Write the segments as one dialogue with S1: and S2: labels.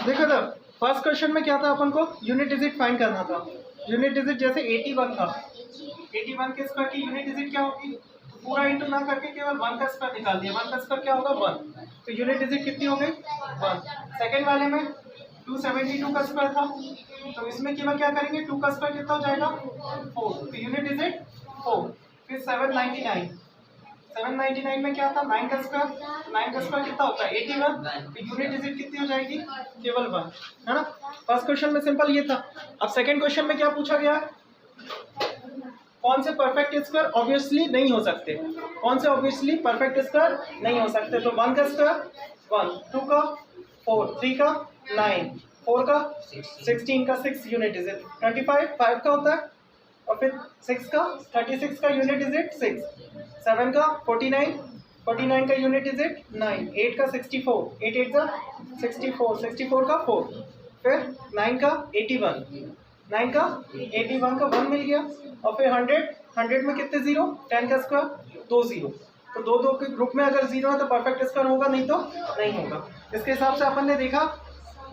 S1: देखो तो first question में क्या था, अपन को यूनिट डिजिट फाइंड करना था। यूनिट डिजिट जैसे 81 था, 81 के स्क्वायर की यूनिट डिजिट क्या होगी, तो पूरा इंटू ना करके केवल 1 का स्क्वायर निकाल दिया। 1 का स्क्वायर क्या होगा 1, तो यूनिट डिजिट कितनी हो गई 1। सेकंड वाले में 272 का स्क्वायर था, तो इसमें केवल क्या करेंगे 2 का स्क्वायर कितना हो जाएगा 4, तो यूनिट डिजिट 4। फिर 799 में क्या था 9 का स्क्वायर, 9 का स्क्वायर कितना होता है 81, तो यूनिट डिजिट कितनी हो जाएगी केवल 1, है ना। फर्स्ट क्वेश्चन में सिंपल ये था। अब सेकंड क्वेश्चन में क्या पूछा गया, कौन से परफेक्ट स्क्वायर ऑब्वियसली नहीं हो सकते, कौन से ऑब्वियसली परफेक्ट स्क्वायर नहीं हो सकते। तो 1 का स्क्वायर 1, 2 का 4, 3 का 9, 4 का 16 का 6 यूनिट डिजिट, 25 5 का होता है, और फिर 6 का 36 का यूनिट डिजिट 6, 7 का 49, 49 का यूनिट डिजिट 9, 8 का 64, 8 8 का 64, 64 का 4, फिर 9 का 81, 9 का 81 का 1 मिल गया, और फिर 100, 100 में कितने जीरो, 10 का स्क्वायर 2 जीरो, तो दो दो के ग्रुप में अगर जीरो है तो परफेक्ट स्क्वायर होगा, नहीं तो नहीं होगा। इसके हिसाब से अपन ने देखा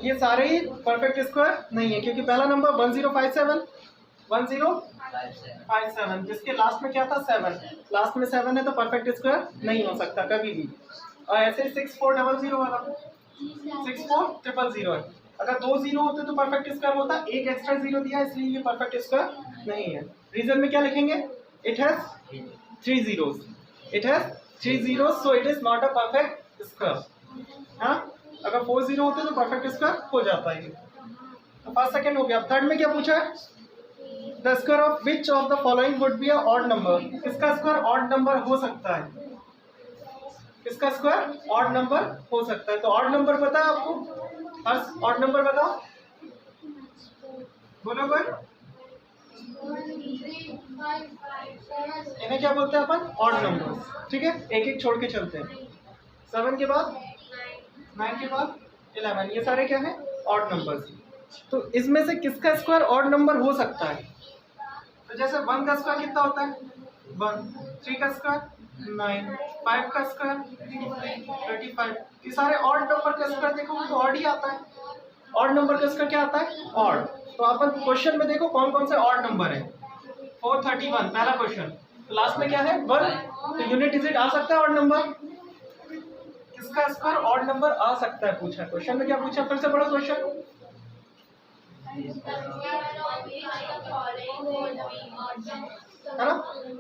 S1: ये सारे ही परफेक्ट स्क्वायर नहीं है, क्योंकि पहला नंबर 1057, 1057 जिसके लास्ट में क्या था 7, लास्ट में 7 है तो परफेक्ट स्क्वायर नहीं हो सकता कभी भी। और ऐसे 6400 वाला 6400 है, अगर 2 जीरो होते तो परफेक्ट स्क्वायर होता, एक एक्स्ट्रा जीरो दिया इसलिए ये परफेक्ट स्क्वायर नहीं है। रीजन में क्या लिखेंगे, it has 3 zeros, it has 3 zeros, so it is not a perfect square. हाँ, अगर 4 जीरो होते तो परफेक्ट स्क्वायर हो जाता है। तो फर्स्ट सेकंड हो गया। थर्ड में क्या पूछा है, the square of which of the following would be a odd number, किसका स्क्वायर ऑड नंबर हो सकता है, किसका स्क्वायर ऑड नंबर हो सकता है। तो ऑड नंबर पता है आपको, फर्स्ट ऑड नंबर बताओ, बोलो कोई, इन्हें क्या बोलते हैं अपन ऑड नंबर, ठीक है, एक एक छोड़ के चलते हैं। 7 के बाद 9 के बाद 11, ये सारे क्या है ऑड नंबर्स। तो इसमें से किसका स्क्वायर ऑड नंबर हो सकता है, तो जैसे 1 का स्क्वायर कितना होता है 1, 3 का स्क्वायर 9, 5 का स्क्वायर 35, ये सारे ऑड नंबर का स्क्वायर देखो तो ऑड ही आता है, ऑड नंबर का स्क्वायर क्या आता है ऑड। तो अपन क्वेश्चन में देखो कौन कौन से ऑड नंबर है, 431 पहला क्वेश्चन, तो लास्ट में क्या है 1, तो यूनिट डिजिट आ सकता है ऑड नंबर, किसका स्क्वायर ऑड नंबर आ सकता है पूछा क्वेश्चन में। क्या पूछा, फिर से पढ़ो क्वेश्चन, है ना,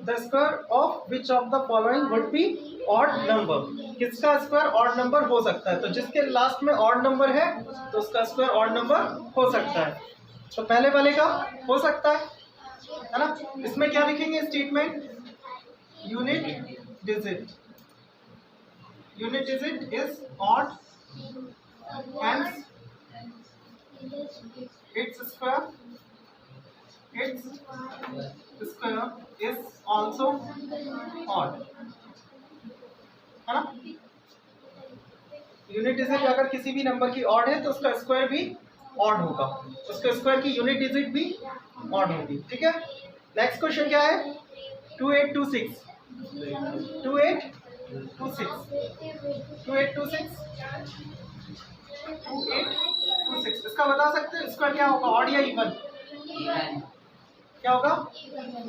S1: the square of which of the following would be odd number, किसका स्क्वायर ऑड नंबर हो सकता है। तो जिसके लास्ट में ऑड नंबर है तो उसका स्क्वायर ऑड नंबर हो सकता है। तो पहले वाले का हो सकता है ना। इसमें क्या लिखेंगे statement, unit digit, unit digit is odd, hence its square is also odd, है ना। यूनिट डिजिट अगर किसी भी नंबर की ऑड है तो उसका स्क्वायर भी ऑड होगा, उसके स्क्वायर की यूनिट डिजिट भी ऑड होगी, ठीक है। नेक्स्ट क्वेश्चन क्या है, 2826, 2826, 2826, इसका बता सकते हैं स्क्वायर क्या होगा, ऑड या इवन, क्या होगा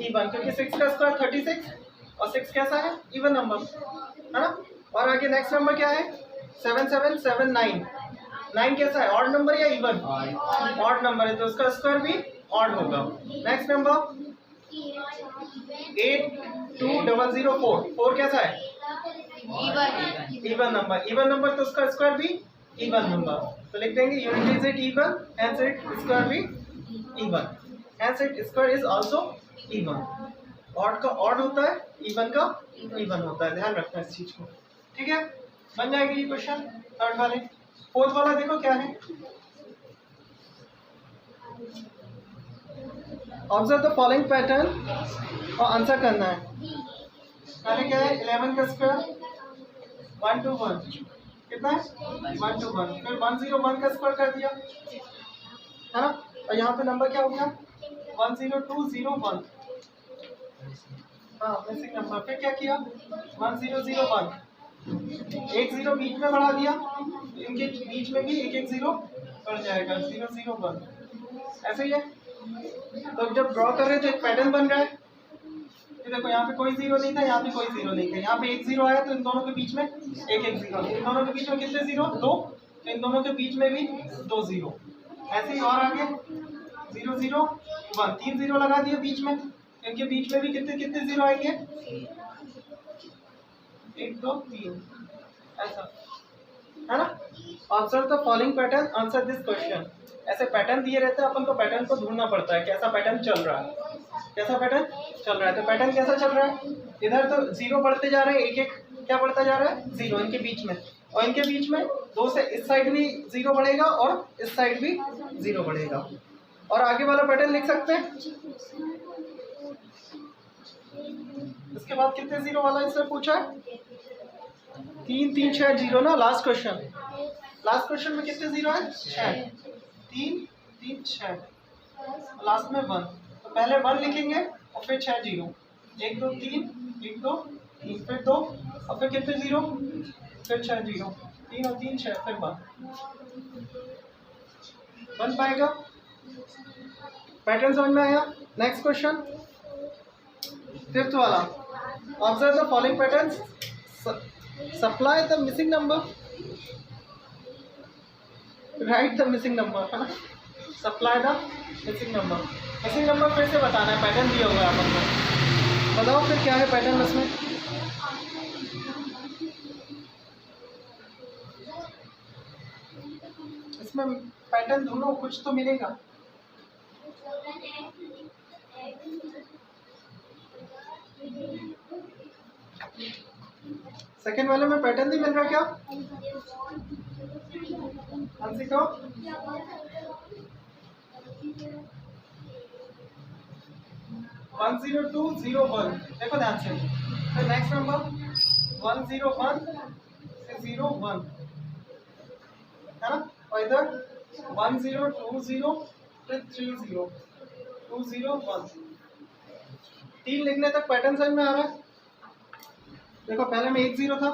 S1: इवन, क्योंकि 6 का स्क्वायर 36 और 6 कैसा है इवन नंबर, है ना। और आगे नेक्स्ट नंबर क्या है 7779, 9 कैसा है ऑड नंबर या इवन, ऑड नंबर है तो उसका स्क्वायर भी ऑड होगा। नेक्स्ट नंबर 82004, 4 कैसा है इवन नंबर, इवन नंबर तो उसका स्क्वायर भी इवन नंबर, तो लिख देंगे unit digit even, hence it square भी even, hence it square is also even. Odd का ऑड होता है, इवन का इवन होता है, ध्यान रखना इस चीज को, ठीक है। बन जाएगी ये क्वेश्चन थर्ड वाले। फोर्थ वाला देखो क्या है, ऑब्जर्व द फॉलोइंग पैटर्न और आंसर करना है। पहले क्या है 11 का स्क्वायर 1 to 1 कितना है 1 to 1, फिर 101 का स्क्वायर कर दिया, है ना। और यहाँ पे नंबर क्या हो गया 10201, हाँ मिसिंग नंबर। फिर क्या किया 1001, एक जीरो बीच में बढ़ा दिया, इनके बीच में भी एक एक जीरो बढ़ जाएगा 0 0 1, ऐसे ही है। तो जब ड्रॉ कर रहे हैं तो एक पैटर्न बन रहा है। ये देखो यहाँ पे कोई जीरो नहीं था, यहाँ पे कोई जीरो नहीं था, यहाँ पे एक जीरो आया तो इन दोनों के बीच में एक एक जीरो, इन दोनों के बीच में कितने जीरो? 2, तो इन दोनों के बीच में भी 2 जीरो, ऐसे ही और आगे 0 0 1, 3 जीरो लगा दिए बीच में, इनके बीच में भी कितने कितने जीरो आएंगे? 1 2 3, ऐसा है ना। Observe the following pattern, answer this question. ऐसे पैटर्न दिए रहते हैं, अपन को पैटर्न को ढूंढना पड़ता है कैसा पैटर्न चल रहा है, कैसा पैटर्न चल रहा है। तो पैटर्न कैसा चल रहा है? इधर तो जीरो बढ़ते जा रहे हैं, एक एक क्या बढ़ता जा रहा है? जीरो इनके बीच में, और इनके बीच में 2 से इस साइड भी जीरो बढ़ेगा और इस साइड भी जीरो बढ़ेगा। और आगे वाला पैटर्न लिख सकते हैं। इसके बाद कितने जीरो वाला इससे पूछा है? 3 3 6 जीरो ना। लास्ट क्वेश्चन में कितने जीरो है? 6, 3 3 6, लास्ट में 1। तो पहले 1 लिखेंगे और फिर 6 जीरो, 1 2 3 1 2 3, फिर 2 और फिर कितने जीरो? फिर 6 जीरो, 3 और 3 6, फिर 1 बन पाएगा। पैटर्न समझ में आया? नेक्स्ट क्वेश्चन 5th वाला, observe the following patterns, supply the missing number, right the missing number, supply the missing number. Missing number फिर से बताना है, पैटर्न दिया हुआ है अपन को, बताओ फिर क्या है पैटर्न इसमें। इसमें पैटर्न ढूंढो, कुछ तो मिलेगा। सेकेंड वाले में पैटर्न नहीं मिल रहा क्या? आंसर को 1 0 2 0 1, देखो ध्यान से। फिर नेक्स्ट नंबर 1 0 1 से 0 1 है ना, और इधर 1 0 2 0 फिर 3 0 2 0 1। 3 लिखने तक पैटर्न समझ में आ रहा है? देखो पहले में 1 0 था,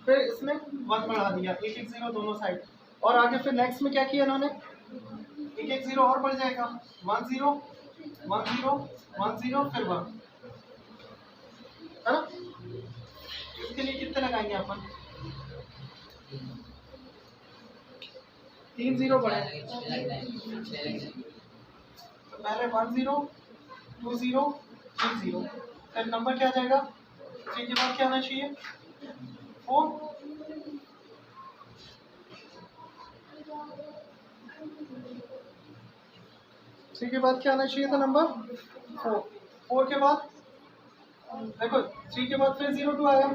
S1: फिर इसमें 1 बढ़ा दिया, 1 1 0 दोनों साइड, और आगे फिर नेक्स्ट में क्या किया इन्होंने? 1 1 0 और बढ़ जाएगा, 1 0 1 0 1 0 फिर 1, है ना। इसके लिए कितने लगाएंगे अपन? 3 0 बढ़े, तो पहले 1 0 2 0 3 0, फिर नंबर क्या आ जाएगा? 3 के बाद क्या आना चाहिए? 4, थ्री के बाद क्या आना चाहिए था? नंबर 4। 4 के बाद देखो 3 के बाद फिर 0 2 आया,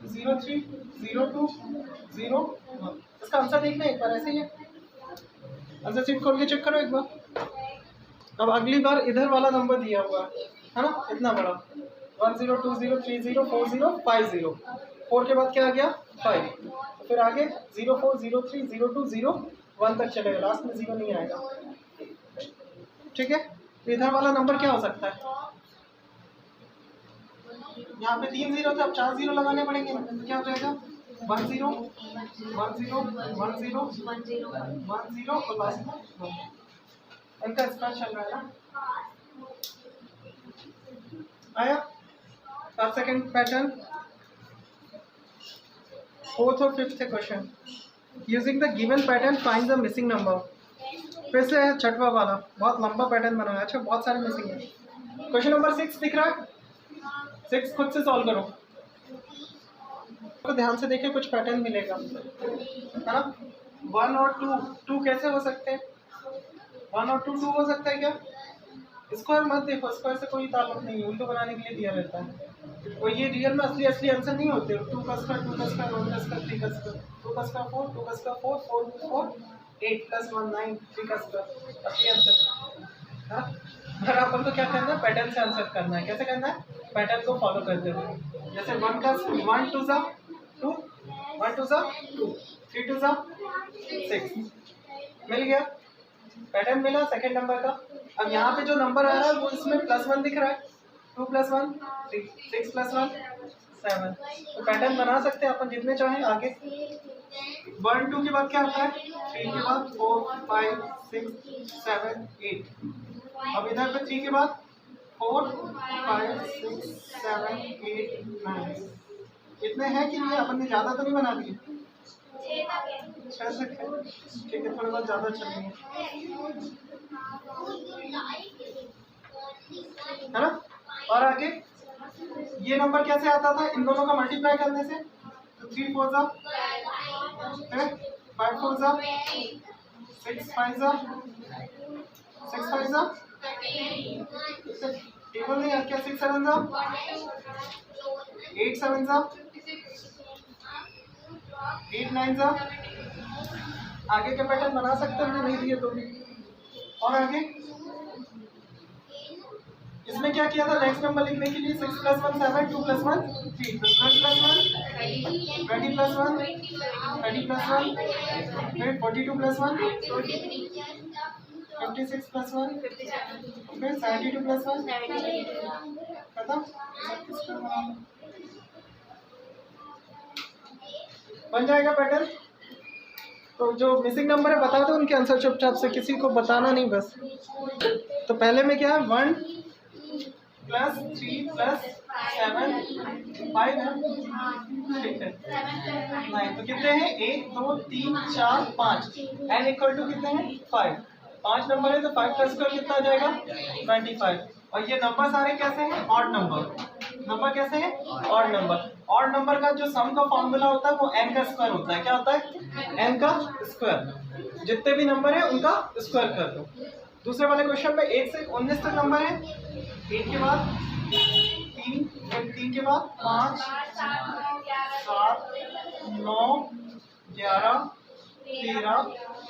S1: 0 3 0 2 0 1। इसका आंसर देखना एक बार, ऐसे ही है। आंसर शीट खोल के चेक करो एक बार। अब अगली बार इधर वाला नंबर दिया हुआ है ना, इतना बड़ा, 1 0 2 0 3 0 4 0 5 0। 4 के बाद क्या आ गया? 5, फिर आगे 0 4 0 3 0 2 0 1 तक चलेगा, लास्ट में 0 नहीं आएगा। ठीक है, तो इधर वाला नंबर क्या हो सकता है? यहाँ पे 3 0 थे, अब 4 0 लगाने पड़ेंगे, तो क्या हो जाएगा? 1 0 1 0 1 0 1 0 और लास्ट में 1। इनका स्क्वायर चल रहा है ना, आया। अब सेकंड पैटर्न, 4th और 5th question, using the given pattern find the missing number. फिर से है 6वां वाला, बहुत लंबा पैटर्न बना है। अच्छा, बहुत सारे मिसिंग है। क्वेश्चन नंबर 6 दिख रहा है? 6 खुद से सॉल्व करो, तो ध्यान से देखिए, कुछ पैटर्न मिलेगा, है ना। 1 और 2 कैसे हो सकते हैं? 1 और 2 हो सकता है क्या? स्क्वायर मत देखो, स्क्वायर से कोई ताल्लुक नहीं है, उल्टो बनाने के लिए दिया रहता है। और ये रियल में असली आंसर नहीं होते। 2 का स्क्वायर 2 का स्क्वायर 1 का स्क्वायर 3 का स्क्वायर 2 का स्क्वायर 4 2 का स्क्वायर 4 4 4 8 + 1 9 3 का स्क्वायर असली आंसर। हाँ, पर अपन को क्या करना है? पैटर्न से आंसर करना है। कैसे करना है? पैटर्न को फॉलो करते हुए। जैसे 1 का 1 2 2 1 2 2 3 2 6 मिल गया, पैटर्न मिला सेकंड नंबर का। अब यहाँ पे जो नंबर आ रहा है वो इसमें +1 दिख रहा है, 2 + 1 3 6 + 1 7। तो पैटर्न बना सकते हैं अपन जितने चाहें आगे। 1 2 के बाद क्या आता है? 3 के बाद 4 5 6 7 8। अब इधर पे 3 के बाद 4 5 6 7 8 9। इतने हैं कि नहीं? अपन ने ज्यादा तो नहीं बना दिए? 6 तक है, ठीक है, थोड़े बहुत ज्यादा चल रही है ना? और आगे ये नंबर कैसे आता था? इन दोनों का मल्टीप्लाई करने से। तो 3 4 जा 5 4 जा 6 5 जा 6 5 जा टेबल नहीं यार, क्या 6 7 जा 8 7 जा 8 9 जा। आगे के पैटर्न बना सकते हैं, नहीं दिए तो भी। और आगे इसमें क्या किया था? नेक्स्ट नंबर लिखने के लिए 6 + 1 7 2 + 1 3 तो 12 + 1 20 + 1 30 + 1 फिर 42 + 1 56 + 1 फिर 72 + 1 खत्म। बन जाएगा पैटर्न। तो जो मिसिंग नंबर है बता दो उनके आंसर चुपचाप से, किसी को बताना नहीं बस। तो पहले में क्या है? 1 + 3 + 7 5 है, ठीक है। नहीं तो कितने हैं? 1 2 3 4 5 n = कितने हैं? 5। 5 नंबर है तो 5 का स्क्वायर कितना आ जाएगा? 25। और ये नंबर सारे कैसे हैं? Odd number. नंबर कैसे हैं? Odd number. ऑड नंबर का जो सम का फॉर्मूला होता है वो n का स्क्वायर होता है। क्या होता है? n का स्क्वायर। जितने भी नंबर है उनका स्क्वायर कर दो। दूसरे वाले क्वेश्चन में 1 से 19 तक नंबर है। 1 के बाद 3 फिर 3 के बाद 5 7 9 11 13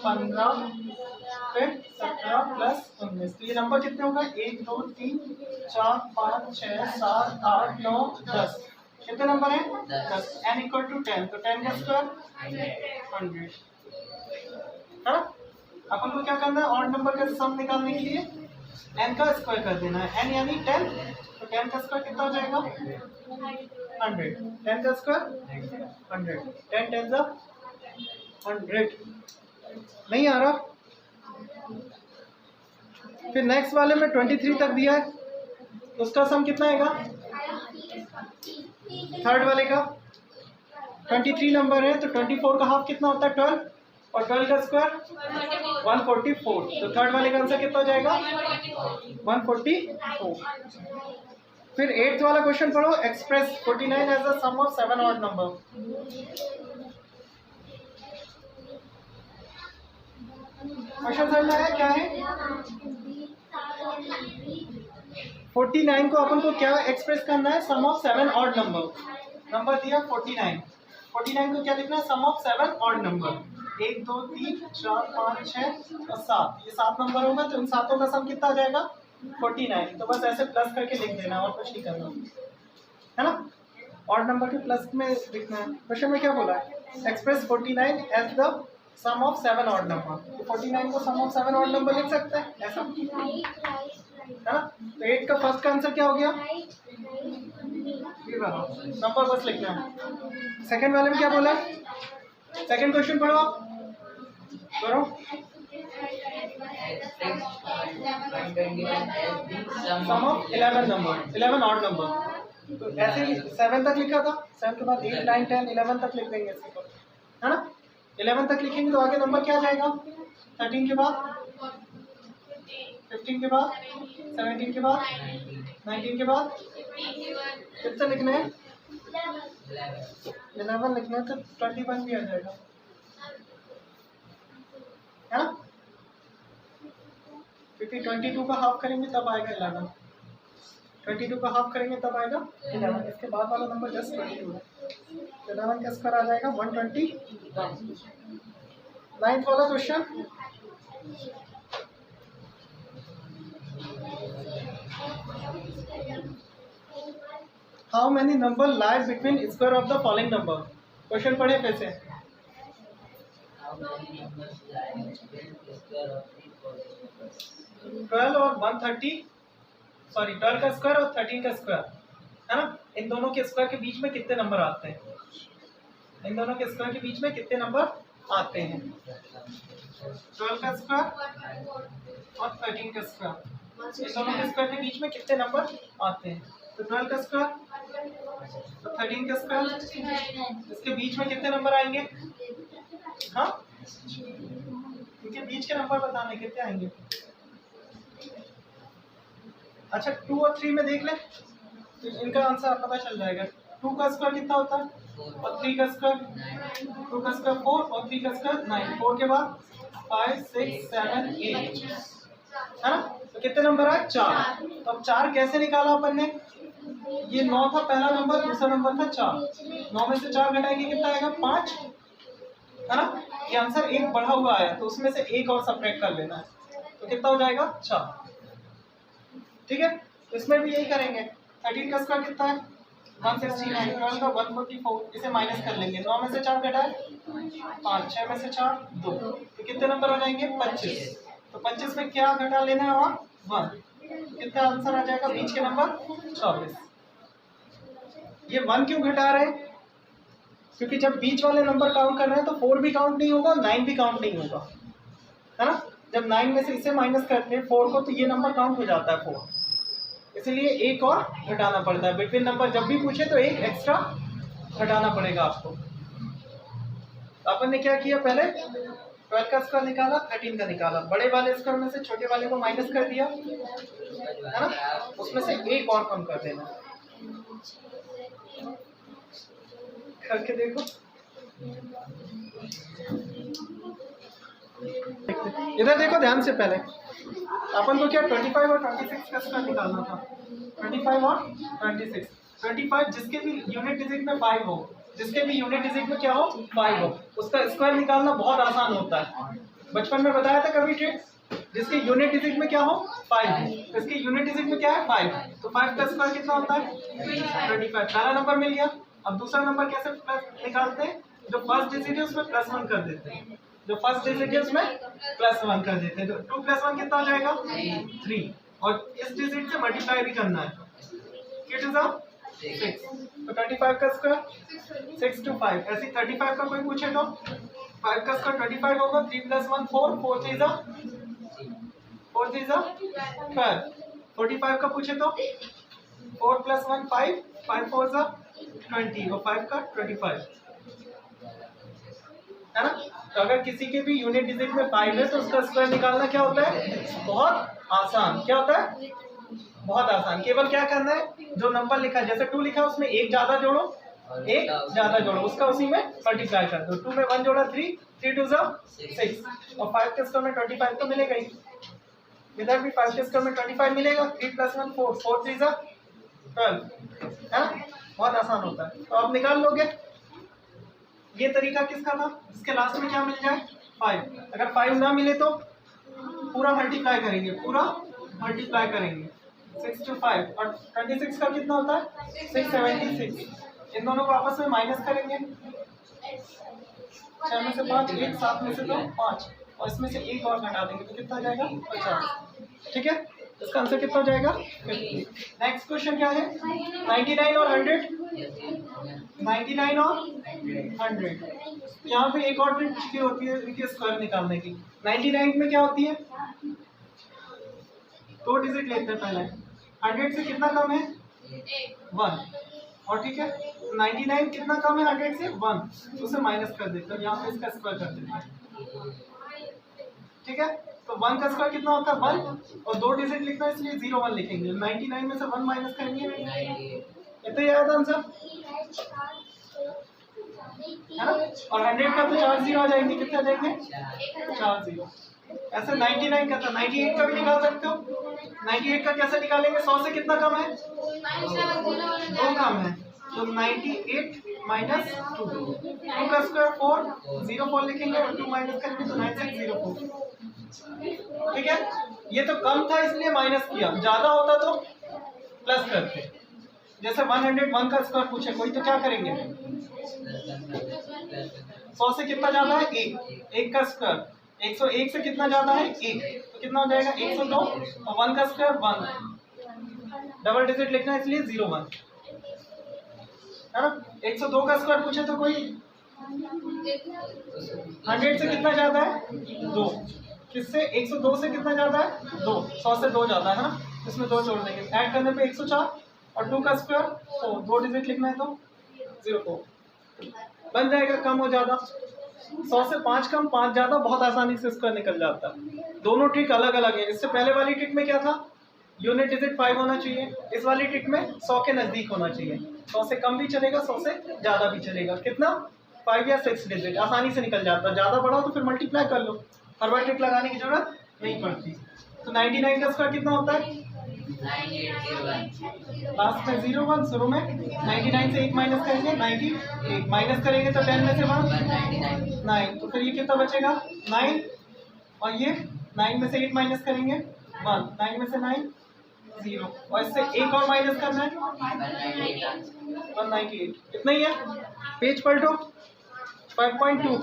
S1: 15 फिर 17 + 19। तो ये नंबर कितने होगा? 1 2 3 4 5 6 7 8 9 10। कितने नंबर है? 10। n = 10 तो 10 का स्क्वायर 100 है ना? अपन को क्या करना है? ऑड नंबर का सम निकालने के लिए n का स्क्वायर कर देना है। n यानी 10 तो 10 का स्क्वायर कितना हो जाएगा? 100। 10 का स्क्वायर 100। 10 10 जा 100। नहीं आ रहा? फिर नेक्स्ट वाले में 23 तक दिया है, उसका सम कितना आएगा? थर्ड वाले का 23 नंबर है तो 24 का हाफ कितना होता है? 12 और 12 का स्क्वायर 144। तो थर्ड वाले का आंसर कितना हो जाएगा? 144। फिर 8th वाला क्वेश्चन पढ़ो। Express 49 as the sum of 7 odd number. Question समझ में आया क्या है? 49 को अपन को क्या एक्सप्रेस करना है? सम ऑफ 7 ऑड नंबर। नंबर दिया 49। 49 को क्या लिखना है? सम ऑफ 7 ऑड नंबर। 1 2 3 4 5 6 और 7, ये 7 नंबर होगा तो इन सातों का सम कितना आ जाएगा? 49। तो बस ऐसे प्लस करके लिख देना और कुछ नहीं करना है ना? ऑड नंबर के प्लस में लिखना है। क्वेश्चन में क्या बोला है? Express 49 as the sum of 7 odd number. तो 49 को सम ऑफ 7 ऑड नंबर लिख सकते हैं ऐसा, है ना? तो 8 का फर्स्ट का आंसर क्या हो गया? नंबर बस लिखना है। सेकंड वाले में क्या बोला? सेकंड क्वेश्चन पढ़ो आप, करो। सम ऑफ 11 नंबर, 11 ऑड नंबर। तो ऐसे ही 7 तक लिखा था, 7 के बाद 8 9 10 11 तक लिख देंगे इसके ऊपर, है ना? 11 तक लिखेंगे तो आगे नंबर क्या आ जाएगा? 13 के बाद 15 के बाद 17 के बाद 19 के बाद कितने लिखने हैं? 11 लिखना है तो 21 भी आ जाएगा, है ना? क्योंकि 22 का हाफ करेंगे तब आएगा 11, 22 का हाफ करेंगे तब आएगा 11। इसके बाद वाला नंबर जस्ट 22 है। 11 का स्क्वायर आ जाएगा 121। 9th वाला question, how many number lie between square of the following number. Question पढ़े फिर से। 12 और 130, सॉरी 12 का स्क्वायर और 13 का स्क्वायर, है ना? इन दोनों के स्क्वायर के बीच में कितने नंबर आते हैं? इन दोनों के स्क्वायर के बीच में कितने नंबर आते हैं? 12 का स्क्वायर और 13 का स्क्वायर, इन दोनों के स्क्वायर के बीच में कितने नंबर आते हैं? तो 12 का स्क्वायर और 13 का स्क्वायर, इसके बीच में कितने नंबर आएंगे? हाँ, इनके बीच के नंबर बताने कितने आएंगे? अच्छा 2 और 3 में देख लें तो इनका आंसर पता चल जाएगा। 2 का स्क्वायर कितना होता है और 3 का स्क्वायर, 2 का स्क्वायर 4 और 3 का स्क्वायर 9, 4 के बाद 5 6 7 8 है ना। तो कितने नंबर आए? 4। तो अब 4 कैसे निकाला अपन ने? ये 9 था पहला नंबर, दूसरा नंबर था 4, 9 में से 4 घटाएंगे कितना आएगा? 5 है ना। ये आंसर एक बढ़ा हुआ आया तो उसमें से एक और सब्ट्रैक्ट कर लेना है, तो कितना हो जाएगा? 4। ठीक है, तो इसमें भी यही करेंगे। 13 का स्क्वायर कितना है? 169, 12 का 144, इसे माइनस कर लेंगे। 9 में से 4 घटाए 5, 6 में से 4 2, तो कितने नंबर हो जाएंगे? 25। तो 25 में क्या घटा लेना है? और 1, कितना आंसर आ जाएगा? बीच के नंबर 24। ये 1 क्यों घटा रहे हैं? क्योंकि जब बीच वाले नंबर काउंट कर रहे हैं तो 4 भी काउंट नहीं होगा, 9 भी काउंट नहीं होगा, है ना। जब 9 में से इसे माइनस करते हैं 4 को तो ये नंबर काउंट हो जाता है 4, इसलिए एक और घटाना पड़ता है। बिटवीन नंबर जब भी पूछे तो एक एक्स्ट्रा घटाना पड़ेगा आपको। तो अपन ने क्या किया? पहले 12 का स्क्वायर निकाला, 13 का निकाला, बड़े वाले स्क्वायर में से छोटे वाले को माइनस कर दिया, है ना। उसमें से एक और कम कर देना, करके देखो। इधर देखो ध्यान से। पहले अपन को क्या 25 और 26 का स्क्वायर निकालना था। 25 और 26, 25 जिसके भी यूनिट डिजिट में 5 हो, जिसके भी यूनिट डिजिट में क्या हो? 5 हो, उसका स्क्वायर निकालना बहुत आसान होता है। बचपन में बताया था कभी ट्रिक, जिसके यूनिट डिजिट में क्या हो? 5 हो, इसके यूनिट डिजिट में क्या है? 5। तो 5 का स्क्वायर कितना होता है? 25। पहला नंबर मिल गया। अब दूसरा नंबर कैसे निकालते हैं? जो फर्स्ट डिजिट है उसमें +1 कर देते हैं, जो फर्स्ट डिजिट है उसमें +1 कर देते हैं। तो 2 + 1 कितना हो जाएगा? 3, और इस डिजिट से मल्टीप्लाई भी करना है। कितना? 6। तो 25 का स्क्वायर 6 to 5, ऐसे 35 का कोई पूछे तो 5 का स्क्वायर 25 होगा। 3 + 1 4, 4 3 12। 45 का पूछे तो 4 + 1 5, 5 4 20, और 5 का 25, है ना। तो अगर किसी के भी यूनिट डिजिट में 5 है तो उसका स्क्वायर निकालना क्या होता है? बहुत आसान। क्या होता है? बहुत आसान। केवल क्या करना है? जो नंबर लिखा है, जैसे 2 लिखा है उसमें एक ज्यादा जोड़ो, एक ज्यादा जोड़ो, उसका उसी में मल्टीप्लाई कर दो। 2 में 1 जोड़ा 3, 3 2 6, और 5 के स्क्वायर में 25 तो मिलेगा ही। इधर भी 5 के स्क्वायर में 25 मिलेगा। 3 + 1 4, 4 3 12, है ना। बहुत आसान होता है। तो आप निकाल लोगे। ये तरीका किसका था? इसके लास्ट में क्या मिल जाए? 5। अगर 5 ना मिले तो पूरा मल्टीप्लाई करेंगे, पूरा मल्टीप्लाई करेंगे। 6 to 5, और 26 का कितना होता है? 676। इन दोनों को आपस में माइनस करेंगे। 6 में से 5, 1, 7 में से 2, 5, और इसमें से एक और घटा देंगे तो कितना हो जाएगा? 50। ठीक है, इसका आंसर कितना हो जाएगा? 50। नेक्स्ट क्वेश्चन क्या है? 99 और 100। 99 और 100, यहाँ पे एक और ट्रिक की होती है इनके स्क्वायर निकालने की। 99 में क्या होती है? 2 डिजिट लेते हैं पहले। 100 से कितना कम है? 1, और ठीक है 99 कितना कम है 100 से? 1, तो उसे माइनस कर देते हैं, यहाँ पे इसका स्क्वायर कर देते हैं। ठीक है, तो 1 का स्क्वायर कितना होता है? 1, और 2 डिजिट लिखना है इसलिए 0 1 लिखेंगे। 99 में से 1 माइनस करेंगे, इतना ही आया था आंसर, है ना। और 100 का तो 4 0 आ जाएंगे, कितने आ जाएंगे? 4 0। ऐसे 99 का था, 98 का भी निकाल सकते हो। 98 का कैसे निकालेंगे? 100 से कितना कम है? 2 कम है, तो 98 - 2। 2 का स्क्वायर 4, 0 4 लिखेंगे, और 2 माइनस करेंगे तो 9604। ठीक है, ये तो कम था इसलिए माइनस किया, ज्यादा होता तो प्लस करते। जैसे 101 का स्क्वायर पूछे कोई तो क्या करेंगे? 100 से कितना ज्यादा है? 1, 1 का स्क्वायर 101 से कितना ज्यादा है? 1, तो कितना हो जाएगा? 102, और 1 का स्क्वायर 1, डबल डिजिट लिखना है इसलिए 0 1, है ना। 102 का स्क्वायर पूछे तो कोई 100 से कितना ज़्यादा है? 2। किससे? 102 से कितना ज़्यादा है? 2। 100 से 2 ज़्यादा है ना, इसमें 2 जोड़ देंगे, ऐड करने पे 104 और 2 का स्क्वायर 4, 2 डिजिट लिखना है तो 04 बन जाएगा। कम हो ज़्यादा? 100 से 5 कम 5 ज़्यादा, बहुत आसानी से स्क्वायर निकल जाता है। दोनों ट्रिक अलग अलग है। इससे पहले वाली ट्रिक में क्या था? यूनिट डिजिट 5 होना चाहिए। इस वाली ट्रिक में 100 के नज़दीक होना चाहिए। 100 से कम भी चलेगा, 100 से ज़्यादा भी चलेगा। कितना? 5 या 6 डिजिट, आसानी से निकल जाता है। ज़्यादा बड़ा हो तो फिर मल्टीप्लाई कर लो, हर बार ट्रिक लगाने की जरूरत नहीं पड़ती। तो 99 का स्क्वायर कितना होता है? लास्ट में 01, शुरू में 99 से 1 माइनस करेंगे 98, माइनस करेंगे तो 10 में से 1 9, तो फिर ये कितना बचेगा? 9, और ये 9 में से 8 माइनस करेंगे 1, 9 में से 9 0, और इससे एक और माइनस करना है 198, इतना ही है। पेज पलटो 5.2।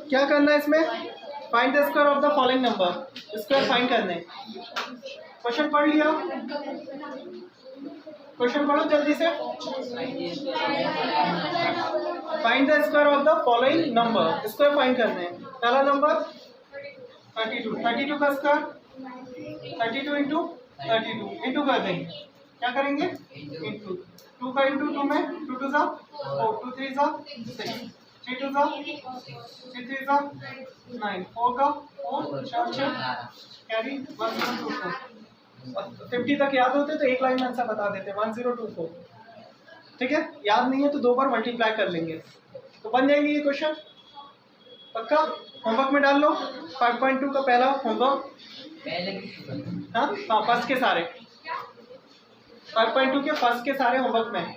S1: क्या करना है इसमें? Find the square of the following number, square find करने। क्वेश्चन पढ़ लिया? क्वेश्चन पढ़ो जल्दी से। Find the square of the following number, square find करने हैं। पहला नंबर 32, 32 का स्क्वायर 32 इंटू 32 इंटू कर देंगे, क्या करेंगे? इंटू 2 का इंटू 2 में 2 2 सा 4, 2 3 सा 6, 3 2 सा 3 3 सा 9, 4 का 4 4 6 कैरी 1024। 50 तक याद होते तो एक लाइन में आंसर बता देते 1024। ठीक है, याद नहीं है तो 2 बार मल्टीप्लाई कर लेंगे तो बन जाएंगे ये क्वेश्चन। पक्का? होमवर्क में डाल लो 5.2 का पहला होमवर्क। हाँ, फर्स्ट के सारे 5.2 के फर्स्ट के सारे होमवर्क में।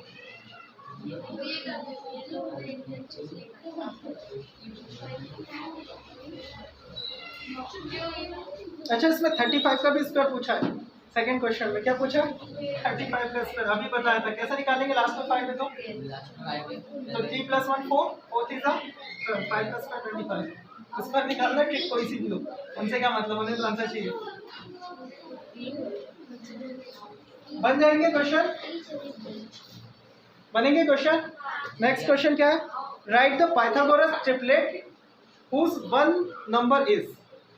S1: अच्छा, इसमें 35 का भी स्क्वायर पूछा है सेकंड क्वेश्चन में। क्या पूछा? 35 का स्क्वायर अभी बताया था। कैसे निकालेंगे? लास्ट में 5 है तो 3 + 1 4, 4 3 सा 5 का स्क्वायर 25। इस पर निकालना ट्रिक कोई सी भी हो, उनसे क्या मतलब, उन्हें तो आंसर चाहिए। बन जाएंगे क्वेश्चन, बनेंगे क्वेश्चन। नेक्स्ट क्वेश्चन क्या है? Write the Pythagoras triplet whose one number is.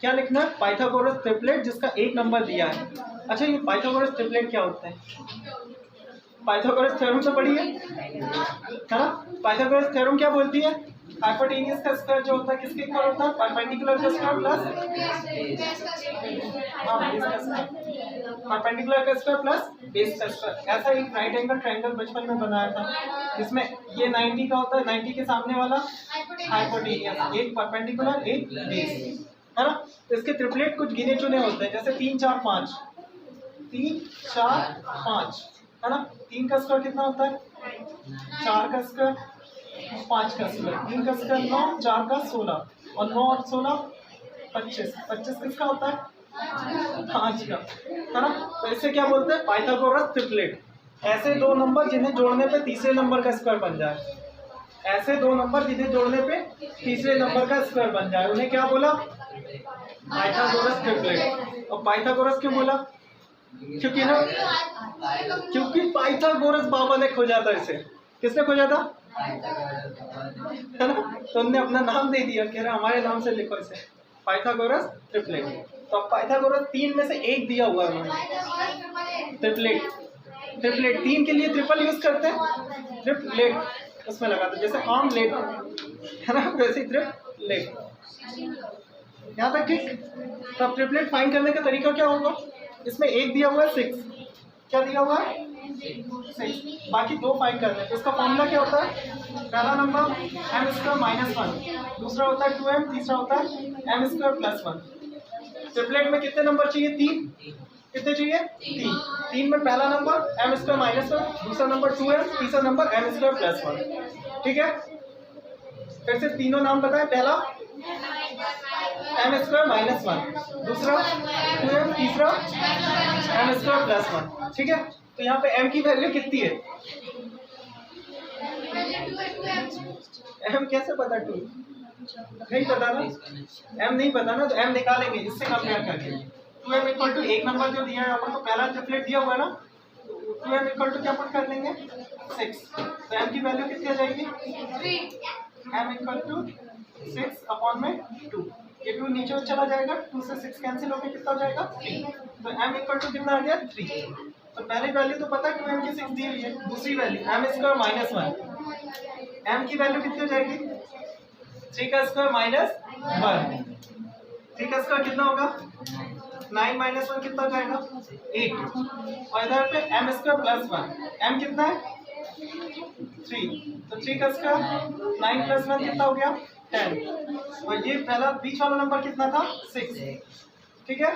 S1: क्या लिखना है? पाइथागोरस ट्रिपलेट जिसका एक नंबर दिया है। अच्छा, ये पाइथागोरस ट्रिपलेट क्या होता है? पाइथागोरस थ्योरम तो पढ़ी है ना? पाइथागोरस थ्योरम क्या बोलती है? हाइपोटेन्यूज का स्क्वायर जो होता है किसके इक्वल होता है? परपेंडिकुलर का स्क्वायर प्लस परपेंडिकुलर का स्क्वायर प्लस बेस का स्क्वायर। ऐसा एक राइट एंगल ट्रायंगल बचपन में बनाया था जिसमें ये 90 का होता है, 90 के सामने वाला हाइपोटेन्यूज, एक परपेंडिकुलर एक बेस, है ना? तो इसके ट्रिपलेट कुछ गिने चुने होते हैं, जैसे 3 4 5, 3 4 5, है ना? 3 का स्क्वायर कितना होता है? 4 का स्क्वायर 5 का स्क्वायर, 3 का स्क्वायर 9, 4 का 16, और 9 और 16 25, 25 किसका होता है? 5 का, है ना? तो इसे क्या बोलते हैं? Pythagoras triplet. ऐसे दो नंबर जिन्हें जोड़ने पे तीसरे नंबर का स्क्वायर बन जाए, ऐसे दो नंबर जिन्हें जोड़ने पे तीसरे नंबर का स्क्वायर बन जाए, उन्हें क्या बोला? Pythagoras triplet. और पाइथागोरस क्यों बोला? क्योंकि पाइथागोरस बाबा ने खोजा था इसे। किसने खोजा था? है ना? तो उन्होंने अपना नाम दे दिया, कह रहा हमारे नाम से लिखो इसे, पाइथागोरस ट्रिपलेट। तो पाइथागोरस 3 में से एक दिया हुआ है उन्होंने, ट्रिपलेट। ट्रिपलेट 3 के लिए ट्रिपल यूज करते हैं, ट्रिपलेट उसमें लगाते, जैसे आमलेट, है ना? वैसे ट्रिपलेट। यहाँ तक ठीक? तो अब ट्रिपलेट फाइंड करने का तरीका क्या होगा? इसमें एक दिया हुआ है 6, क्या दिया हुआ है? 6, बाकी 2 फाइंड करने हैं। तो इसका फॉर्मूला क्या होता है? पहला नंबर m² - 1, दूसरा होता है 2m, तीसरा होता है m² + 1। ट्रिपलेट में कितने नंबर चाहिए? 3। कितने चाहिए? 3। 3 में पहला नंबर m² - 1, दूसरा नंबर 2m, तीसरा नंबर m² + 1। ठीक है, फिर से तीनों नाम बताएं। पहला m² - 1, दूसरा 2m, तीसरा m² + 1। ठीक है, तो यहाँ पे m की वैल्यू कितनी है? m कैसे पता? 2 नहीं पता ना, m नहीं पता ना, तो m निकालेंगे इससे कंपेयर करके। 2m = 1 नंबर जो दिया है अपन को, पहला ट्रिपलेट दिया हुआ है ना, 2m इक्वल टू क्या पुट कर देंगे 6, तो m की वैल्यू कितनी आ जाएगी 3, m इक्वल टू 6 अपॉन में 2, ये 2 नीचे चला जाएगा, 2 से 6 कैंसिल होकर कितना हो जाएगा 3, तो m इक्वल टू कितना आ गया 3। तो पहली वैल्यू तो पता है 2m की 6 दी हुई है, दूसरी value m square minus 1, m की वैल्यू कितनी हो जाएगी 3 का स्क्वायर माइनस 1, 3 का स्क्वायर कितना होगा 9 माइनस 1 कितना हो जाएगा 8, और इधर पे m स्क्वायर प्लस 1, m कितना है 3, तो 3 का स्क्वायर 9 प्लस 1 कितना हो गया 10, और ये पहला बीच वाला नंबर कितना था 6, ठीक है।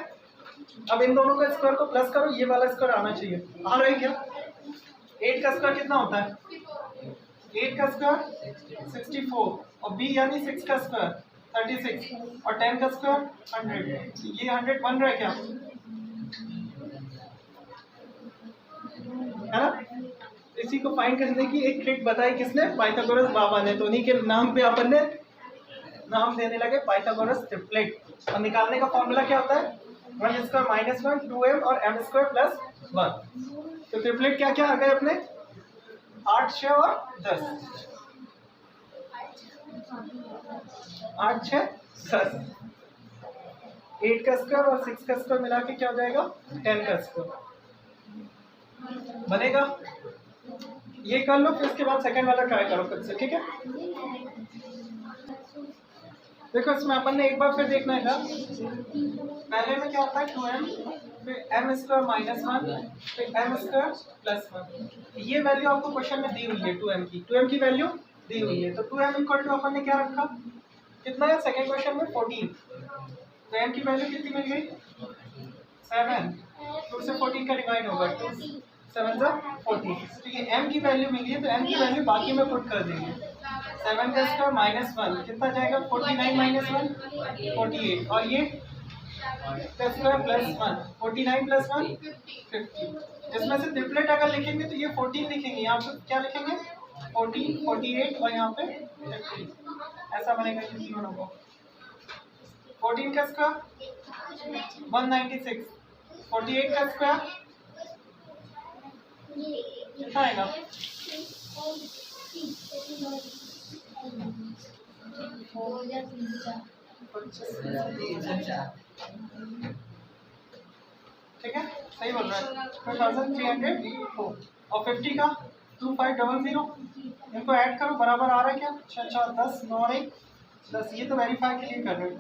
S1: अब इन दोनों का स्क्वायर को प्लस करो, ये वाला स्क्वायर आना चाहिए, आ रहा है क्या 8 का स्क्वायर कितना होता है 8 का स्क्वायर 64, और b यानी 6 का स्क्वायर 36, और 10 का स्क्वायर 100, ये 100 बन रहा है क्या, है ना। इसी को फाइंड करने की एक ट्रिक बताई किसने, पाइथागोरस बाबा ने, तो उन्हीं के नाम पे अपन ने नाम देने लगे पाइथागोरस ट्रिपलेट, और निकालने का फॉर्मूला क्या होता है 1 स्क्वायर माइनस 1, 2m और m स्क्वायर प्लस 1, तो ट्रिपलेट क्या क्या आ गए अपने 8, 6 और 10, 8, 6, 10, 8 का स्क्वायर और 6 का स्क्वायर मिला के क्या हो जाएगा 10 का स्क्वायर बनेगा। ये कर लो, फिर उसके बाद सेकंड वाला ट्राई करो खुद से, ठीक है। देखो इसमें अपन ने एक बार फिर देखना है, पहले में क्या होता है 2m, फिर m स्क्वायर माइनस 1, फिर m स्क्वायर प्लस 1, ये वैल्यू आपको क्वेश्चन में दी हुई है 2m की वैल्यू दी हुई है, तो 2m इक्वल टू अपन ने क्या रखा कितना है सेकंड क्वेश्चन में 14, तो m की वैल्यू कितनी मिल गई 7, 2 से 14 का डिवाइड होगा 2 7 जा 14, तो ये m की वैल्यू मिल गई, तो m की वैल्यू बाकी में पुट कर देंगे, 7 का स्क्वायर माइनस 1 कितना जाएगा 49 माइनस 1 48, और ये स्क्वायर प्लस 1 49 प्लस 1 50, इसमें से ट्रिपलेट अगर लिखेंगे तो ये 14 लिखेंगे, यहाँ पे क्या लिखेंगे 14 48 और यहाँ पे 50, ऐसा बनेगा ये तीनों को 14 का स्क्वायर 196, 48 का स्क्वायर कितना आएगा ठीक है, सही बोल रहा है 2304, और 50 का 2500, इनको ऐड करो बराबर आ रहा है क्या 6 4 10 9 और 1 10, ये तो वेरीफाई के लिए कर रहे हो,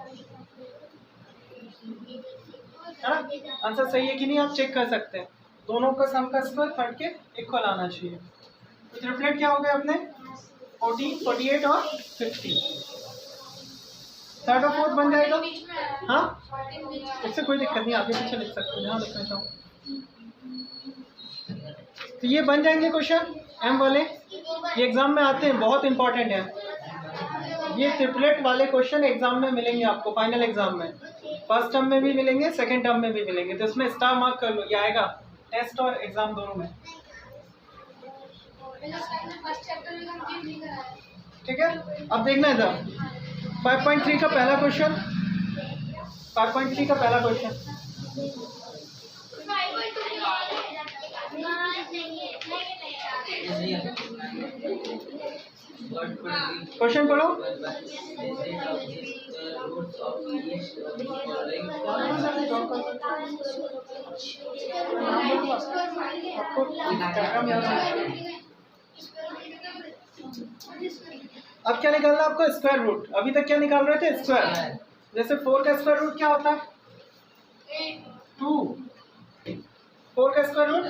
S1: है ना। आंसर सही है कि नहीं आप चेक कर सकते हैं, दोनों का सम का स्क्वायर थर्ड के इक्वल आना चाहिए, तो ट्रिपलेट क्या हो गया अपने 14 48 और 50, थर्ड और फोर्थ बन जाएगा, हाँ इससे कोई दिक्कत नहीं, आगे पीछे लिख सकते हैं जहाँ लिखना चाहो, तो ये बन जाएंगे क्वेश्चन एम वाले, ये एग्जाम में आते हैं, बहुत इंपॉर्टेंट है ये ट्रिपलेट वाले क्वेश्चन एग्जाम में मिलेंगे आपको, फाइनल एग्जाम में फर्स्ट टर्म में भी मिलेंगे सेकंड टर्म में भी मिलेंगे, तो इसमें स्टार मार्क कर लो, ये आएगा टेस्ट और एग्जाम दोनों में, ठीक है। अब देखना है इधर 5.3 का पहला क्वेश्चन, 5.3 का पहला क्वेश्चन, क्वेश्चन पढ़ो, अब क्या निकालना है आपको स्क्वायर रूट, अभी तक क्या निकाल रहे थे स्क्वायर, जैसे 4 का स्क्वायर रूट क्या होता है 2, 4 का स्क्वायर रूट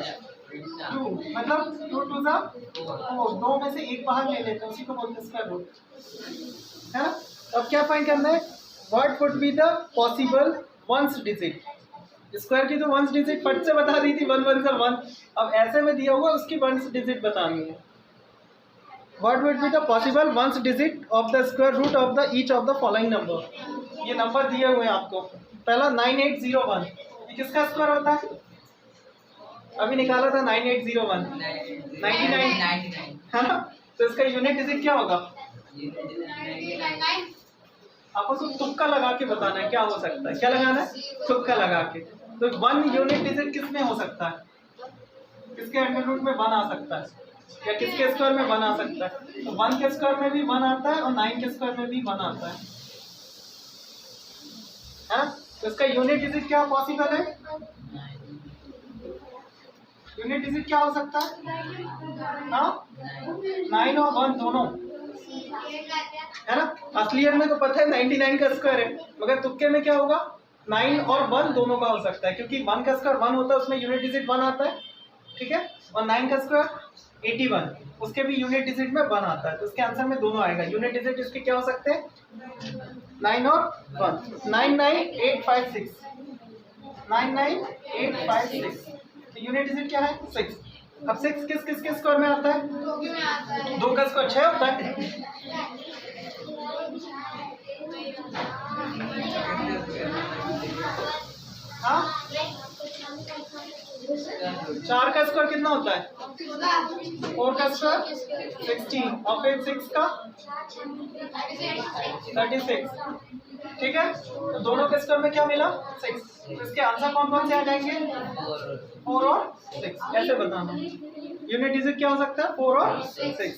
S1: 2, मतलब 2 2 जा 4, दो में से एक बाहर ले लेते हैं, उसी को बोलते हैं स्क्वायर रूट, है ना। अब क्या फाइंड करना है, what would be the possible ones digit, square की तो वंस डिजिट फट से बता दी थी 1 1 से 1, अब ऐसे में दिया हुआ उसकी वंस डिजिट बतानी है, what would be the possible ones digit of the square root of the each of the following number, ये नंबर दिए हुए हैं आपको, पहला 9801, ये किसका स्क्वायर होता है, अभी निकाला था 9801 99, है ना, तो इसका यूनिट डिजिट क्या होगा, आपको तो तुक्का लगा के बताना है क्या हो सकता है, क्या लगाना है तुक्का लगा के, तो 1 यूनिट डिजिट किसमें हो सकता है, किसके अंडर रूट में 1 आ सकता है, या किसके स्क्वायर में 1 आ सकता है? तो 1 के स्क्वायर में भी 1 आता है और 9 के स्क्वायर में भी 1 आता है। तो इसका यूनिट डिजिट क्या पॉसिबल है? यूनिट डिजिट क्या हो सकता है? हाँ, 9 और 1 दोनों, है ना। असलियत में तो पता है 99 का स्क्वायर है, मगर तुक्के में क्या होगा? 9 और 1 दोनों का हो सकता है, क्योंकि 1 का स्क्वायर 1 होता है, उसमें यूनिट डिजिट 1 आता है, ठीक है। और 9 का स्क्वायर 81, उसके भी यूनिट डिजिट में 1 आता है, तो इसके आंसर में दोनों आएगा। यूनिट डिजिट इसके क्या हो सकते हैं? 9 और 1। 99856, 99856, तो यूनिट डिजिट क्या है? 6। अब 6 किसके स्क्वायर में आता है? 2 का स्क्वायर 6 होता है। हाँ, 4 का स्क्वायर कितना होता है? 4 का स्क्वायर 16, और फिर 6 का 36, ठीक है। तो दोनों के स्क्वायर में क्या मिला? 6। तो इसके आंसर कौन कौन से आ जाएंगे? 4 और 6, ऐसे बताना। यूनिट डिजिट क्या हो सकता है? 4 और 6।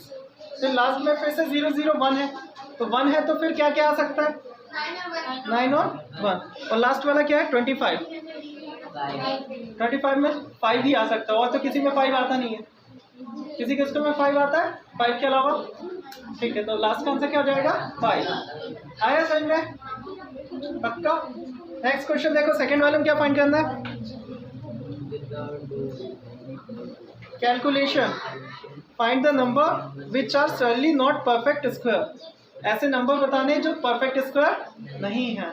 S1: फिर लास्ट में फिर से 0 0 1 है, तो 1 है तो फिर क्या क्या आ सकता है? 9 और 1, और लास्ट वाला क्या है? 25। 25 में 5 ही आ सकता है, और तो किसी में 5 आता नहीं है। किसी के स्क्वायर में 5 आता है 5 के अलावा, ठीक है। तो लास्ट का आंसर क्या हो जाएगा? 5। आया समझ में? पक्का। नेक्स्ट क्वेश्चन देखो, सेकंड वाले में क्या फाइंड करना है? Calculation, find the number which are surely not perfect square. ऐसे नंबर बताने जो परफेक्ट स्क्वायर नहीं है।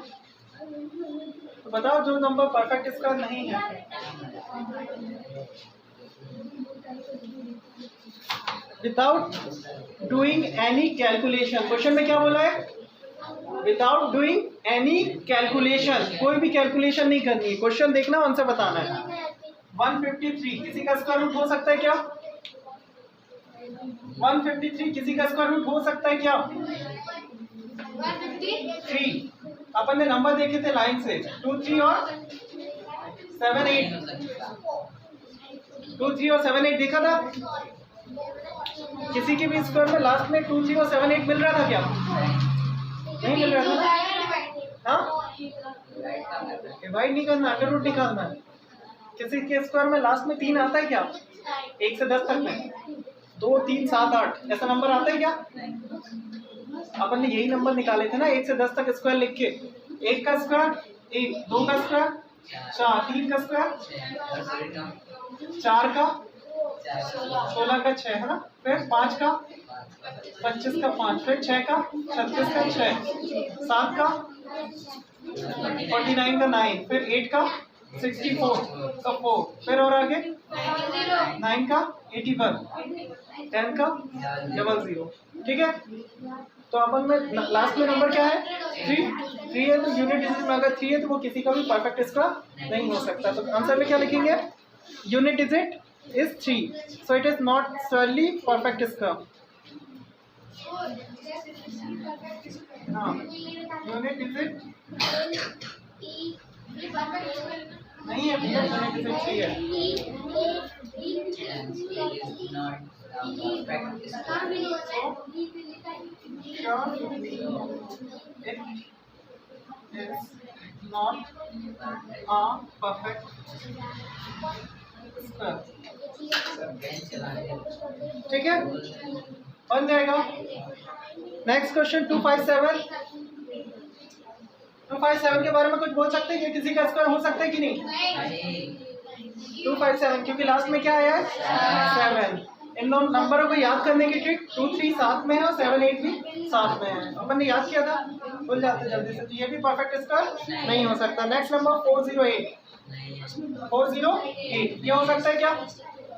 S1: तो बताओ जो नंबर परफेक्ट स्क्वायर नहीं है। Without doing any calculation, question में क्या बोला है? विदाउट डूइंग एनी कैलकुलेशन, कोई भी कैलकुलेशन नहीं करनी। क्वेश्चन देखना, आंसर बताना है। 153 किसी का स्क्वायर रूट हो सकता है क्या? 153 किसी का स्क्वायर रूट हो सकता है क्या? 153 अपन ने नंबर देखे थे लाइन से, 2 3 और 7 8, 2 3 और 7 8 देखा था। किसी के भी स्क्वायर में लास्ट में 2 3 और 7 8 मिल रहा था क्या? नहीं मिल रहा था। हाँ, डिवाइड नहीं करना, अंडर रूट निकालना है। किसी के स्क्वायर में लास्ट में 3 आता है क्या? 1 से 10 तक में 2 3 7 8 ऐसा नंबर आता है क्या? अपन ने यही नंबर निकाले थे ना 1 से 10 तक स्क्वायर लिख के। 1 का स्क्वायर 1, 2 का स्क्वायर 4, 3 का स्क्वायर 4 का 16 का 6, है ना। फिर 5 का 25 का 5, फिर 6 का 36 का 6, 7 का 49 का 9, फिर 8 का 64 का 4, फिर और आगे 9 का 81, 10 का 00, ठीक है। तो अपन में लास्ट में नंबर क्या है? 3 है, तो यूनिट डिजिट में अगर 3 है तो वो किसी का भी परफेक्ट स्क्वायर नहीं हो सकता। तो आंसर में क्या लिखेंगे? Unit digit is 3, so it is not solely perfect square. हाँ, यूनिट डिजिट नहीं है भैया, यूनिट डिजिट 3 है। It is not a perfect square, ठीक है, बन जाएगा। नेक्स्ट क्वेश्चन 257 के बारे में कुछ बोल सकते हैं कि किसी का स्क्वायर हो सकता है कि नहीं? 257 क्योंकि लास्ट में क्या आया है? 7। इन दोनों नंबरों को याद करने की ट्रिक, 2 3 साथ में है और 7 8 भी साथ में है। अपन ने याद किया था, भूल जाते जल्दी से, तो ये भी परफेक्ट स्क्वायर नहीं हो सकता। नेक्स्ट नंबर 408 ये हो सकता है क्या?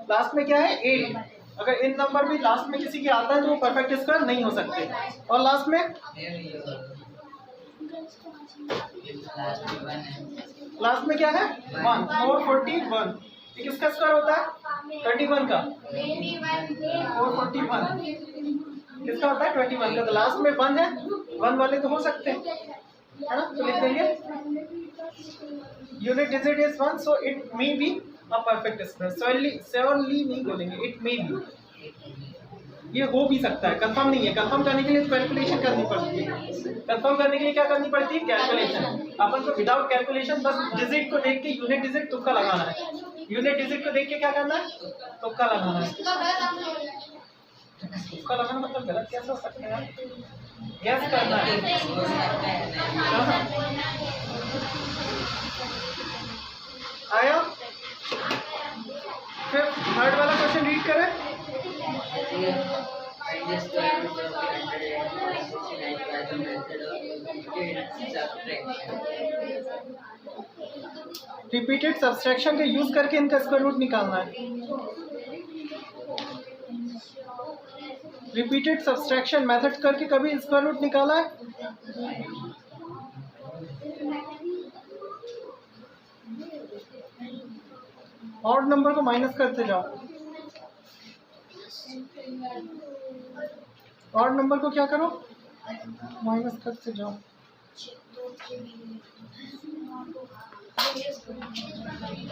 S1: लास्ट में क्या है? 8। अगर इन नंबर भी लास्ट में किसी के आता है तो वो परफेक्ट स्क्वायर नहीं हो सकते। और लास्ट में क्या है? 1, 441। ये किसका स्क्वायर होता है? 21 का। 441 किसका होता है? 21 का। तो लास्ट में 1 है, 1 वाले तो हो सकते हैं, है ना। तो लिख देंगे unit digit is 1, so it may be perfect square surely नहीं बोलेंगे, इट मे बी, ये हो भी सकता है, कंफर्म नहीं है। कंफर्म करने के लिए कैलकुलेशन करनी पड़ती है। कंफर्म करने के लिए क्या करनी पड़ती है? कैलकुलेशन। अपन को विदाउट कैलकुलेशन बस डिजिट को देख के यूनिट डिजिट तुक्का लगाना है। यूनिट डिजिट को देख के क्या करना है? तुक्का लगाना है। तुक्का लगाना मतलब गलत कैसे हो सकता है? गैस करना है। आया? फिर थर्ड वाला क्वेश्चन रीड करें। रिपीटेड सब्सट्रैक्शन का यूज करके इनका स्क्वायर रूट निकालना है। रिपीटेड सब्सट्रैक्शन मेथड करके कभी स्क्वायर रूट निकाला है? ऑड नंबर को माइनस करते जाओ। ऑड नंबर को क्या करो? माइनस करते जाओ।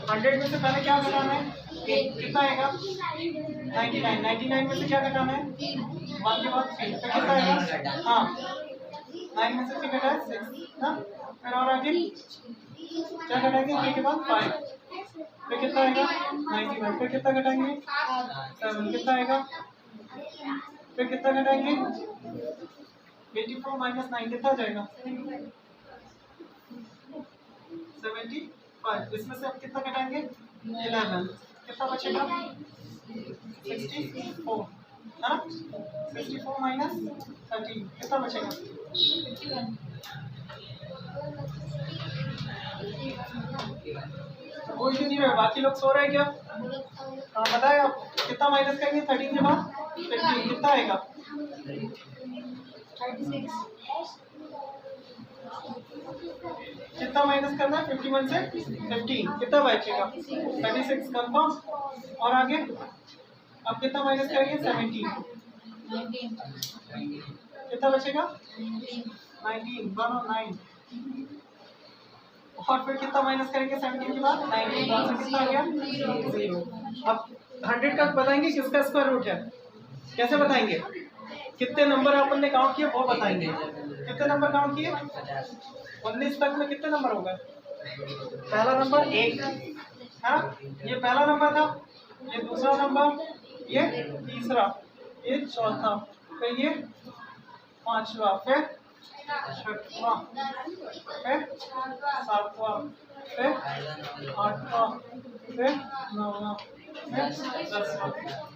S1: 100 में से पहले क्या घटाना है? कितना आएगा? 99। 99 में से क्या घटाना है? 1 के बाद 3, फिर कितना आएगा? हाँ, 9 में से 3 घटाए 6 ना। फिर और आगे क्या घटाएंगे? 3 के बाद 5, फिर कितना आएगा? 91। फिर कितना घटाएंगे? 7, कितना आएगा? फिर कितना घटाएंगे? 84 माइनस 9 कितना आ जाएगा? 75। इसमें से अब कितना घटाएंगे? 11, कितना बचेगा? 64 हाँ, 64 माइनस 13 कितना बचेगा? 51। कोई भी नहीं रहा, बाकी लोग सो रहे हैं क्या? हाँ बताए आप कितना माइनस करेंगे 13 के बाद? 15 कितना आएगा? 36। कितना माइनस करना है? 51 से 15 कितना बचेगा? 36 कंफर्म। और आगे अब कितना माइनस करेंगे? 17 कितना बचेगा? 19 9। और फिर कितना माइनस करेंगे 17 के बाद? 19 से कितना आ गया? 0। अब 100 का बताएंगे किसका स्क्वायर रूट है? कैसे बताएंगे? कितने नंबर अपन ने काउंट किए वो बताएंगे। कितने नंबर काउंट किए? 19 तक में कितने नंबर होगा? पहला नंबर 1 हाँ, ये पहला नंबर था, ये दूसरा नंबर, ये तीसरा, ये चौथा, फिर ये पांचवा, फिर छठवां, फिर सातवां, फिर आठवां, फिर नौवां, फिर 10वां।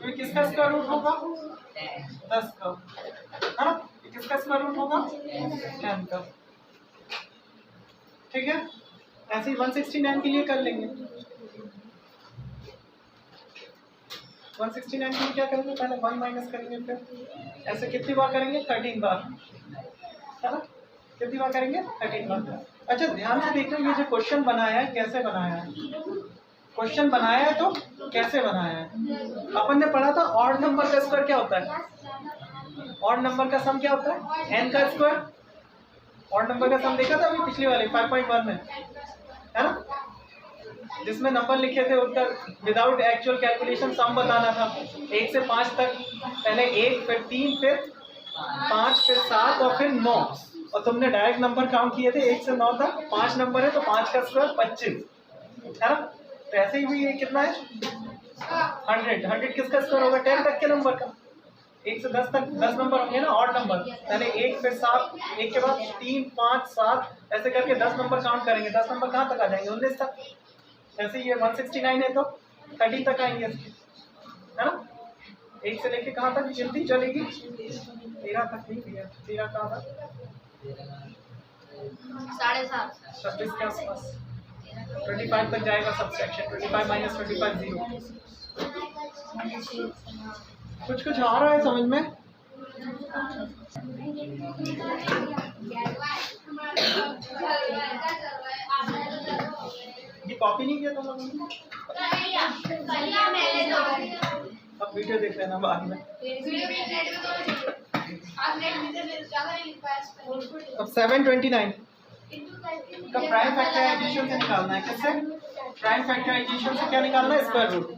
S1: ये किसका स्क्वायर रूट होगा? 10 का है ना। ये किसका स्क्वायर रूट होगा? 10 का। ठीक है, ऐसे ही 169 के लिए कर लेंगे। 169 के लिए क्या करेंगे? पहले 1 माइनस करेंगे, फिर ऐसे कितनी बार करेंगे? 13 बार है ना। कितनी बार करेंगे? 13 बार। अच्छा ध्यान से देखना, ये जो क्वेश्चन बनाया है कैसे बनाया है? क्वेश्चन बनाया है तो कैसे बनाया है? अपन ने पढ़ा था ऑड नंबर का स्क्वायर क्या होता है? ऑड नंबर का सम क्या होता है? n का स्क्वायर। ऑड नंबर का सम देखा था अभी पिछली वाली 5.1 में है ना, जिसमें नंबर लिखे थे उनका विदाउट एक्चुअल कैलकुलेशन सम बताना था। 1 से 5 तक, पहले 1 फिर 3 फिर 5 फिर 7 और फिर 9, और तुमने डायरेक्ट नंबर काउंट किए थे 1 से 9 तक। 5 नंबर है तो 5 का स्क्वायर 25 है ना। तो ऐसे ही भी ये कितना है? 100 किसका स्क्वायर होगा? 10 तक के नंबर का। 1 से 10 तक 10 नंबर होंगे ना ऑड नंबर, पहले 1 फिर 7, 1 के बाद 3 5 7 ऐसे करके 10 नंबर काउंट करेंगे। 10 नंबर कहाँ तक आ जाएंगे? 19 तक। ऐसे ये 169 है तो 30 तक आएंगे इसके है ना। 1 से लेके कहाँ तक गिनती चलेगी? 13 तक नहीं भैया, 13 कहाँ तक?
S2: 7.5
S1: 26 के आसपास। 25 तक जाएगा सब्सट्रैक्शन। 25 माइनस 25 0। कुछ आ रहा है समझ में? ये कॉपी नहीं किया तुम लोगों ने? अब वीडियो देख लेना बाद में। अब 729 का प्राइम फैक्टराइजेशन से निकालना है। किससे? प्राइम फैक्टराइजेशन से क्या निकालना है, स्क्वायर रूट।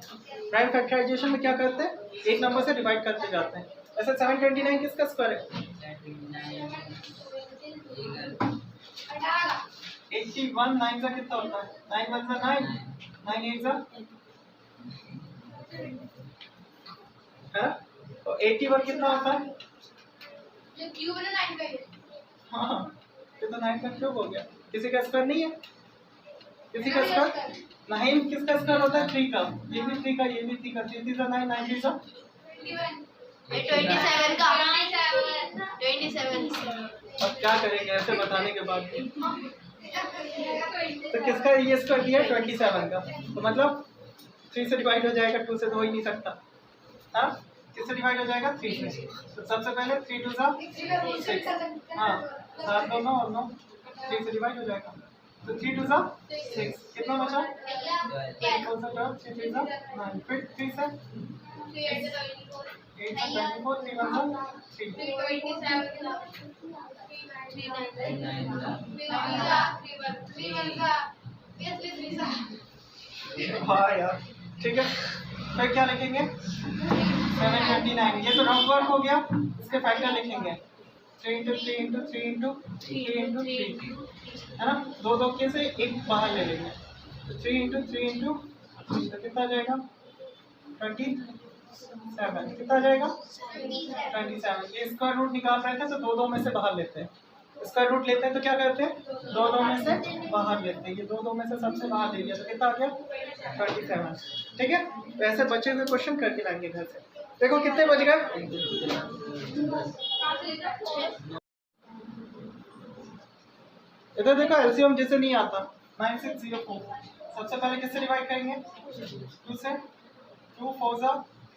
S1: प्राइम फैक्टराइजेशन में क्या करते हैं, एक नंबर से डिवाइड करते जाते हैं। ऐसे 729 किसका स्क्वायर है, 81। 9 का कितना होता है, 9 1 9, 9 8 है। तो 81 कितना होता है,
S2: जो क्यूब है ना 9 का ही।
S1: हाँ ये तो 9 का क्यूब हो गया। किसी का स्क्वायर नहीं है, किसी का स्क्वायर 9 किसका स्क्वायर होता है, 3 का। ये भी 3 का, ये भी 3 का। 3 3 9, 9 3 का
S2: 27 का 27।
S1: अब क्या करेंगे ऐसे बताने के बाद भी? तो किसका ये स्क्वायर दिया 27 का, तो मतलब 3 से डिवाइड हो जाएगा, 2 से तो हो ही नहीं सकता। हाँ किससे डिवाइड हो जाएगा, 3 से। तो सबसे पहले 3 2 सा 6, हाँ 7 2 9 और 9 3 से डिवाइड हो जाएगा। तो 3 2 सा 6, कितना बचा, 8 4 सा 12, 3 3 सा 9, फिर 3 से 8 सा 24, 3 1 सा 3, हाँ यार ठीक है। फिर क्या लिखेंगे, 729। ये तो राउंड वर्क हो गया, इसके फैक्टर लिखेंगे 3 into 3 into 3 into 3 into 3, है ना। दो दो के से एक बाहर ले लेंगे, 3 into 3 into 3, तो कितना आ जाएगा 27, कितना आ जाएगा 27। ये स्क्वायर रूट निकाल रहे थे तो दो दो में से बाहर लेते हैं। स्क्वायर रूट लेते हैं तो क्या करते हैं, दो दो में से बाहर लेते हैं। ये दो दो में से सबसे बाहर ले लिया तो कितना आ गया 27, ठीक है। तो ऐसे बचे हुए क्वेश्चन करके लाएंगे घर से। देखो कितने बज गए, इधर देखो एलसीएम जैसे नहीं आता, 9604। सबसे पहले किससे डिवाइड करेंगे, 2 से, 2 4 सा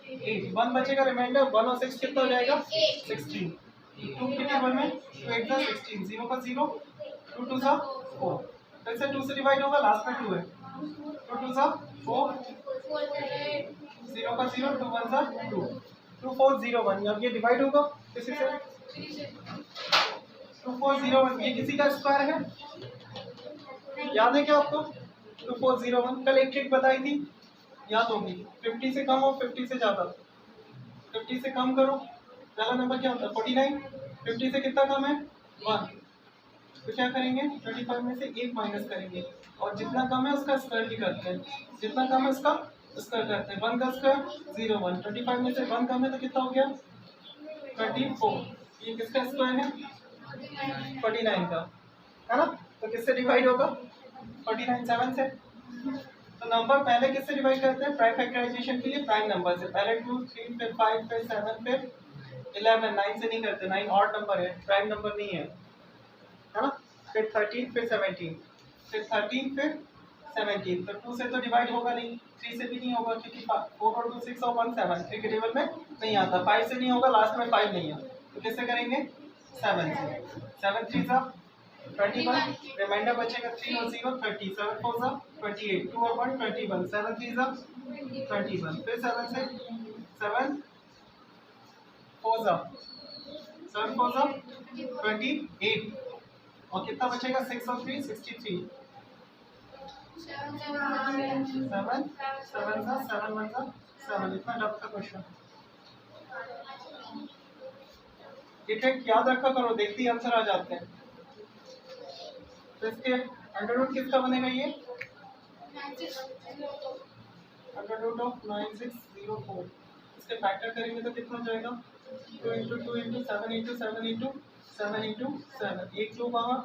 S1: 8, 1 बचेगा रिमाइंडर, 1 और 6 कितना हो जाएगा 16। 2 के टेबल में 2 8 सा 16, 0 का 0, 2 2 सा 4, फिर से 2 से डिवाइड होगा, लास्ट में 2 है, 2 2 सा 4, 0 का 0, 2 1 सा 2, 2 4 0 1। अब ये डिवाइड होगा किसी से, 2 4 0 1, ये किसी का स्क्वायर है, याद है क्या आपको, 2 4 0 1। कल एक ट्रिक बताई थी, याद होगी। 50 से कम हो 50 से ज़्यादा, 50 से कम करो, पहला नंबर क्या होता है 49, 50 से कितना कम है 1, तो क्या करेंगे 25 में से 1 माइनस करेंगे और जितना कम है उसका स्क्वायर भी करते हैं, जितना कम है उसका स्क्वायर करते हैं। 1 का स्क्वायर 0 1, 25 में से 1 कम है तो कितना हो गया 24। ये किसका स्क्वायर है 49 का, है ना। तो किससे डिवाइड होगा 49 7 से। तो नंबर पहले किससे डिवाइड करते हैं, प्राइम फैक्टराइजेशन के लिए प्राइम नंबर से, पहले 2 3 फिर 5 फिर 7 फिर 11। 9 से नहीं करते, 9 ऑड नंबर है, प्राइम नंबर नहीं है, है ना। फिर 13 फिर 17, फिर 13 फिर 17। तो 2 से तो डिवाइड होगा नहीं, 3 से भी नहीं होगा क्योंकि 4 और 2 6 और 1 7, 3 के टेबल में नहीं आता। 5 से नहीं होगा, लास्ट में 5 नहीं है, तो किससे करेंगे 7 से। 7 3 सा 21, रिमाइंडर बचेगा 3 और 0 30, 7 4 सा 28, 2 और 1 21, 7 3 सा 21, फिर 7 से 7 4 सा 7 4 सा 28, और कितना बचेगा 6 और 3 63, 7 7 सा 7 1 सा 7। इतना टफ का क्वेश्चन, ये ट्रिक याद रखा करो, देखते ही आंसर आ जाते हैं। तो इसके अंडर रूट किसका बनेगा, ये अंडर रूट ऑफ 9604। इसके फैक्टर करेंगे तो कितना हो जाएगा 2 into 2 into 7 into 7 into 7 into 7, एक 2 बाहर,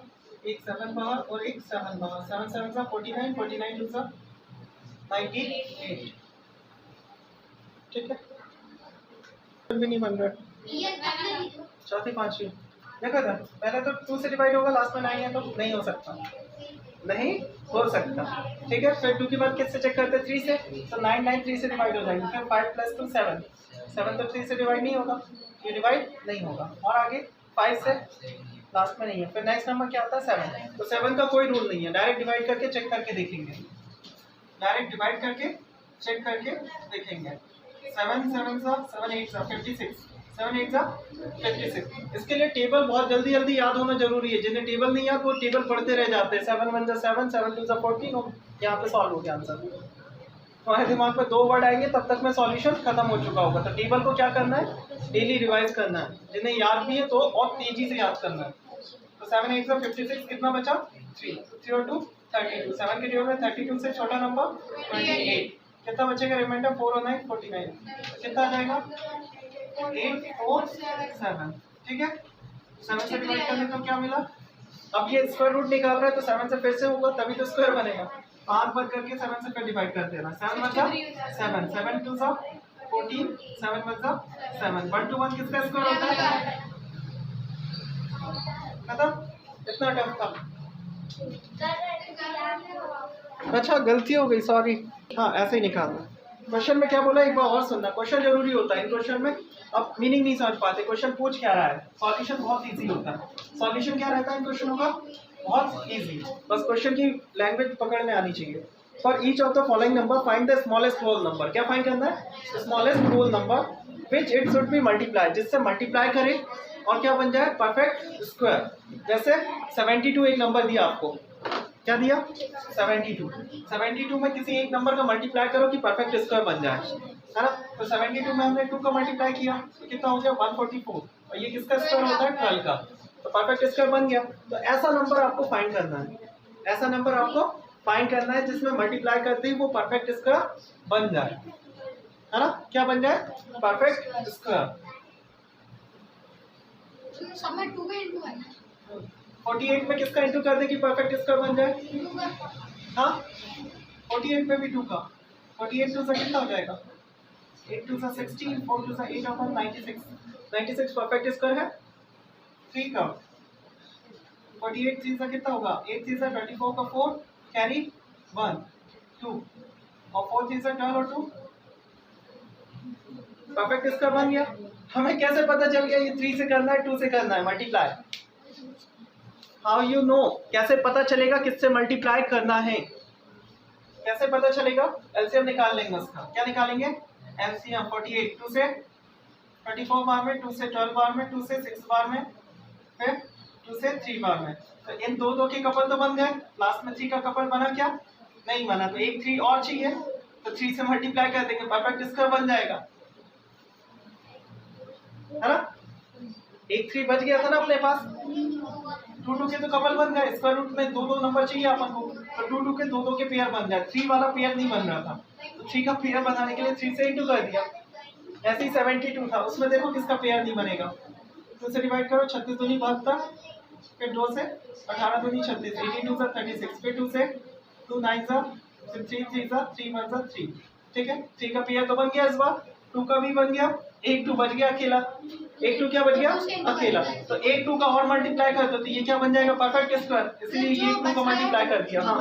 S1: एक 7 बाहर और एक 7 बाहर, 7 7 सा 49, 49 2 सा 98, ठीक है। भी नहीं बन रहा, चौथी पांचवी देखो इधर, पहले तो 2 से डिवाइड होगा, लास्ट में 9 है तो नहीं हो सकता, नहीं हो सकता, ठीक है। फिर 2 के बाद किससे चेक करते हैं 3 से, तो 9 9 3 से डिवाइड हो जाएगी। फिर 5 + 2 7, 7 तो 3 से डिवाइड नहीं होगा, ये डिवाइड नहीं होगा। और आगे 5 से लास्ट में नहीं है। फिर नेक्स्ट नंबर क्या आता है 7, तो 7 का कोई रूल नहीं है, डायरेक्ट डिवाइड करके चेक करके देखेंगे, डायरेक्ट डिवाइड करके चेक करके देखेंगे। 7 7 सा 7 8 सा 56, 7 8 56। इसके लिए टेबल बहुत जल्दी जल्दी याद होना जरूरी है। जिन्हें टेबल नहीं याद वो टेबल पढ़ते रह जाते हैं। 7 1 7 7 2 14, यहाँ पे सॉल्व हो गया आंसर। तुम्हारे दिमाग में 2 वर्ड आएंगे तब तक मैं सॉल्यूशन खत्म हो चुका होगा। तो टेबल को क्या करना है, डेली रिवाइज करना है। जिन्हें याद भी है तो और तेजी से याद करना है। तो 7 8 56, कितना बचा 3 3 और 2 32। 7 के टेबल में 32 से छोटा नंबर 28। कितना बचेगा रिमाइंडर 4 और 9 49। कितना आ जाएगा 8 4 7। ठीक है, 7 से डिवाइड करने को क्या मिला। अब ये स्क्वायर रूट निकाल रहा है तो 7 से फिर से होगा तभी तो स्क्वायर बनेगा। 5 बार करके 7 से फिर डिवाइड कर देना। 7 बचा 7 7 2 सा 14 7 बचा 7 1 to 1 किसका स्क्वायर होता है। खत्म, इतना टफ था। अच्छा गलती हो गई, सॉरी। हाँ ऐसे ही निकालना। क्वेश्चन में क्या बोला एक बार और सुनना। क्वेश्चन जरूरी होता है इन क्वेश्चन में। अब मीनिंग नहीं समझ पाते, क्वेश्चन पूछ क्या रहा है। सॉल्यूशन बहुत इजी होता है। सॉल्यूशन क्या रहता है इन क्वेश्चनों का, बहुत इजी। बस क्वेश्चन की लैंग्वेज पकड़ में आनी चाहिए। For each of the following number find the smallest whole number. क्या फाइंड करना है, smallest whole number which it should be multiply, जिससे मल्टीप्लाई करे और क्या बन जाए परफेक्ट स्क्वायर। जैसे 72 एक नंबर दिया आपको, क्या दिया 72 में किसी एक नंबर का मल्टीप्लाई करो कि परफेक्ट स्क्वायर बन जाए, है ना। तो 72 में हमने 2 का मल्टीप्लाई किया तो कितना हो गया 144, और ये किसका स्क्वायर होता है 12 का, तो परफेक्ट स्क्वायर बन गया। तो ऐसा नंबर आपको फाइंड करना है, ऐसा नंबर आपको फाइंड करना है जिसमें मल्टीप्लाई करते ही वो परफेक्ट स्क्वायर बन जाए, है ना। क्या बन जाए परफेक्ट स्क्वायर। 48 में किसका इंटू कर दे कि परफेक्ट स्क्वायर बन जाए। हाँ 48 में भी 2 का, 48 2 से कितना हो जाएगा 8 2 से 16 4 2 से 8 और 96 परफेक्ट स्क्वायर है 3 का। 48 3 से कितना होगा 8 3 से 24 का 4 कैरी 1 2 और 4 3 से 12 और 2 परफेक्ट स्क्वायर बन गया। हमें कैसे पता चल गया ये 3 से करना है 2 से करना है मल्टीप्लाई। हाउ यू नो, कैसे पता चलेगा किससे मल्टीप्लाई करना है, कैसे पता चलेगा। एलसीएम निकाल लेंगे उसका। क्या निकालेंगे एलसीएम। 48 2 से 34 बार में, 2 से 12 बार में, 2 से 6 बार में, फिर 2 से 3 बार में। तो इन दो के कपल तो बन गए, लास्ट में 3 का कपल बना क्या नहीं बना, तो एक 3 और चाहिए तो 3 से मल्टीप्लाई कर देंगे परफेक्ट स्क्वायर बन जाएगा, है ना। एक 3 बच गया था ना अपने पास। 2 2 के तो कपल बन गए, स्क्वायर रूट में 2 2 नंबर चाहिए अपन को, तो 2 2 के 2 2 के पेयर बन जाए। 3 वाला पेयर नहीं बन रहा था तो 3 का पेयर बनाने के लिए 3 से इंटू कर दिया। ऐसे ही 72 था, उसमें देखो किसका पेयर नहीं बनेगा। 2 से डिवाइड करो 36 दूनी 72, फिर 2 से 18 दूनी 36, 18 2 से 36, फिर 2 से 2 9 सा, फिर 3 3 सा, 3 1 सा 3। ठीक है, 3 का पेयर तो बन गया इस बार, 2 का भी बन गया, एक 2 बच गया अकेला, एक 2 क्या बच गया अकेला। तो एक 2 का और मल्टीप्लाई कर दो तो ये क्या बन जाएगा परफेक्ट स्क्वायर, इसलिए ये 2 का मल्टीप्लाई कर दिया। हाँ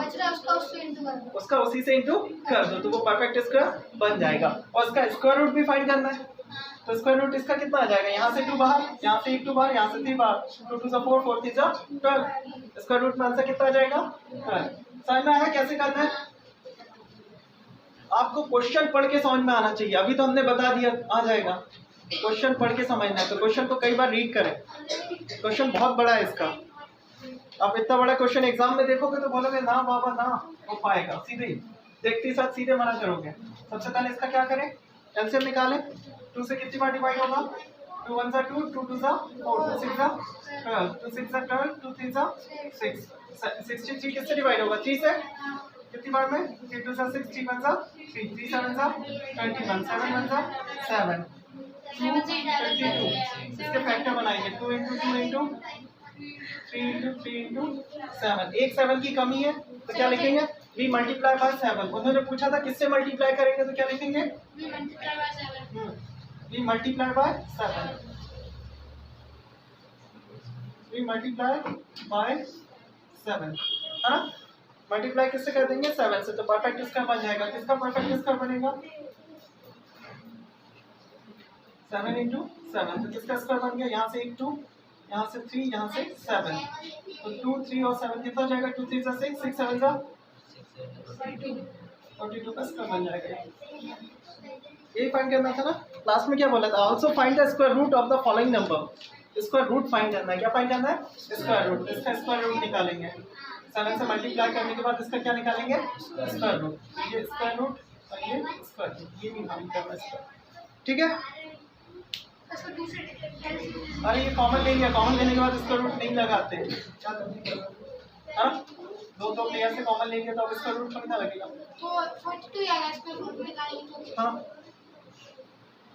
S1: उसका उसी से इंटू कर दो तो वो परफेक्ट स्क्वायर बन जाएगा। और इसका स्क्वायर रूट भी फाइंड करना है, तो स्क्वायर रूट इसका कितना आ जाएगा, यहाँ से 2 बाहर, यहाँ से 1 2 बाहर, यहाँ से 3 बाहर, 2 2 4 4 3 12। स्क्वायर रूट में आंसर कितना आ जाएगा 12। समझ में आया कैसे करना है। आपको क्वेश्चन पढ़ के समझ में आना चाहिए, अभी तो हमने बता दिया आ जाएगा, क्वेश्चन पढ़ के समझना है। तो क्वेश्चन को कई बार रीड करें, क्वेश्चन बहुत बड़ा है इसका। आप इतना बड़ा क्वेश्चन एग्जाम में देखोगे तो बोलोगे ना बाबा ना हो पाएगा, सीधे देखते ही साथ सीधे मना करोगे। सबसे पहले इसका क्या करें, एलसीएम निकालें। 2 से कितनी बार डिवाइड होगा, 2 1 2 2 2 4 2 6 12, 2 6 12, 2 3 6, 63 किससे डिवाइड होगा 3 से, कितनी बार में 3 2 6 3 1 3 3 7 21, 7 1 7 22। इसके फैक्टर बनाएंगे 2 इंटू 2 इंटू 3 इंटू 3 इंटू 7। एक 7 की कमी है तो क्या लिखेंगे वी मल्टीप्लाई बाय 7। उन्होंने पूछा था किससे मल्टीप्लाई करेंगे तो क्या लिखेंगे we multiply by 7, we multiply by 7, है ना। मल्टीप्लाई किससे कर देंगे 7 से, तो परफेक्ट स्क्वायर बन जाएगा। किसका परफेक्ट स्क्वायर बनेगा 7 इंटू 7, तो किसका स्क्वायर बन गया, यहाँ से 1 2, यहाँ से 3, यहाँ से 7, तो 2 3 और 7 कितना हो जाएगा 2 3 से 6 6 7 42 का स्क्वायर बन जाएगा। यही फाइंड करना था ना, लास्ट में क्या बोला था, also find the square root of the following number. Square root find करना है, क्या फाइंड करना है, स्क्वायर रूट। इसका स्क्वायर रूट निकालेंगे, 7 से मल्टीप्लाई करने के बाद इसका क्या निकालेंगे, स्क्वायर रूट। ये स्क्वायर रूट और ये स्क्वायर रूट, ये भी फाइंड करना है, ठीक है। अरे ये कॉमन ले लिया, कॉमन लेने के बाद स्क्वायर रूट नहीं लगाते, क्या करते, हाँ दो प्लेयर से कॉमन ले लिया तो अब स्क्वायर रूट थोड़ी ना लगेगा।
S2: तो 42 आएगा, स्क्वायर रूट निकालेंगे तो।
S1: हाँ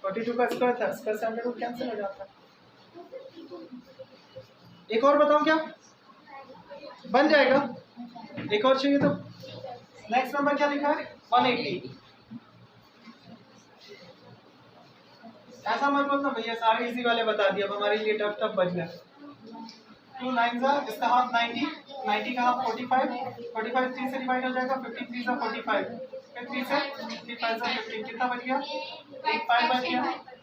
S1: 42 का स्क्वायर था, स्क्वायर से अंडर रूट कैंसिल हो जाता है। एक और बताऊं क्या, बन जाएगा, एक और चाहिए तो। नेक्स्ट नंबर क्या लिखा है, 180। ऐसा मत बोलना भैया सारे इजी वाले बता दिया, अब हमारे लिए टफ टफ बच गया। 2 9 इसका हाफ 90, 90 का हाफ 45, 45 3 से डिवाइड हो जाएगा, 53 से 45, फिर 3 से 3 5 से 15, कितना बच गया, 1 5 बच गया।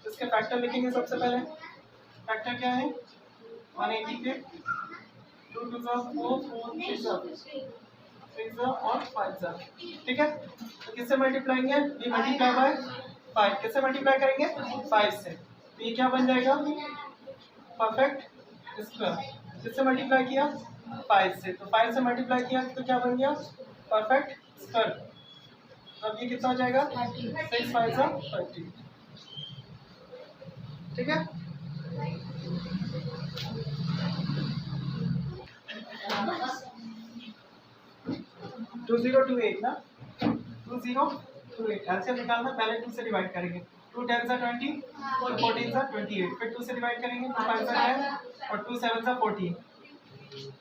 S1: इसके फैक्टर लिखेंगे सबसे पहले, फैक्टर क्या है 180 के 2 2 4 4 3 और 5, ठीक है। तो किससे मल्टीप्लाई करेंगे, ये मल्टीप्लाई बाय 5, किससे मल्टीप्लाई करेंगे 5 से, तो ये क्या बन जाएगा, परफेक्ट स्क्वायर। किससे मल्टीप्लाई किया 5 से, तो 5 से मल्टीप्लाई किया तो क्या बन गया, परफेक्ट स्क्वायर। अब ये कितना हो जाएगा 6 5 30, ठीक है। टू 2028 ना, 2028 एलसीएम निकालना, पहले 2 से डिवाइड करेंगे, 2 10 सा 20 और 14 सा 28, फिर 2 से डिवाइड करेंगे, 2 5 सा 10 और 2 7 सा 14,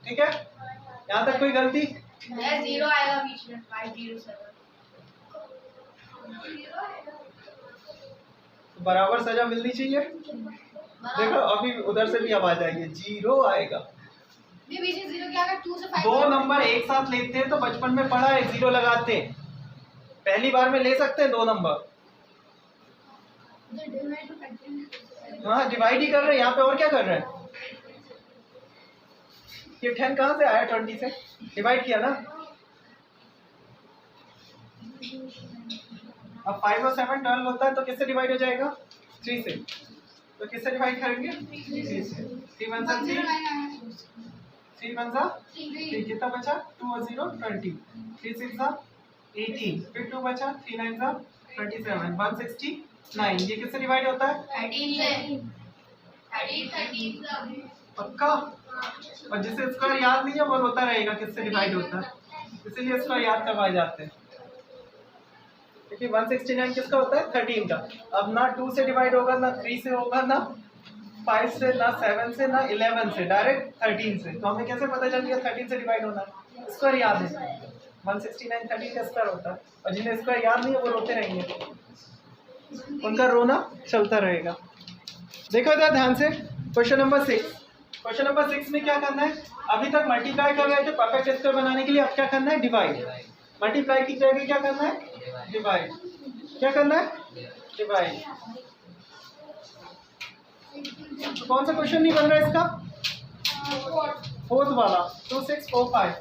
S1: ठीक है। यहाँ तक कोई गलती,
S2: 0 आएगा बीच में, 507
S1: बराबर सजा मिलनी चाहिए। देखो अभी उधर से भी आवाज आई है, 0 आएगा।
S2: ये बीच में 0 क्या आएगा, 2 से 5
S1: दो नंबर एक साथ लेते हैं तो बचपन में पढ़ा है 0 लगाते हैं, पहली बार में ले सकते हैं 2 नंबर। हाँ डिवाइड ही कर रहे हैं यहाँ पे, और क्या कर रहे हैं। ये 10 कहाँ से आया, 20 से डिवाइड किया ना। अब 5 और 7 12 होता है तो किससे डिवाइड हो जाएगा, 3 से, तो किससे डिवाइड करेंगे 3 से। 3 1 सा 3, 3 1 सा 3, कितना बचा 2 और 0 20, 3 6 सा 18, फिर 2 बचा, 3 9 सा 27, 169। ये किससे डिवाइड होता है
S2: 13 से, 13
S1: पक्का। और जिसे स्क्वायर याद नहीं है वो होता रहेगा किससे डिवाइड होता है, इसीलिए स्क्वायर याद करवाए जाते हैं। क्योंकि 169 किसका होता है 13 का। अब ना 2 से डिवाइड होगा, ना 3 से होगा, ना 5 से, ना 7 से, ना 11 से, डायरेक्ट 13 से। तो हमें कैसे पता चल गया 13 से डिवाइड होना है, स्क्वायर याद है। 169 13 का स्क्वायर होता है, और जिन्हें स्क्वायर याद नहीं है वो रोते रहेंगे, उनका रोना चलता रहेगा। देखो इधर ध्यान से, क्वेश्चन नंबर 6। क्वेश्चन नंबर 6 में क्या करना है, अभी तक मल्टीप्लाई कर रहे थे परफेक्ट स्क्वायर बनाने के लिए, अब क्या करना है डिवाइड। मल्टीप्लाई की जगह क्या करना है डिवाइड, क्या करना है डिवाइड। तो कौन सा क्वेश्चन नहीं बन रहा है इसका, फोर्थ वाला, 2 6 4 5,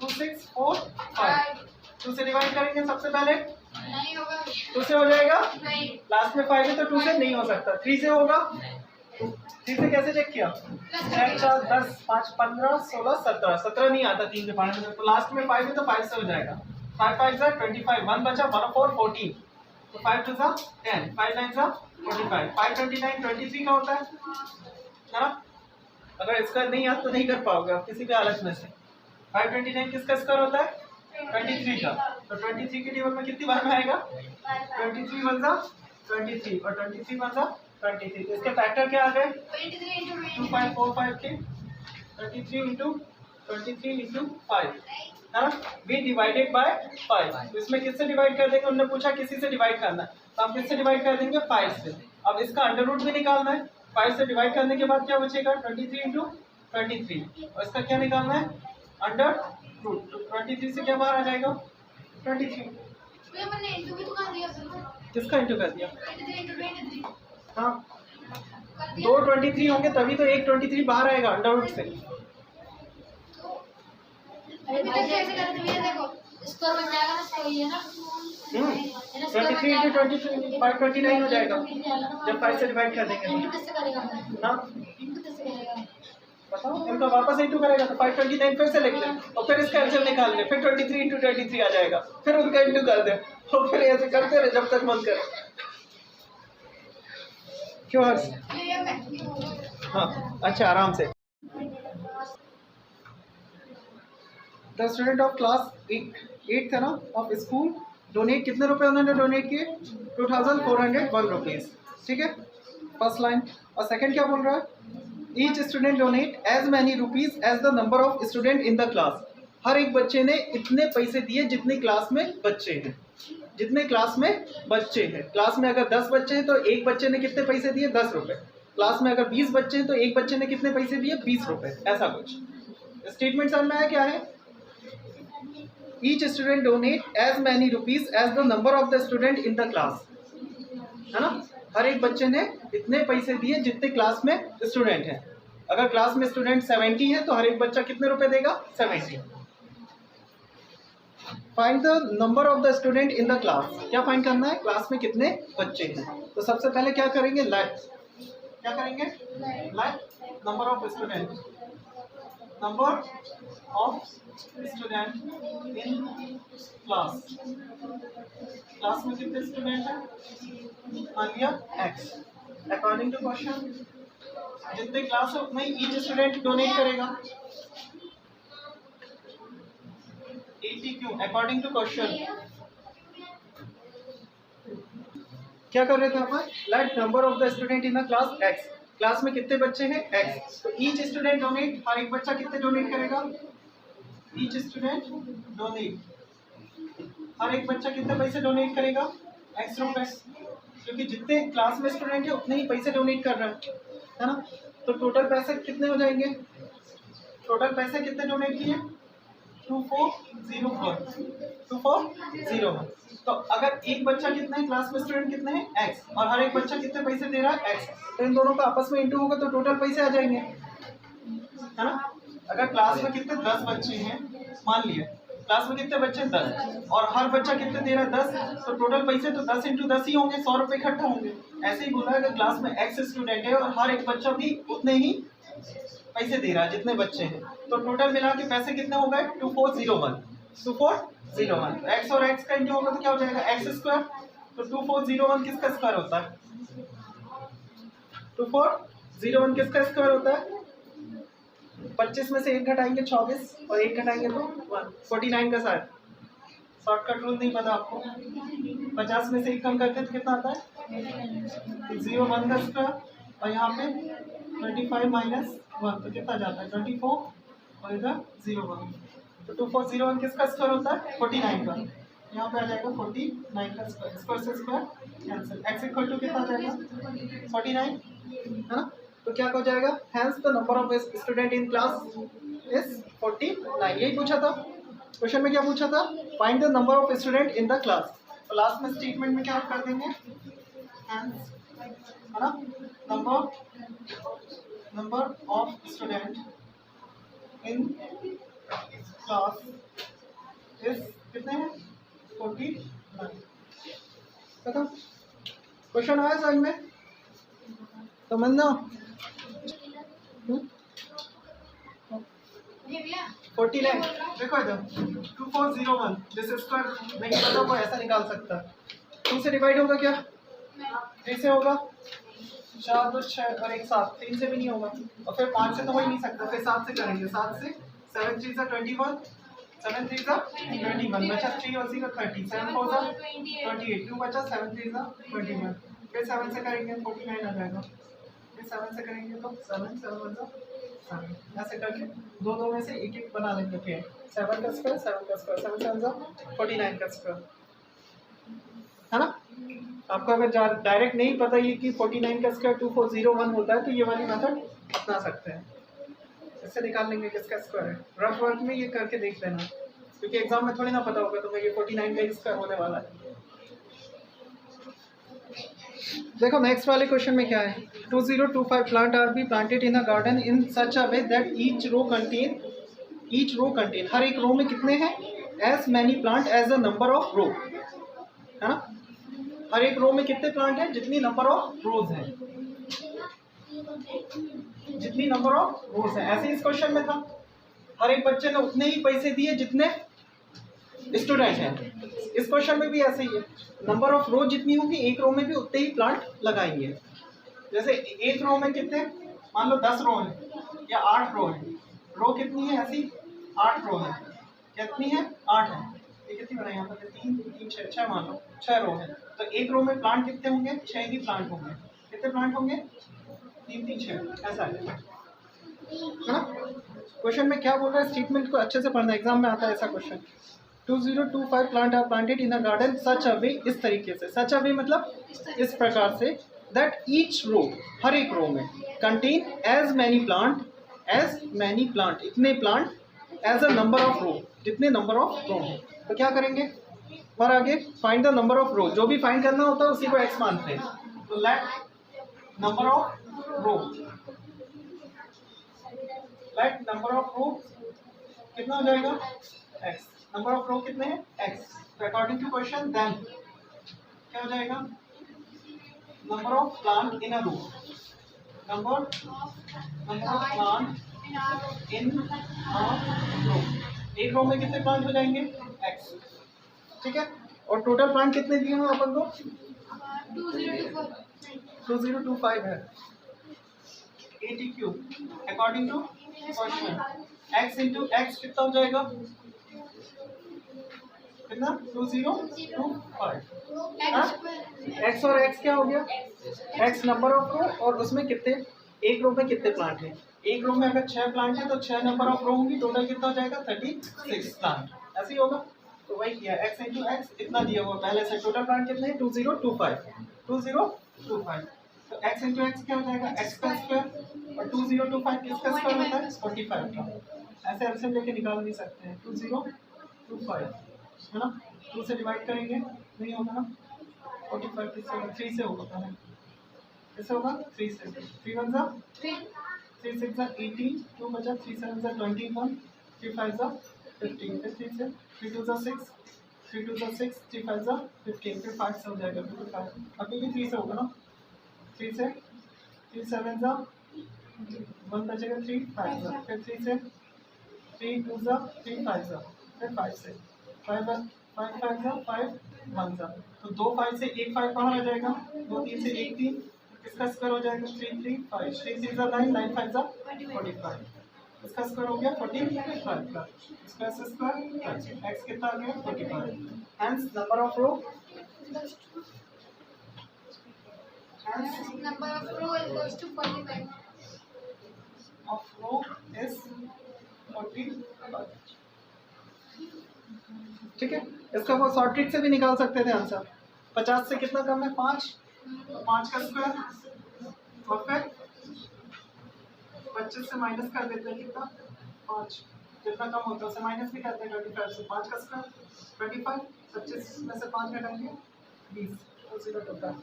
S1: 2 6 4 5, 2 से डिवाइड करेंगे सबसे पहले,
S2: नहीं होगा,
S1: 2 से हो जाएगा,
S2: नहीं,
S1: लास्ट में 5 है तो 2 से नहीं हो सकता, 3 से होगा, 3 से कैसे चेक किया, 6 4 10 5 15 16 17, 17 नहीं आता 3 से पाने में, तो लास्ट में 5 है तो 5 से हो जाएगा, 5 5 जा 25, 1 बचा 1 4 14, तो 5 2 जा 10, 5 9 जा 45, 5 29 23 का होता है ना। अगर इसका नहीं याद तो नहीं कर पाओगे आप किसी भी हालत में से। 529 किसका स्क्वायर होता है 23 का, तो 23 के टेबल में कितनी बार में आएगा 23 1 जा 23 और 23 1 जा 23, तो इसके फैक्टर क्या आ गए 2545 के 33 इंटू 5 है ना, बी डिवाइडेड बाय 5। तो इसमें किससे डिवाइड कर देंगे, उन्होंने पूछा किसी से डिवाइड करना है, तो हम किससे डिवाइड कर देंगे 5 से। अब इसका अंडर रूट भी निकालना है, 5 से डिवाइड करने के बाद क्या बचेगा 23 इंटू 23, और इसका क्या निकालना है अंडर रूट, तो 23 से क्या बाहर आ जाएगा 23। किसका इंटू कर दिया, हाँ 2 23 होंगे तभी तो एक 23 बाहर आएगा अंडर रूट से।
S2: स्क्वायर बन जाएगा ना, सही है ना?
S1: 23 इंटू 23 529 हो जाएगा जब 5 से डिवाइड कर देंगे
S2: इंटू किससे करेगा?
S1: ना।
S2: इंटू किससे करेगा?
S1: बताओ, इनका वापस इंटू करेगा तो 529 फिर से लिख ले और फिर इसका आंसर निकाल ले, फिर 23 इंटू 23 आ जाएगा, फिर उनका इंटू कर दे और फिर ऐसे करते रहे जब तक मन करे। क्यों हर्ष? हाँ अच्छा, आराम से। द स्टूडेंट ऑफ क्लास 8 था ना ऑफ स्कूल डोनेट, कितने रुपए उन्होंने डोनेट किए? 2401 रुपीज़, ठीक है फर्स्ट लाइन। और सेकंड क्या बोल रहा है? Each student donate as many rupees as the number of student in the class. हर एक बच्चे ने इतने पैसे दिए जितने क्लास में बच्चे हैं, जितने क्लास में बच्चे हैं। क्लास में अगर 10 बच्चे हैं तो एक बच्चे ने कितने पैसे दिए? 10 रुपये। क्लास में अगर 20 बच्चे हैं तो एक बच्चे ने कितने पैसे दिए? 20 रुपये, ऐसा कुछ स्टेटमेंट समझ में आया क्या है? Each student donate as many rupees as the number of the student in the class, है ना? हर एक बच्चे ने इतने पैसे दिए जितने क्लास में स्टूडेंट हैं। अगर क्लास में स्टूडेंट 70 है तो हर एक बच्चा कितने रुपए देगा? 70। Find the number of the student in the class. क्या फाइंड करना है? क्लास में कितने बच्चे हैं। तो सबसे पहले क्या करेंगे? लेट, क्या करेंगे? Late number of student, number of student in class. Class में कितने स्टूडेंट हैं? मान लिया x। अकॉर्डिंग टू क्वेश्चन जितने क्लास है उतने ही ईच स्टूडेंट डोनेट करेगा। 80 क्यों? अकॉर्डिंग टू क्वेश्चन क्या कर रहे थे अपन? Let number of the student in the class x। Class में कितने बच्चे हैं? x। तो ईच स्टूडेंट डोनेट, हर एक बच्चा कितने डोनेट करेगा? ईच स्टूडेंट डोनेट, हर एक बच्चा कितने पैसे डोनेट करेगा? x रुपए, क्योंकि जितने क्लास में स्टूडेंट है उतने ही पैसे डोनेट कर रहे हैं, है ना? तो टोटल पैसे कितने हो जाएंगे? टोटल पैसे कितने डोनेट किए? 2401। तो अगर एक बच्चा कितना है क्लास में स्टूडेंट कितने हैं? x, और हर एक बच्चा कितने पैसे दे रहा है? x। तो इन दोनों का आपस में इंटू होगा तो टोटल पैसे आ जाएंगे, है ना? अगर क्लास में कितने 10 बच्चे हैं, मान लिए क्लास में कितने बच्चे? 10, और हर बच्चा कितने दे रहा है? 10। तो टोटल पैसे तो 10 इंटू 10 ही होंगे, 100 रुपये इकट्ठा होंगे। ऐसे ही बोला है अगर क्लास में x स्टूडेंट है और हर एक बच्चा भी उतने ही पैसे दे रहा है जितने बच्चे हैं, तो टोटल मिला के पैसे कितने हो गए? 2401। 2401 x और x का इंटू होगा तो क्या हो जाएगा? x square. तो 2401 किसका स्क्वायर होता है? 2401 किसका स्क्वायर होता है? 25 में से 1 घटाएंगे 24 और 1 घटाएंगे तो 49 का शायद शॉर्टकट रूल नहीं पता आपको। 50 में से 1 कम करते हैं तो कितना आता है? 01 का स्क्वायर, और यहाँ पे 25 माइनस 1 तो कितना जाता है? 24 और इधर 01। तो 2401 किसका स्क्वायर होता है? 49 का। यहाँ पे आ जाएगा 49 का स्क्वायर, स्क्वायर से square cancel. x equal to कितना आ जाएगा? 49, है ना? तो क्या हो जाएगा? Hence the number of student in class is 49। यही पूछा था क्वेश्चन में। क्या पूछा था? Find the number of student in the class. तो लास्ट में स्टेटमेंट में क्या कर देंगे? हैंस, है ना? Number of student in class is कितने हैं? 49। खत्म। क्वेश्चन आया समझ में? समझना? 49 देखो इधर 2401 दिस स्क्वायर नहीं पता कोई ऐसा निकाल सकता। 2 से डिवाइड होगा क्या? 3 से होगा, 4 2 6 और 1 7, 3 से भी नहीं होगा, और फिर 5 से तो हो ही नहीं सकता, फिर 7 से करेंगे। 7 से 7 3 सा 21, 7 3 सा 21 बचा, 3 और 0 30, 7 4 सा 28, 2 बचा, 7 3 सा 21, फिर 7 से करेंगे 49 आ जाएगा, फिर 7 से करेंगे तो 7 7 1 7, ऐसे करके दो में से एक एक बना लेंगे। फिर 7 का स्क्वायर 7 का स्क्वायर 7 7 सा 49 का स्क्वायर, है ना? आपको अगर डायरेक्ट नहीं पता ये कि 49 का स्क्वायर 2401 होता है तो ये वाली मेथड अपना सकते हैं, इससे निकाल लेंगे किसका स्क्वायर है। रफ वर्क में ये करके देख लेना, क्योंकि एग्जाम में थोड़ी ना पता होगा तुम्हें ये 49 का स्क्वायर होने वाला है। देखो नेक्स्ट वाले क्वेश्चन में क्या है? 2025 plant are be planted in a garden in such a way that each row contain, हर एक रो में कितने हैं? As many plant as a number of row, है ना। हर एक रो में कितने प्लांट हैं, जितनी नंबर ऑफ रोज हैं, जितनी नंबर ऑफ रोज हैं। ऐसे इस क्वेश्चन में था, हर एक बच्चे ने उतने ही पैसे दिए जितने स्टूडेंट हैं। इस क्वेश्चन में भी ऐसे ही है, नंबर ऑफ रो जितनी होगी एक रो में भी उतने ही प्लांट लगाएंगे। जैसे एक रो में कितने, मान लो 10 रो है या 8 रो है, रो कितनी है ऐसी 8 रो है, कितनी है 8 है, ये कितनी बनाई यहाँ पर 3 3 6 6 मान लो 6 रो है, तो एक रो में प्लांट कितने होंगे, 6 ही प्लांट होंगे। कितने प्लांट होंगे, 3 3 6, ऐसा है ना। क्वेश्चन में क्या बोल रहा है, स्टेटमेंट को अच्छे से पढ़ना, एग्जाम में आता है ऐसा question. 2025 plant are planted in a garden such a way, इस तरीके से, सच अ वे मतलब इस प्रकार से, दैट ईच रो, हर एक रो में, कंटेन एज मैनी प्लांट, इतने plant, as a number of row, जितने नंबर ऑफ रो हैं। तो क्या करेंगे, और आगे फाइंड द नंबर ऑफ रो, जो भी फाइंड करना होता है उसी को एक्स मानते हैं। तो let number of row, let number of row कितना हो जाएगा, एक्स। नंबर ऑफ रो कितने हैं, एक्स। तो अकॉर्डिंग टू क्वेश्चन देन क्या हो जाएगा, number of plant in a row, number of plant in a row, एक रो में कितने प्लांट हो जाएंगे, एक्स, ठीक है। और टोटल प्लांट कितने दिए हैं अपन को, 2025 है, 80 cube according to question. x into x कितना हो जाएगा, कितना 2025, x और x क्या हो गया, x नंबर ऑफ रो और उसमें कितने, एक रो में कितने प्लांट हैं, एक रो में अगर 6 प्लांट है तो 6 नंबर ऑफ रो होंगी, टोटल कितना हो जाएगा 36 प्लांट, ऐसे ही होगा। तो वही किया, x इंटू एक्स इतना दिया हुआ पहले से, टोटल प्लांट कितने हैं 2025, तो x इंटू एक्स क्या हो जाएगा, x का स्क्वायर, और 2025 किसका स्क्वायर होता है 45 का, ऐसे एलसीएम लेके निकाल नहीं सकते हैं। 2025 है ना, 2 से डिवाइड करेंगे नहीं होगा ना, 45 3 से होगा पहले, कैसे होगा 3 से, 3 1 जा 3 6 जा 18, 2 बचा 3 7 जा 21, 3 5 जा 15, फिर 3 से 3 2 जा 6, 3 2 जा 6, 3 5 जा 15, फिर 5 से हो जाएगा 55, अभी भी 3 से होगा ना, 3 से 3 7 जा 1 बचेगा 3 5 जा, फिर 3 से 3 2 जा 3 5 जा, फिर 5 से 5 5 5 जा 5 1 जा, तो 2 5 से 1 5 बाहर आ जाएगा, 2 3 से 1 3, इसका स्क्वायर हो जाएगा 3 3 5, 3 6 जा 9, 9 5 जा 45, इसका स्क्वायर हो गया 45 का, इसका स्क्वायर x कितना आ गया 45, hence number of row,
S2: Number of row equals to 45.
S1: of row is 45, ठीक है। इसका वो शॉर्ट ट्रिक से भी निकाल सकते थे आंसर, 50 से कितना कम है 5, 5 का स्क्वायर, और फिर 25 से माइनस कर देते हैं कितना 5, जितना कम होता है उसे माइनस भी करते हैं 25 से, 5 का स्क्वायर 25, 25 में से 5 घटाएंगे 20, तो 0 होता है।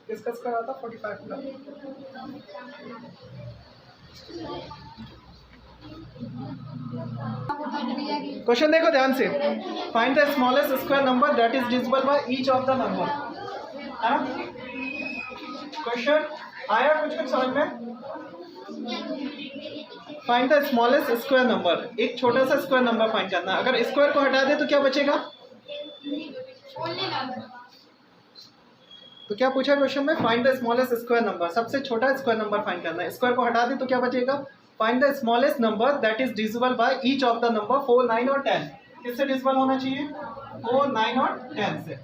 S1: किसका स्क्वायर आता 45 का, क्वेश्चन देखो ध्यान से, find the smallest square number that is divisible by each of the number, है ना। क्वेश्चन आया कुछ कुछ समझ में, find the smallest square number, एक छोटा सा स्क्वायर नंबर फाइंड करना है, अगर स्क्वायर को हटा दे तो क्या बचेगा, तो क्या पूछा क्वेश्चन में, find the smallest square number, सबसे छोटा स्क्वायर नंबर फाइंड करना है, स्क्वायर को हटा दे तो क्या बचेगा, find the smallest number that is divisible by each of the number 4 9 और 10, किससे डिविजिबल होना चाहिए 4 9 और 10 से,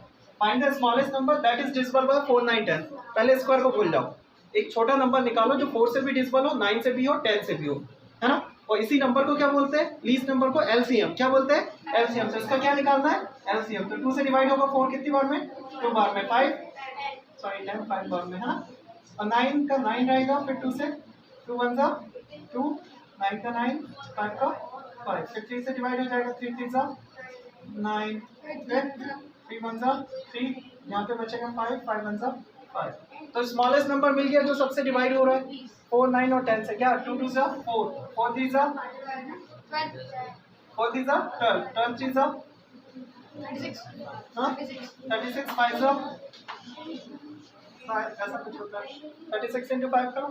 S1: find the smallest number that is divisible by 4 9 10, पहले स्क्वायर को भूल जाओ, एक छोटा नंबर निकालो जो 4 से भी डिविजिबल हो, 9 से भी हो, 10 से भी हो, है ना, और इसी नंबर को क्या बोलते हैं, लीस्ट नंबर को एलसीएम, क्या बोलते हैं एलसीएम, तो इसका क्या निकालना है एलसीएम, तो 2 से डिवाइड होगा 4 कितनी बार में 2 बार में, 5 बार में, है ना, और 9 का 9 रहेगा, फिर 2 से 2 1 जा 2, 9 का 9, 5 का 5, फिर 3 से डिवाइड हो जाएगा, 3 3 जा 9, फिर 3 1 जा 3, यहाँ पे बचेगा 5 5 1 जा 5। तो स्मॉलेस्ट नंबर मिल गया जो सबसे डिवाइड हो रहा है 4, 9 और 10 से। क्या 2 2 जा 4, 4 3 जा 4 3 जा 12, 12 3 जा 36, 5 जा 5, ऐसा कुछ होता है 36 इंटू 5 करो।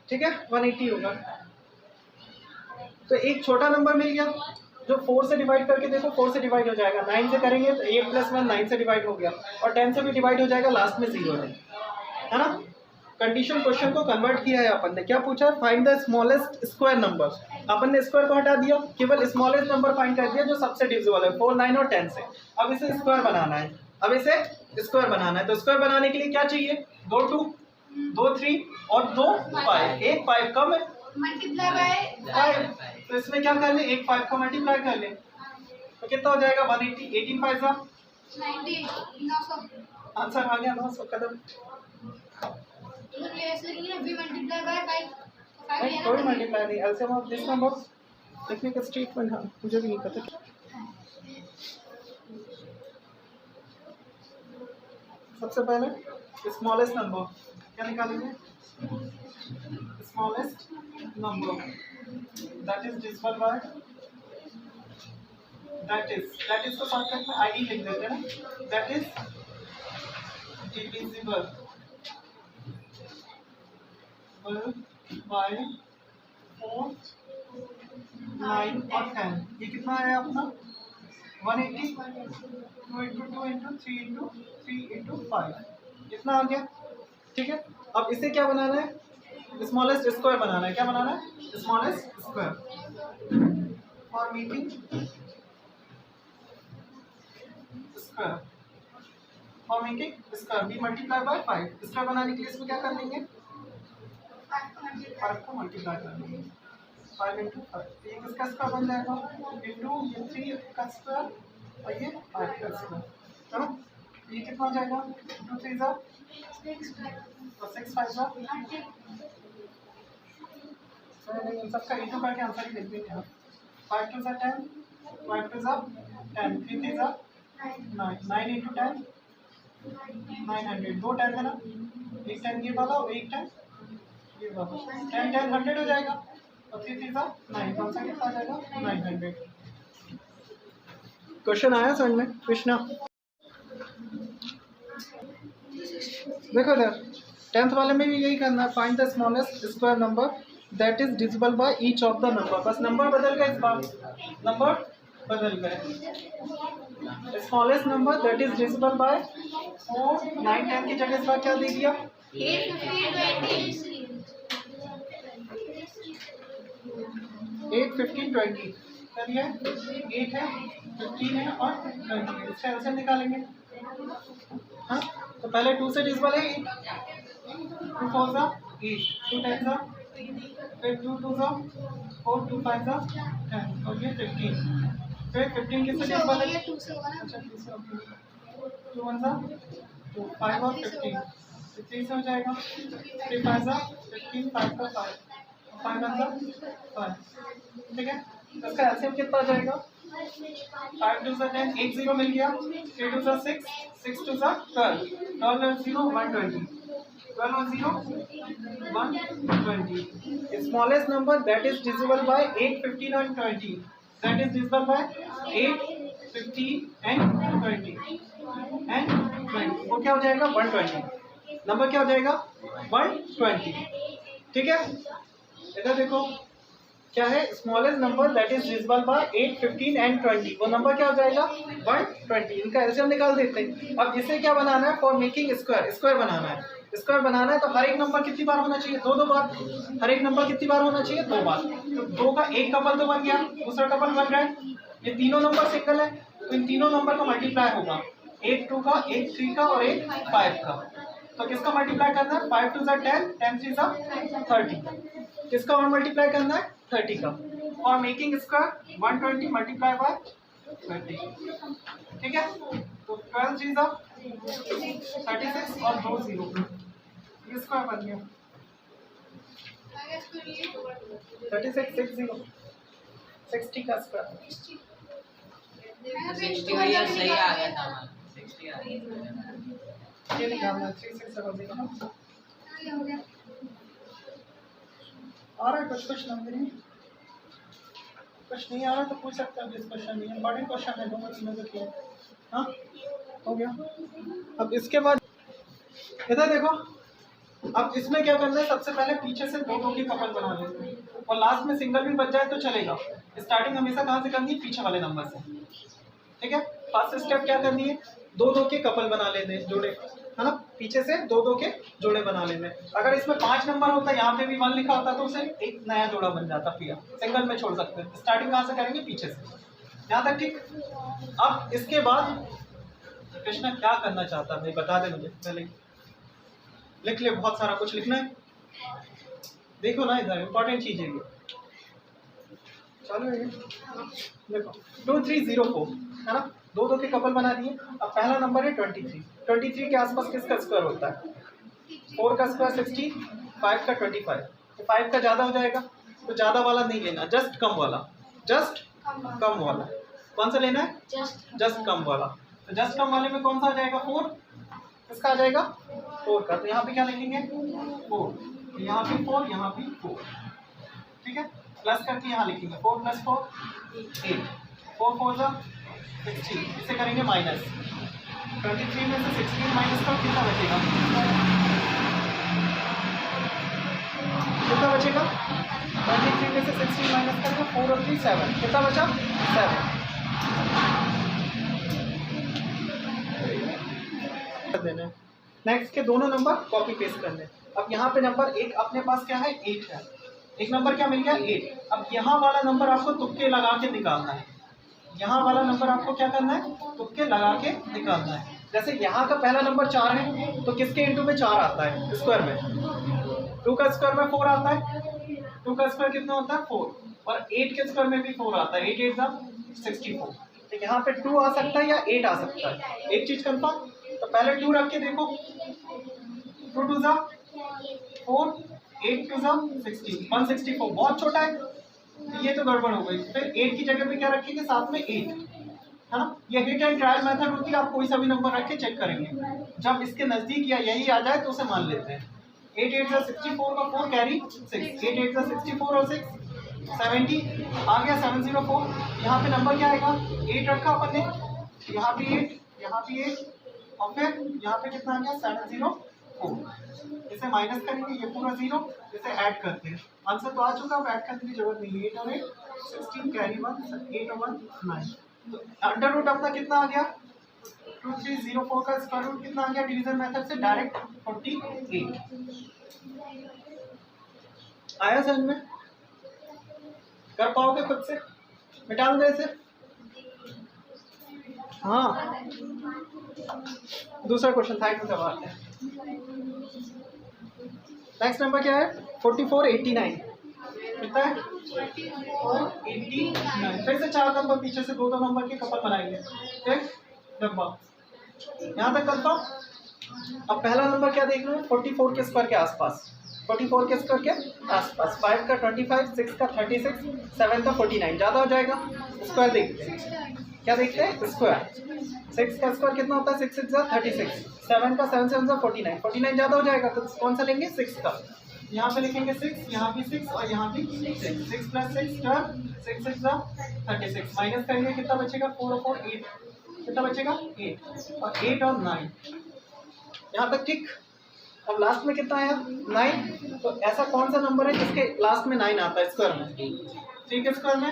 S1: ठीक है 180 होगा। तो एक छोटा नंबर मिल गया जो 4 से डिवाइड करके देखो 4 से डिवाइड हो जाएगा, 9 से करेंगे तो 8 + 1 9 से डिवाइड हो गया और 10 से भी डिवाइड हो जाएगा, लास्ट में 0 है ना। कंडीशन क्वेश्चन को कन्वर्ट किया है अपन ने। क्या पूछा है? Find the smallest square number. अपन ने स्क्वायर को हटा दिया, केवल स्मॉलेस्ट नंबर फाइंड कर दिया जो सबसे डिविजिबल है 4, 9 और 10 से। अब इसे स्क्वायर बनाना है, तो स्क्वायर बनाने के लिए क्या चाहिए? 2 2, 2 3 और 2 5। एक 5 कम है,
S2: मल्टीप्लाई बाय
S1: 5। तो इसमें क्या कर ले, एक 5 को मल्टीप्लाई कर ले तो कितना हो जाएगा 180। 18 5 जा
S2: 90 900।
S1: आंसर आ गया 900 कदम।
S2: ऐसे लिखिए v मल्टीप्लाई बाय 5।
S1: नहीं कोई मल्टीप्लाई नहीं, एलसीएम ऑफ दिस नंबर लिखने का स्टेटमेंट। हाँ मुझे भी नहीं पता। सबसे पहले स्मॉलेस्ट नंबर क्या निकालेंगे? Smallest number that is divisible by, that is को शॉर्टकट में आईडी लिख देते हैं ना, दैट इज डिविजिबल बाय 4, 9 और 10। ये कितना है अपना 180। 2 इंटू 2 इंटू 3 इंटू 3 इंटू 5 कितना आ गया। ठीक है अब इसे क्या बनाना है? स्मॉलेस्ट स्क्वायर बनाना है। क्या बनाना है? Smallest square. For making square, for making square be multiply by 5। Square बनाने के लिए इसमें क्या कर लेंगे? 5 को मल्टीप्लाई कर लेंगे 5 इंटू 5। ये किसका स्क्वायर बन जाएगा? इंटू ये 3 का स्क्वायर और ये 5 का स्क्वायर है ना। ये कितना हो जाएगा? 2 3 जा 6 5 जा। नहीं इन सबका इंटू करके आंसर ही लिख देंगे आप। 5 2 जा 10, 5 2 जा 10, 3 3 जा 9, 9 इंटू 10 900। 2 10 है ना, एक 10 ये वाला और एक 10 ये वाला। 10 10 100 हो जाएगा और 3 3 जा 9, कौन सा कितना आ जाएगा? 900। क्वेश्चन आया समझ में कृष्णा? देखो सर 10th वाले में भी यही करना है, find the smallest square number that is divisible by each of the number. बस नंबर बदल गए, इस बार नंबर बदल गए। Smallest number that is divisible by 4, 9 10 की जगह इस बार क्या दे दिया?
S2: 8
S1: 15 20 चलिए 8 है 15 है और 20 है। इसका आंसर निकालेंगे। हाँ तो पहले 2 से डिविजिबल है 8, 2 4 जा 8, 2 10 जा, फिर 2 2 जा 4, 2 5 जा 10 और ये 15। फिर 15 किससे डिविजिबल है?
S2: 2 से होगा ना।
S1: अच्छा 2 से 2 1 जा 2 5 और 15 3 से हो जाएगा। 3 5 जा 15, 5 का 5, 5 1 जा 5। ठीक है तो इसका एलसीएम कितना आ जाएगा? 5 2 जा 10, 1 0 मिल गया। 3 2 जा 6, 6 2 जा 12, 12 0 120, 12 0 120। Smallest number that is divisible by 8 15 and 20, that is divisible by 8 15 and 20 and 20। वो क्या हो जाएगा? 120। नंबर क्या हो जाएगा? 120। ठीक है इधर देखो क्या है? Smallest number that is divisible by 8 15 and 20। वो नंबर क्या हो जाएगा? 120। इनका एलसीएम निकाल देते हैं। अब इसे क्या बनाना है? फॉर मेकिंग स्क्वायर, स्क्वायर बनाना है। स्क्वायर बनाना है तो हर एक नंबर कितनी बार होना चाहिए? 2 बार। हर एक नंबर कितनी बार होना चाहिए? 2 बार। तो 2 का एक कपल तो बन गया, दूसरा कपल बन रहा है। ये तीनों नंबर सिंगल है तो इन तीनों नंबर का मल्टीप्लाई होगा, एक 2 का, एक 3 का और एक 5 का। तो किसका मल्टीप्लाई करना है? 5 2 जा 10, 10 3 जा 30। किसका और मल्टीप्लाई करना है? 30 का। और मेकिंग स्क्वायर 120 मल्टीप्लाई बाय 30। ठीक है तो 12 3 जा 36 और 2 0 इसका बन गया 36 60 60 का स्क्वायर।
S3: 60 भैया सही आ गया था हमारा 60 आ गया
S1: ये निकालना 3 6 7 देखो
S2: ये हो गया
S1: आ रहा है कुछ नंबर नहीं कुछ नहीं आ रहा तो पूछ सकते हैं इस क्वेश्चन में इंपॉर्टेंट क्वेश्चन है दोनों तीनों के लिए हाँ हो गया अब इसके बाद इधर देखो अब इसमें क्या करना है सबसे पहले पीछे से दो की कपल बना लेते हैं और लास्ट में सिंगल भी बच जाए तो चलेगा स्टार्टिंग हमेशा कहाँ से करनी है पीछे वाले नंबर से ठीक है फर्स्ट स्टेप क्या करनी है दो के कपल बना लेते हैं जोड़े है ना पीछे से दो के जोड़े बना लेते हैं अगर इसमें 5 नंबर होता है यहाँ पे भी 1 लिखा होता तो उसे एक नया जोड़ा बन जाता फिर सिंगल में छोड़ सकते हैं स्टार्टिंग कहाँ से करेंगे पीछे से यहाँ तक ठीक अब इसके बाद कृष्णा क्या करना चाहता है बता दे मुझे पहले लिख ले बहुत सारा कुछ लिखना है देखो ना इधर इंपॉर्टेंट चीज है ये चलो ये देखो 2304 है ना दो के कपल बना दिए अब पहला नंबर है 23 के आसपास किसका स्क्वायर होता है 4 का स्क्वायर 60 5 का 25 तो 5 का ज़्यादा हो जाएगा तो ज़्यादा वाला नहीं लेना जस्ट कम वाला जस्ट कम वाला कौन सा लेना है जस्ट कम वाला तो जस्ट कम वाले में कौन सा आ जाएगा 4 किसका आ जाएगा 4 का तो यहाँ पे क्या लिखेंगे 4 यहाँ पे 4 यहाँ पे 4 ठीक है प्लस करके यहाँ लिखेंगे 4 + 4 8 4 4 जा 60 इसे करेंगे माइनस 23 में से 16 माइनस कर कितना बचेगा कितना बचेगा 23 में से 16 माइनस करेंगे 4 और 3 7 कितना बचा 7 देने नेक्स्ट के दोनों नंबर कॉपी पेस्ट करने अब यहाँ पे नंबर एक अपने पास क्या है 8 है एक नंबर क्या मिल गया 8 अब यहाँ वाला नंबर आपको तुक्के लगा के निकालना है यहाँ वाला नंबर आपको क्या करना है तुक्के लगा के निकालना है जैसे यहाँ का पहला नंबर 4 है तो किसके इंटू में 4 आता है स्क्वायर में 2 का स्क्वायर में 4 आता है 2 का स्क्वायर कितना होता है 4 और 8 के स्क्वायर में भी 4 आता है 8 8 64 तो यहाँ पे 2 आ सकता है या 8 आ सकता है एक चीज कंफर्म तो पहले 2 रख के देखो 2 2 जा 4 8 2 जा 16 164 बहुत छोटा है ये तो गड़बड़ हो गई फिर 8 की जगह पे क्या रखेंगे साथ में 8 है ना ये हिट एंड ट्रायल मेथड होती है आप कोई सा भी नंबर रख के चेक करेंगे जब इसके नजदीक या यही आ जाए तो उसे मान लेते हैं 8 8 64 का 4 कैरी 6 8 8 64 और 6 70 आ गया 704 यहाँ पे नंबर क्या आएगा 8 रखा अपन ने यहाँ पे 8 यहाँ पे 8 और फिर यहाँ पे कितना आ गया 704 इसे माइनस करेंगे ये पूरा 0 इसे ऐड करते हैं आंसर तो आ चुका अब ऐड करने की जरूरत नहीं है 8 और 8 16 कैरी 1 8 और 1 9 तो अंडर रूट अपना कितना आ गया 2304 का स्क्वायर रूट कितना आ गया डिवीजन मेथड से डायरेक्ट 48 आया समझ में कर पाओगे खुद से मिटा दो इसे हाँ दूसरा क्वेश्चन साइड में करवाते हैं नेक्स्ट नंबर क्या है 4489 कितना है 489 फिर से 4 नंबर पीछे से दो नंबर के कपल बनाएंगे ठीक डब्बा यहाँ तक कंफर्म अब पहला नंबर क्या देख लो 44 के स्क्वायर के आसपास 44 के स्क्वायर के आसपास 5 का 25 6 का 36 7 का 49 ज़्यादा हो जाएगा स्क्वायर देखते हैं क्या देखते हैं स्क्वायर 6 का स्क्वायर कितना होता है 6 6 36 7 का 7 7 49 49 ज़्यादा हो जाएगा तो कौन सा लेंगे 6 का यहाँ पे लिखेंगे 6 यहाँ भी 6 और यहाँ भी 6 6 + 6 6 6 36 माइनस करेंगे कितना बचेगा 4 और 4 8 कितना बचेगा 8 और 8 और 9 यहाँ तक ठीक अब लास्ट में कितना आया 9 तो ऐसा कौन सा नंबर है जिसके लास्ट में 9 आता है स्क्वायर में 3 के स्क्वायर में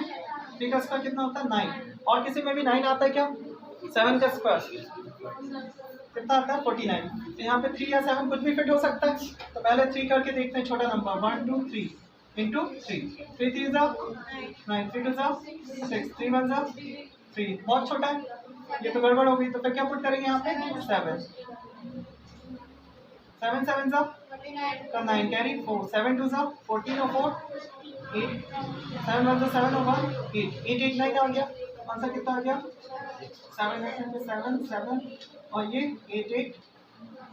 S1: 3 का स्क्वायर कितना होता है 9 और किसी में भी 9 आता है क्या 7 का स्क्वायर कितना आता है 49 तो यहाँ पे 3 या 7 कुछ भी फिट हो सकता है तो पहले 3 करके देखते हैं छोटा नंबर 1 2 3 इंटू 3 3 3 जा 9 3 2 जा 6 3 1 जा 3 बहुत छोटा है ये तो गड़बड़ हो गई तो फिर क्या पुट करेंगे यहाँ पे 7 7 7 जा 9 कैरी 4 7 2 जा 14 और 4 8 7 1 जा 7 और 1 8 8 8 9 आ गया आंसर कितना आ गया 7 7 7 और ये 8 8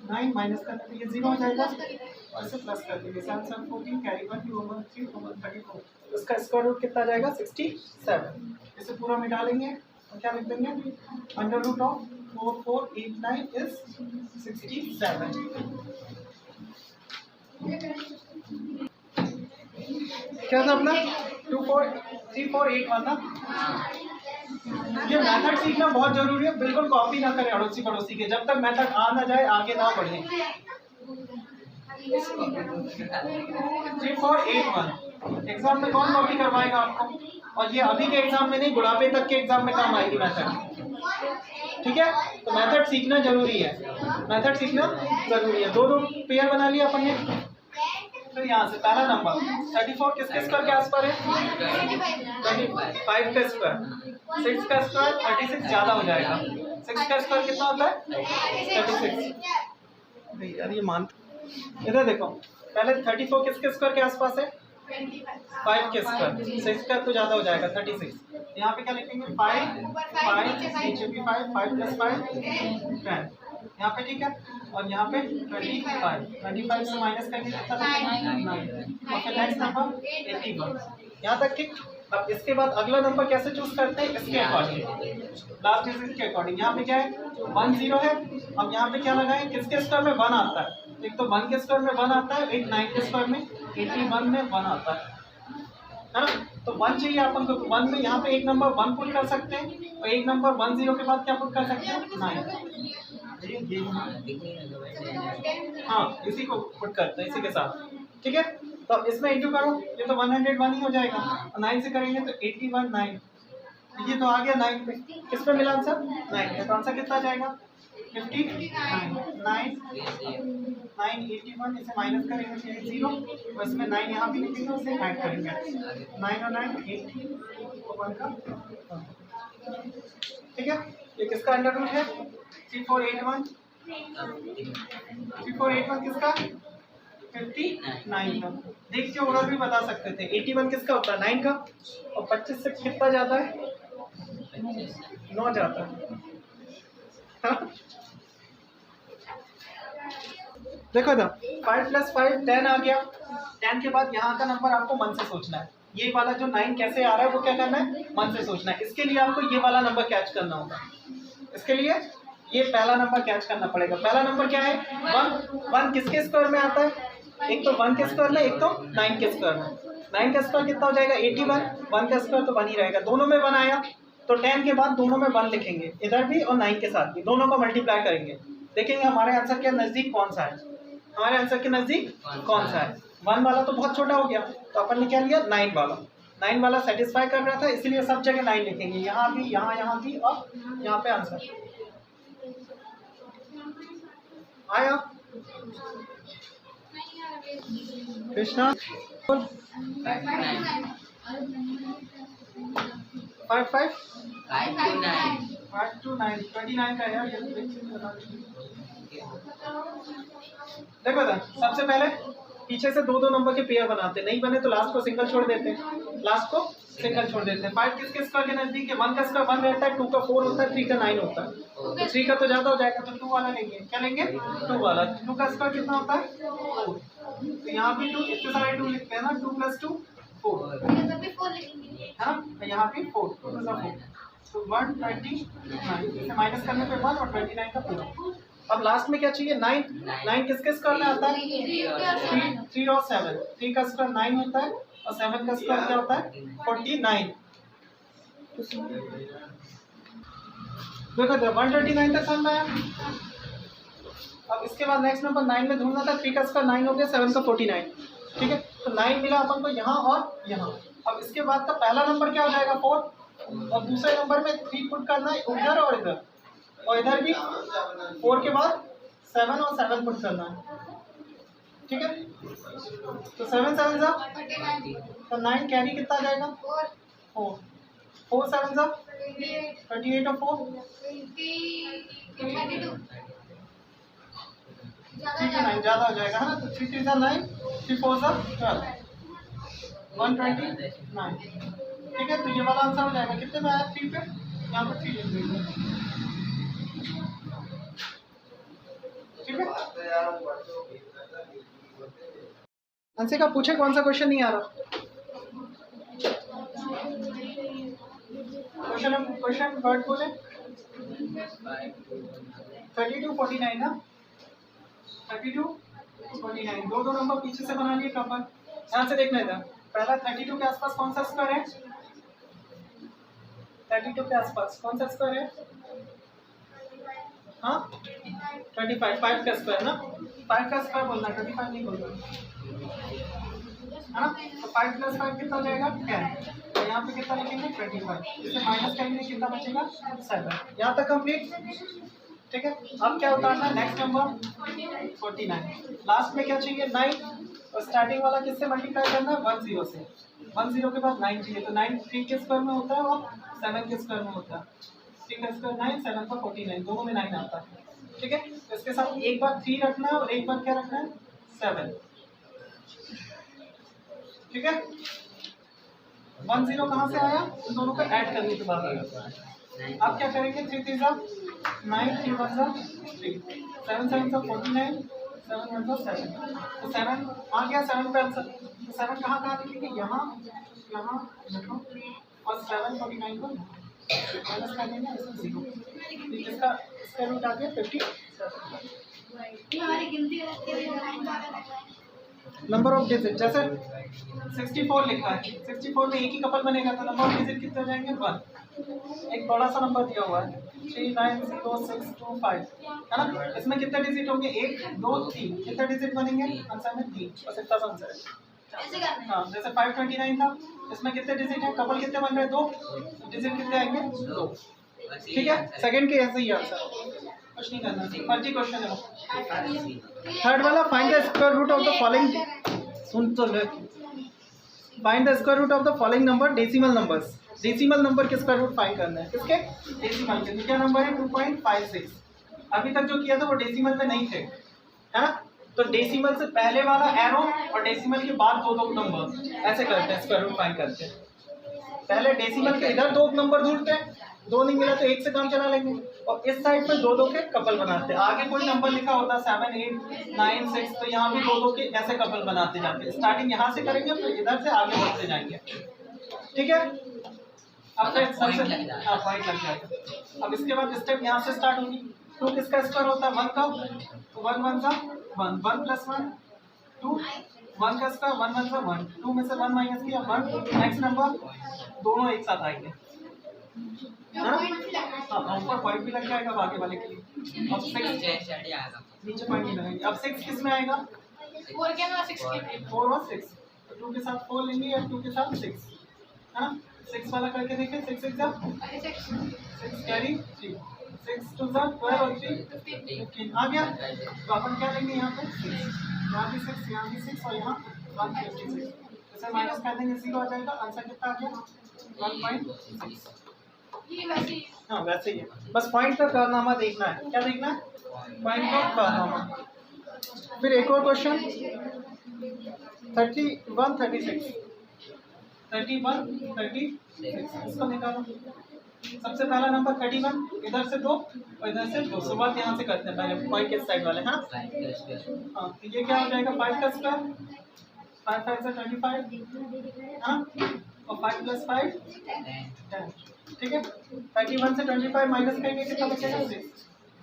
S1: 9 माइनस करने पे ये 0 हो जाएगा और इसे प्लस कर देंगे 7 7 14 कैरी 1 2 1 3 1 34 इसका स्क्वायर रूट कितना आ जाएगा 67 इसे पूरा मिटा लेंगे तो क्या लिख देंगे √4489 इज 67। क्या था अपना 3481 था। ये मेथड सीखना बहुत जरूरी है, बिल्कुल कॉपी ना करें अड़ोसी पड़ोसी के, जब तक मेथड आ ना जाए आगे ना बढ़े। 3481 एग्जाम में कौन कॉपी करवाएगा आपको, और ये अभी के एग्जाम में नहीं, बुढ़ापे तक के एग्जाम में काम आएगी मेथड। ठीक है, तो मेथड सीखना जरूरी है, मेथड सीखना जरूरी है। दो पेयर बना लिया अपन ने। तो यहाँ से पहला नंबर 34 किसके स्क्वायर के आसपास है, 25 का स्क्वायर, 6 का स्क्वायर 36 ज्यादा हो जाएगा। 6 का स्क्वायर कितना होता है 36। यार ये मान, इधर देखो, पहले 34 किसके स्क्वायर के आसपास है 5 के स्क्वायर, 6 का तो ज्यादा हो जाएगा 36। यहाँ पे क्या लिखेंगे 5 नीचे भी 5 + 5 10 यहाँ पे। ठीक है, और यहाँ पे 25 से माइनस करके कितना 9। और फिर नेक्स्ट नंबर 81। यहाँ तक ठीक। अब इसके बाद अगला नंबर कैसे चूज करते हैं, इसके अकॉर्डिंग, लास्ट डिजिट के अकॉर्डिंग। यहाँ पे क्या है 1 0 है। अब यहाँ पे क्या लगाए, किसके स्क्वायर में 1 आता है, एक तो 1 के स्क्वायर में 1 आता है, एक 9 के स्क्वायर में 81 में 1 आता है ना। तो 1 चाहिए अपन को, 1 में यहाँ पे एक नंबर 1 पुट कर सकते हैं, और एक नंबर 1 0 के बाद क्या पुट कर सकते हैं 9। हाँ, इसी को पुट करते हैं, इसी के साथ। ठीक है, तो अब इसमें इंटू करो, ये तो 101 ही हो जाएगा, और 9 से करेंगे तो 81 9। ये तो आ गया 9 पे, किस पे मिला आंसर 9 पे, तो आंसर कितना जाएगा 59 9 81। इसे माइनस करेंगे तो 0, और इसमें 9 यहाँ भी लिखेंगे, उसे ऐड करेंगे 9 और 9 80 और 1 का। ठीक है, ये किसका अंडर रूट है 3481 किसका 59 का। देखिए और भी बता सकते थे, 81 किसका होता है 9 का, और 25 से कितना जाता है 9 जाता है। देखो ना 5 + 5 10 आ गया। 10 के बाद यहाँ का नंबर आपको मन से सोचना है, ये वाला जो 9 कैसे आ रहा है वो क्या करना है मन से सोचना है। इसके लिए आपको ये वाला नंबर कैच करना होगा, इसके लिए ये पहला नंबर कैच करना पड़ेगा। पहला नंबर क्या है 1 किसके स्क्वायर में आता है, एक तो 1 के स्क्वायर में, एक तो 9 के स्क्वायर में। 9 का स्क्वायर कितना हो जाएगा 81, 1 का स्क्वायर तो 1 ही रहेगा, दोनों में 1 आया तो 10 के बाद दोनों में 1 लिखेंगे, इधर भी और 9 के साथ भी, दोनों को मल्टीप्लाई करेंगे, देखेंगे हमारे आंसर के नज़दीक कौन सा है, हमारे आंसर के नज़दीक कौन सा है। 1 वाला तो बहुत छोटा हो गया, तो अपन ने क्या लिया 9 वाला, 9 वाला सेटिस्फाई कर रहा था, इसलिए सब जगह 9 लिखेंगे, यहाँ भी, यहाँ भी, और यहाँ पे आंसर आया। कृष्णा 5 to 9 29 का यार। देखो ना, सबसे पहले पीछे से 2 नंबर के पेयर बनाते, नहीं बने तो लास्ट को सिंगल छोड़ देते हैं, 5 किसके स्क्वायर के नजदीक है, 1 का स्क्वायर 1 रहता है, 2 का 4 होता है, 3 का 9 होता है, तो 3 का तो ज्यादा हो जाएगा, तो 2 वाला लेंगे। क्या लेंगे 2 वाला। 2 का स्क्वायर कितना होता है 4, तो यहाँ भी 2, इतने सारे 2 लिखते हैं ना, 2 + 2 4, हाँ यहाँ भी 4, 2 + 4, तो 129, इसे माइनस करने पे 1 और 29 का पूरा। अब लास्ट में क्या चाहिए 9 किसके स्क्वायर में आता है 3 और 7, 3 का स्क्वायर 9 होता है, और 7 का स्क्वायर क्या होता है 49। देखो 129 तक समझ आया। अब इसके बाद नेक्स्ट नंबर 9 में ढूंढना था, 3 का स्क्वायर 9 हो गया, 7 का 49। ठीक है, तो 9 मिला अपन को यहाँ और यहाँ। अब इसके बाद का पहला नंबर क्या हो जाएगा 4, और दूसरे नंबर में 3 पुट करना है इधर और इधर, और इधर भी 4 के बाद 7 और 7 पुट करना है। ठीक है, तो 7 7 जा तो 9 कैरी कितना आ जाएगा 4, 4 7 जा 38 और 4 9 ज़्यादा हो जाएगा है ना, तो 3 3 जा 9, 3 4 जा 12, 129। ठीक है, तो ये वाला आंसर हो जाएगा, कितने में आया 3 पे, यहाँ पर 3 लिख देंगे। ठीक है, अंशे का पूछे कौन सा क्वेश्चन नहीं आ रहा। क्वेश्चन वर्ड बोले 32 49 ना 32 49 दो नंबर पीछे से बना लिए कपल। यहाँ से देखना था पहला 32 के आसपास कौन सा स्क्वायर है 32 के आसपास कौन सा स्क्वायर है हाँ 25 5 का स्क्वायर ना 5 का स्क्वायर बोलना 25 नहीं बोलना है ना। तो 5 + 5 कितना हो जाएगा 10। तो यहाँ पे कितना लिखेंगे 25 इसे माइनस करेंगे कितना बचेगा 7। यहाँ तक कंप्लीट ठीक है। अब क्या उतारना है नेक्स्ट नंबर 49 लास्ट में क्या चाहिए 9 और स्टार्टिंग वाला किससे मल्टीप्लाई करना है 10 से 10 के बाद 9 चाहिए तो 9 3 के स्क्वायर में होता है और 7 के स्क्वायर में होता है 3 का स्क्वायर 9 7 का 49 दोनों में 9 आता है ठीक है। तो इसके साथ एक बार 3 रखना है और एक बार क्या रखना है 7 ठीक है। 10 कहाँ से आया इन दोनों को ऐड करने के बाद आया। अब क्या करेंगे 3 3 9 3 1 3 7 7 49 7 1 7 तो 7 आ गया 7 पे आंसर। तो 7 कहाँ लिखेंगे यहाँ यहाँ और 7 49 को माइनस कर देंगे इसमें 0 इसका रूट आ गया 50 नंबर ऑफ डिजिट जैसे 64 लिखा है 64 में एक ही कपल बनेगा तो नंबर ऑफ डिजिट कितने हो जाएंगे 1। एक बड़ा सा नंबर दिया हुआ है 390625 है ना। इसमें कितने डिजिट होंगे 1 2 3 कितने डिजिट बनेंगे आंसर में 3 बस इतना सा आंसर है। हाँ जैसे 529 था इसमें कितने डिजिट है कपल कितने बन रहे हैं 2 डिजिट कितने आएंगे 2 ठीक है। सेकंड के ऐसे ही आंसर कुछ नहीं करना फर्जी क्वेश्चन है। थर्ड वाला find the square root of the following सुन तो ले find the square root of the following number decimal numbers decimal number के स्क्वायर रूट फाइंड करना है किसके डेसिमल के। क्या नंबर है 2.56 अभी तक जो किया था वो डेसिमल में नहीं थे है ना। तो डेसिमल से पहले वाला एरो और डेसिमल के बाद दो नंबर ऐसे करते हैं स्क्वायर रूट फाइंड करते हैं। पहले डेसिमल के इधर 2 नंबर ढूंढते हैं 2 नहीं मिला तो 1 से काम चला लेंगे और इस साइड पे 2 के कपल बनाते हैं। आगे कोई नंबर लिखा होता 7 8 9 6 तो यहाँ भी 2 के ऐसे कपल बनाते जाते हैं। स्टार्टिंग यहाँ से करेंगे फिर इधर से आगे बढ़ते जाएंगे ठीक है। अब पॉइंट लग जाएगा। अब इसके बाद स्टेप यहाँ से स्टार्ट होगी 2 किसका स्क्वायर होता है 1 का तो 1 1 सा 1 1 + 1 2 1 का स्क्वायर 1 1 सा 1 2 में से 1 माइनस किया 1 नेक्स्ट नंबर दोनों एक साथ आएंगे हाँ ऊपर पॉइंट भी लग जाएगा आगे वाले के लिए। अब 6 नीचे पॉइंट नहीं लगेंगे। अब 6 किस में आएगा 4 और 6 तो 2 के साथ 4 लेंगे या 2 के साथ 6 है ना। 6 वाला करके देखें 6 6 कैरी 3 6 2 12 और 3 15 आ गया। तो अपन क्या लेंगे यहाँ पे 6 यहाँ भी 6 यहाँ भी 6 और यहाँ 156 इसे माइनस कर देंगे 0 आ जाएगा। आंसर कितना आ गया 1.6 हाँ वैसे ही है। बस पॉइंट का कारनामा देखना है। क्या देखना है पॉइंट का कारनामा। फिर एक और क्वेश्चन 31 36 इसको निकालो। सबसे पहला नंबर 31 इधर से 2 और इधर से 2 शुरुआत यहाँ से करते हैं पहले पॉइंट के साइड वाले हाँ तो ये क्या हो जाएगा 5 का स्क्वायर 5 5 से 25 हाँ और 5 + 5 10 ठीक है। 31 से 25 माइनस करेंगे कितना बचेगा 6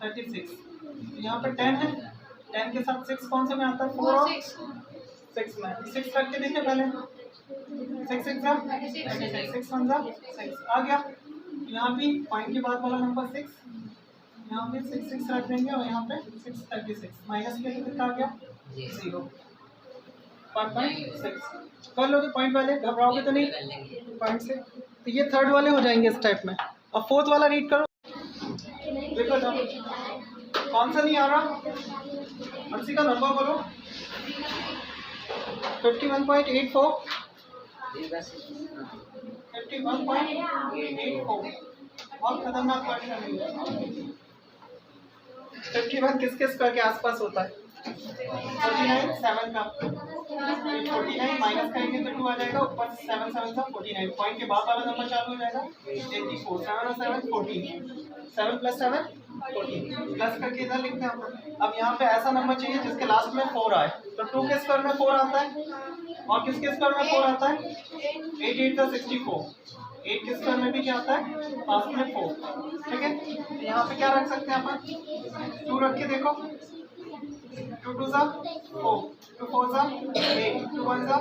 S1: 36 तो यहाँ पे 10 है 10 के साथ 6 कौन से में आता है 4 और 6 में 6 रख के देखिए पहले 6 6 6 1 6 आ गया। यहाँ भी पॉइंट के बाद वाला नंबर 6 यहाँ पे 6 6 रख देंगे और यहाँ पे 6 36 माइनस के लिए कितना आ गया 0 5.6 कर लोगे पॉइंट वाले घबराओगे तो नहीं पॉइंट से। तो ये थर्ड वाले हो जाएंगे इस टाइप में। अब फोर्थ वाला रीड करो देखो ना कौन सा नहीं आ रहा अर्सी का नंबर बोलो 51.84 बहुत खतरनाक क्वेश्चन है। 51 किसके स्क्वायर के आसपास होता है 49 7 का 49 माइनस करेंगे तो 2 आ जाएगा ऊपर 7 7 का 49 पॉइंट के बाद वाला नंबर चालू हो जाएगा 84 7 और 7 14 7 + 7 14 प्लस करके इधर लिखते हैं हम। अब यहाँ पे ऐसा नंबर चाहिए जिसके लास्ट में 4 आए तो 2 के स्क्वायर में 4 आता है और किसके स्क्वायर में 4 आता है 8 8 का 64 8 के स्क्वायर में भी क्या आता है, 5 में 4, ठीक है। यहाँ पे क्या रख सकते हैं अपन, 2 रख के देखो, 2 2 सा 4, 2 4 सा 8, 2 1 सा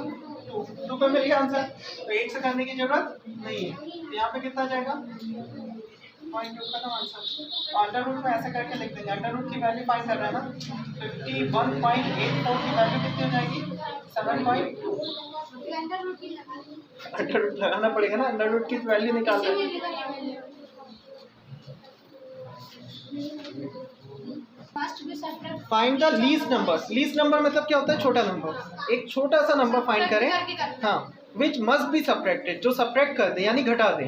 S1: 2, 2 पे मिल गया आंसर। तो 8 से करने की जरूरत नहीं है। तो यहाँ पे कितना जाएगा, 0.2 का आंसर। अंडर रूट में ऐसे करके लिख देंगे, अंडर रूट की वैल्यू फाइंड कर रहे हैं ना, 51.84 की वैल्यू कितनी हो जाएगी, 7.2। अंडर रूट लगाना पड़ेगा ना, अंडर रूट की वैल्यू निकाल रहे हैं। Find the least number. Least number मतलब क्या होता है, छोटा नंबर। एक छोटा सा नंबर फाइंड करें, हाँ, विच मस्ट बी सब्ट्रैक्टेड, जो सब्ट्रैक्ट कर दे यानी घटा दे।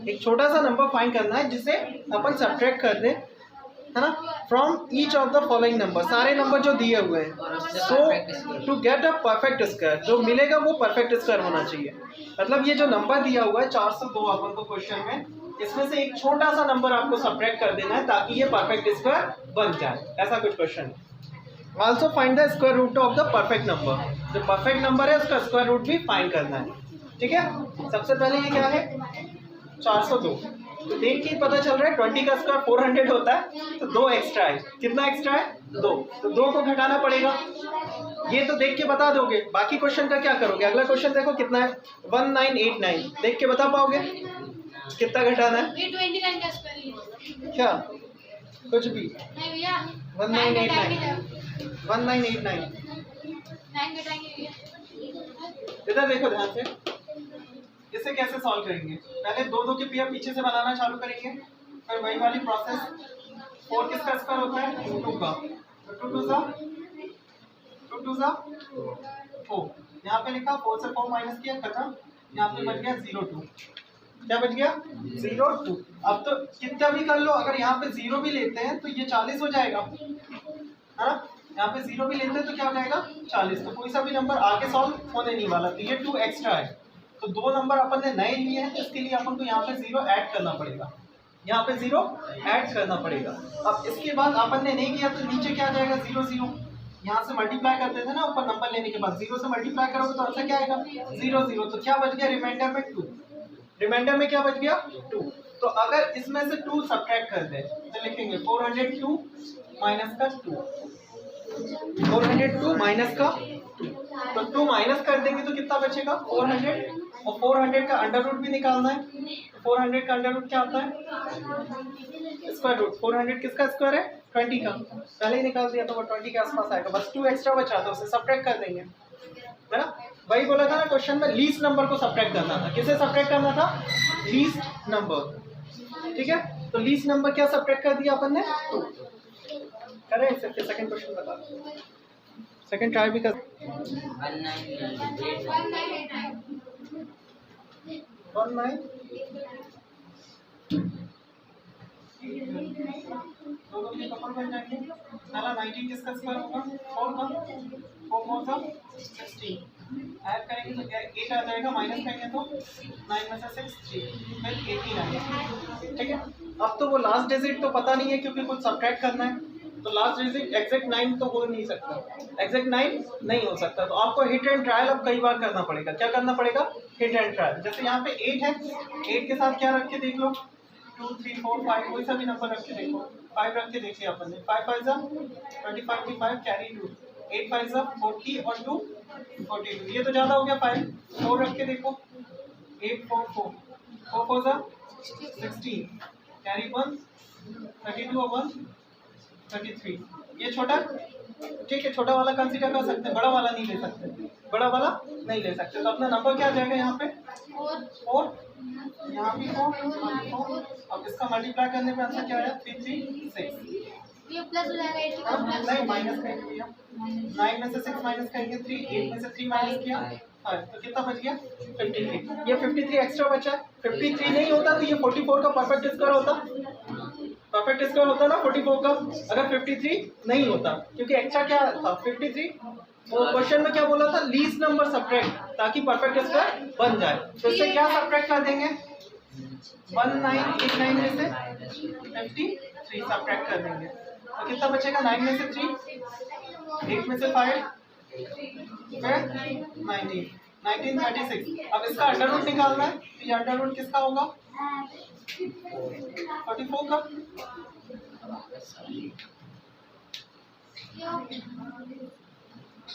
S1: एक छोटा सा नंबर फाइंड करना है जिसे अपन सब्ट्रैक्ट कर दे, है ना, from each of the following number, सारे नंबर जो दिए हुए हैं। So to get a perfect square, जो मिलेगा वो परफेक्ट स्क्वायर होना चाहिए। मतलब ये जो नंबर दिया हुआ है 402 अपन को क्वेश्चन में, इसमें से एक छोटा सा नंबर आपको सब्ट्रैक्ट कर देना है ताकि ये परफेक्ट स्क्वायर बन जाए, ऐसा कुछ क्वेश्चन है। Also find the square root of the perfect number, जो परफेक्ट नंबर है उसका स्क्वायर रूट भी फाइंड करना है, ठीक है। सबसे पहले ये क्या है, 402। तो देख के पता चल रहा है 20 का स्क्वायर 400 होता है, तो 2 एक्स्ट्रा है। कितना एक्स्ट्रा है, 2। तो 2 को घटाना पड़ेगा। ये तो देख के बता दोगे, बाकी क्वेश्चन का क्या करोगे। अगला क्वेश्चन देखो कितना है, 1989। देख के बता पाओगे कितना घटाना है,
S2: ये 29 का स्क्वायर है
S1: क्या कुछ भी,
S2: नहीं भैया,
S1: 1989 1989।
S2: 9 घटाएंगे भैया।
S1: इधर देखो ध्यान से, इसे कैसे सॉल्व करेंगे। पहले 2 के पेयर पीछे से बनाना चालू करेंगे, फिर वही वाली प्रोसेस। 4 किसका स्क्वायर होता है, 2 का, तो 2 2 सा 4। यहाँ पे लिखा 4 से 4 माइनस किया, खत्म। यहाँ पे बच गया 02। क्या बच गया, 02। अब तो कितना भी कर लो, अगर यहाँ पे 0 भी लेते हैं तो ये 40 हो जाएगा, है ना। यहाँ पे 0 भी लेते हैं तो क्या हो जाएगा, 40। तो कोई सा भी नंबर आगे सॉल्व होने नहीं वाला, तो ये 2 एक्स्ट्रा है। तो 2 नंबर अपन ने नए लिए हैं, तो इसके लिए अपन को यहाँ पे 0 ऐड करना पड़ेगा, यहाँ पे 0 ऐड करना पड़ेगा। अब इसके बाद अपन ने नहीं किया तो नीचे क्या आ जाएगा, 0 0। यहाँ से मल्टीप्लाई करते थे ना ऊपर नंबर लेने के बाद, 0 से मल्टीप्लाई करोगे तो आंसर क्या आएगा, 0 0। तो क्या बच गया रिमाइंडर में 2, रिमाइंडर में क्या बच गया 2। तो अगर इसमें से 2 सब्ट्रैक्ट कर दे तो लिखेंगे 402 माइनस का 2, 402 माइनस का 2। तो 2 माइनस कर देंगे तो कितना बचेगा, 400। और 400 का अंडर रूट भी निकालना है। 400 का अंडर रूट क्या आता है, स्क्वायर रूट। 400 किसका स्क्वायर है, 20 का। पहले ही निकाल दिया तो वो 20 के आसपास आएगा, बस 2 एक्स्ट्रा बचा तो उसे सब्ट्रैक्ट कर देंगे, है ना। वही बोला था ना क्वेश्चन में, लीस्ट नंबर को सब्ट्रैक्ट करना था। किसे सब्ट्रैक्ट करना था, लीस्ट नंबर, ठीक है। तो लीस्ट नंबर क्या सब्ट्रैक्ट कर दिया अपन ने, 2। करें इसे, फिर सेकंड क्वेश्चन बता, सेकंड ट्राई भी कर। 19 दोनों के कपल बन जाएंगे। साला 19 किसका स्क्वायर होगा, 4 का, 4 4 का 16। ऐड करेंगे तो 8 आ जाएगा, माइनस करेंगे तो 9 में से 6 3, फिर 18 आएगा, ठीक है। अब तो वो लास्ट डिजिट तो पता नहीं है क्योंकि कुछ सब्ट्रैक्ट करना है, तो लास्ट डिजिट एग्जैक्ट 9 तो हो नहीं सकता, एग्जैक्ट 9 नहीं हो सकता। तो आपको हिट एंड ट्रायल अब कई बार करना पड़ेगा। क्या करना पड़ेगा, हिट एंड ट्रायल। जैसे यहाँ पे 8 है, 8 के साथ क्या रख के देख लो, 2 3 4 5, कोई सा भी नंबर रख के देखो। 5 रख के देखिए अपन ने, 5 5 जा 25 कैरी 2, 8 5 जा 40 और 2 42। ये तो ज़्यादा हो गया 5। 4 रख के देखो, 8 4 4 4 4 जा 16 कैरी 1, 32 और 1 33। ये छोटा, ठीक है, छोटा वाला कंसीडर कर सकते हैं, बड़ा वाला नहीं ले सकते, बड़ा वाला नहीं ले सकते। तो अपना नंबर क्या आ जाएगा यहाँ पे 4, यहाँ भी 4। अब इसका मल्टीप्लाई करने पे आंसर क्या आया, 336।
S2: ये प्लस हो जाएगा, 8
S1: अब नहीं माइनस करेंगे भैया, 9 में से 6 माइनस करेंगे 3, 8 में से 3 माइनस किया 5, तो कितना बच गया 53। ये 53 एक्स्ट्रा बचा। 53 नहीं होता तो ये 44 का परफेक्ट स्क्वायर होता, परफेक्ट स्क्वायर होता ना 44 का, अगर 53 नहीं होता, क्योंकि एक्स्ट्रा क्या था 53। तो क्वेश्चन में क्या बोला था, लीस्ट नंबर सब्ट्रैक्ट, ताकि परफेक्ट स्क्वायर बन जाए। तो इससे क्या सब्ट्रैक्ट कर देंगे, 1989 में से 53 सब्ट्रैक्ट कर देंगे, तो कितना बचेगा, 9 में से 3, 8 में से 5, फिर 19। 1936। अब इसका अंडर रूट निकालना है, तो ये अंडर रूट किसका होगा? 44 का।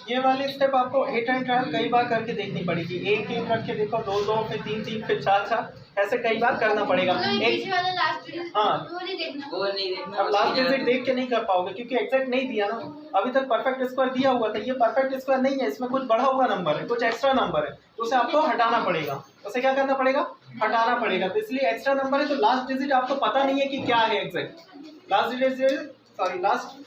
S1: ये वाली स्टेप आपको हिट एंड ट्रायल कई बार करके देखनी पड़ेगी। एक एक रख के देखो, दो दो, फिर तीन तीन, फिर चार चार, ऐसे कई बार करना पड़ेगा। एक हाँ,
S3: वो नहीं देखना।
S1: अब लास्ट डिजिट देख के नहीं कर पाओगे क्योंकि एग्जैक्ट नहीं दिया ना। अभी तक परफेक्ट स्क्वायर दिया हुआ था, ये परफेक्ट स्क्वायर नहीं है, इसमें कुछ बढ़ा हुआ नंबर है, कुछ एक्स्ट्रा नंबर है, तो उसे आपको हटाना पड़ेगा। उसे क्या करना पड़ेगा? हटाना पड़ेगा। तो इसलिए एक्स्ट्रा नंबर है, तो लास्ट डिजिट आपको पता नहीं है कि क्या है एग्जैक्ट। लास्ट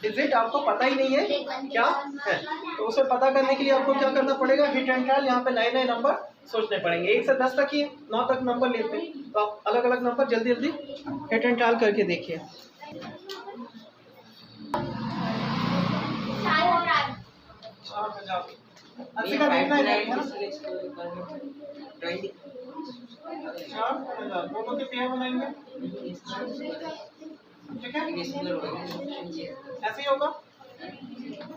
S1: डिजिट आपको पता ही नहीं है क्या है, तो उसे पता करने के लिए आपको क्या करना पड़ेगा? Hit and trial. यहाँ पे नए नए नंबर सोचने पड़ेंगे। 1 से 10 तक ही 9 तक नंबर लेते हैं, तो आप अलग अलग नंबर जल्दी जल्दी हिट एंड ट्रायल करके देखिए। अच्छी का देखना है ना, 4,000 दोनों के पेयर बनाएंगे, ठीक है? ऐसे ही होगा।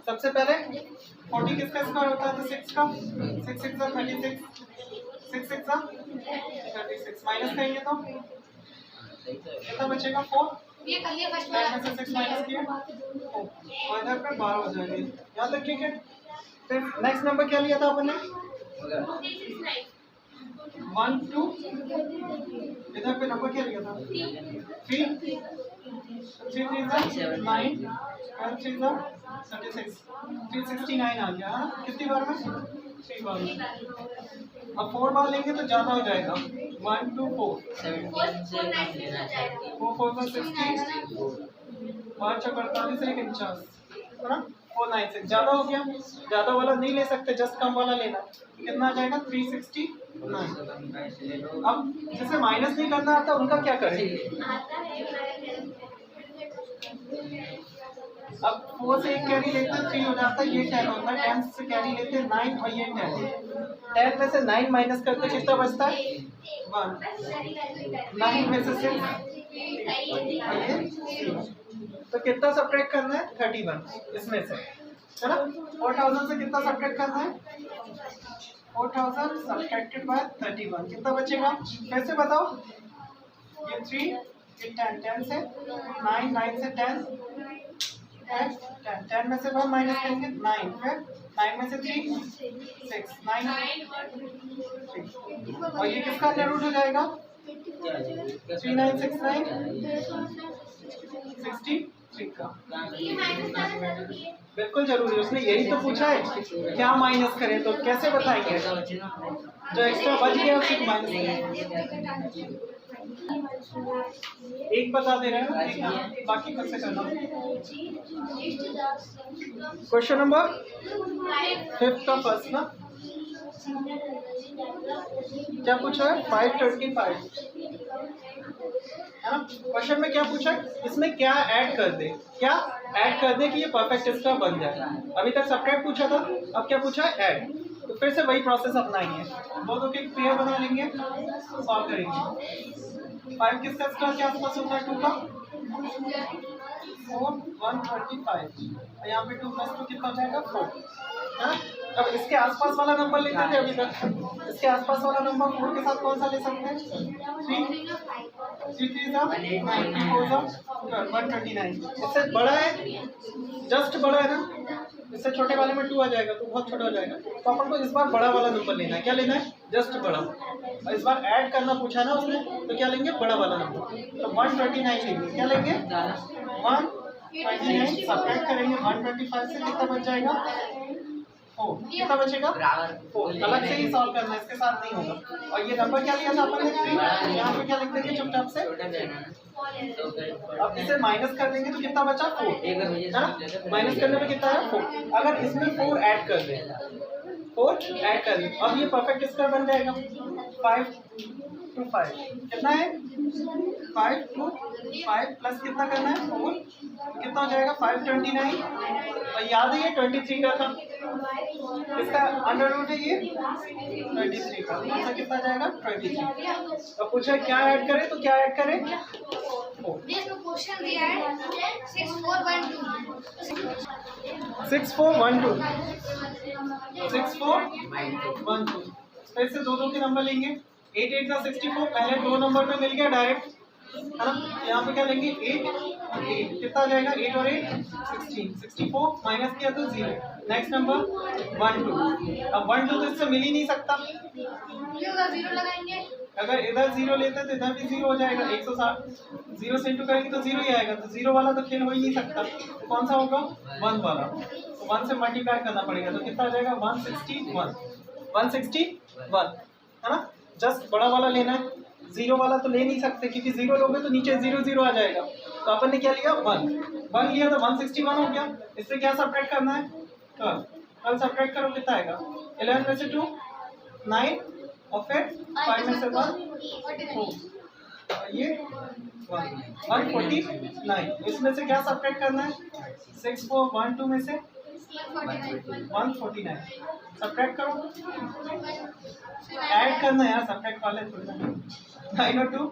S1: सबसे पहले 40 किसका स्क्वायर होता है? तो 6 का। 6 6 जा 36, 6 6 जा 36, माइनस करेंगे तो कितना बचेगा? 4।
S2: ये कर लिया फर्स्ट
S1: 10 में से 6 माइनस किया, और इधर पे 12 हो जाएंगे। यहाँ तक ठीक है। फिर नेक्स्ट नंबर क्या लिया था अपन ने? 1 2, इधर पे नंबर क्या लिया था? 3 3 3 जा 9, 12 3 जा 36, 369 आ गया। हाँ, कितनी बार में? 3 बार में। अब 4 बार लेंगे तो ज्यादा हो जाएगा। 1 2 4, 4 4 जा 60, 5 4 48, 1 49, है ना? 496 ज्यादा हो गया। ज्यादा वाला नहीं ले सकते, जस्ट कम वाला लेना। कितना आ जाएगा? 369। अब जिसे माइनस नहीं करना आता उनका क्या करें? अब 4 से एक कैरी लेते हैं 3 हो जाता है, ये 10 होता है। 10 से कैरी लेते हैं 9 और ये 10। 10 में से 9 माइनस करते कितना बचता है? 1। 9 में से 6 तो कितना सब्ट्रैक्ट करना है? 31 इसमें से, है ना? 4000 से कितना सब्ट्रैक्ट करना है? 4000 सब्ट्रैक्टेड बाय 31, कितना बचेगा? कैसे बताओ? ये 3, ये 10, 10 से 9, 9 से 10, 10 में से 1 माइनस करेंगे 9, फिर 9 में से 3 6, 9 3, और ये किसका अंडर रूट हो जाएगा? 3969 63 का। बिल्कुल जरूरी, उसने यही तो पूछा है क्या माइनस करें, तो कैसे बताएंगे? जो एक्स्ट्रा बच गया उसी माइनस करें। एक बता दे रहे हैं ना, एक बाकी खुद से करना। क्वेश्चन नंबर 5 का फर्स्ट ना, क्या पूछा है? 525, है ना? क्वेश्चन में क्या पूछा है? इसमें क्या ऐड कर दे, क्या ऐड कर दे कि ये परफेक्ट स्क्वायर बन जाए। अभी तक सब्ट्रैक्ट पूछा था, अब क्या पूछा है? ऐड। तो फिर से वही प्रोसेस अपनाएंगे, दो के पेयर बना लेंगे, सॉल्व करेंगे। 5 किसका स्क्वायर के आसपास होता है? 2 का। 4 135, और यहाँ पे 2 + 2 कितना हो जाएगा? 4, है ना? अब इसके आसपास वाला नंबर लेते थे अभी तक। इसके आसपास वाला नंबर 4 के साथ कौन सा ले सकते हैं? 3 3 जा 9, 4 जा 129। इससे बड़ा है, जस्ट बड़ा है ना, इससे छोटे वाले में 2 आ जाएगा तो बहुत छोटा हो जाएगा। तो अपन को इस बार बड़ा वाला नंबर लेना है। क्या लेना है? जस्ट बड़ा। और इस बार ऐड करना पूछा ना उसने, तो क्या लेंगे? बड़ा वाला नंबर। तो 129 लेंगे। क्या लेंगे? 129 सब्ट्रैक्ट करेंगे 125 से, कितना बच जाएगा? 4। कितना बचेगा? 4। अलग से ही सॉल्व करना है, इसके साथ नहीं होगा। और ये नंबर क्या लिया था अपन ने? 3। यहाँ पे क्या लिख देंगे चुपचाप से? अब इसे माइनस कर देंगे तो कितना बचा? 4, है ना? माइनस करने में कितना है? 4। अगर इसमें 4 ऐड कर दें, 4 ऐड कर दें, अब ये परफेक्ट स्क्वायर बन जाएगा। 5 2 5 कितना है? 5 2 5 प्लस कितना करना है? 4, कितना हो जाएगा? 529। और याद है ये 23 का था, इसका अंडर रूट है ये 23 का, तो कितना जाएगा? 23। अब पूछा क्या ऐड करें, तो क्या ऐड करें? 4।
S2: क्वेश्चन दिया है 6412
S1: 6412 6412 फिर से दो के नंबर लेंगे, 8 8 का 64, पहले 2 नंबर में मिल गया डायरेक्ट, है ना। यहाँ पे क्या लेंगे 8 और 8, कितना आ जाएगा 8 और 8 16, 64 माइनस किया तो 0। नेक्स्ट नंबर 1 2, अब 1 2 तो इससे मिल ही नहीं सकता,
S2: ये उधर 0 लगाएंगे,
S1: अगर इधर 0 लेते तो इधर भी 0 हो जाएगा, 160 0 से इंटू करेंगे तो 0 ही आएगा, तो 0 वाला तो खेल हो ही नहीं सकता, तो कौन सा होगा 1 वाला, तो 1 से मल्टीप्लाई करना पड़ेगा, तो कितना आ जाएगा 161, है ना। जस्ट बड़ा वाला लेना है, 0 वाला तो ले नहीं सकते क्योंकि 0 लोगे तो नीचे 0 0 आ जाएगा, तो अपन ने क्या लिया 1 लिया तो 161 हो गया। इससे क्या सब्ट्रैक्ट करना है 12 सब्ट्रैक्ट करो, कितना आएगा 11 में से 2 9 और फिर 5 में से 1 4, ये 149, इसमें से क्या सब्ट्रैक्ट करना है 6 4 1 2 में से 149, सब्ट्रैक्ट करो, ऐड करना है यार, सब्ट्रैक्ट वाले थोड़ी ना। 9 और 2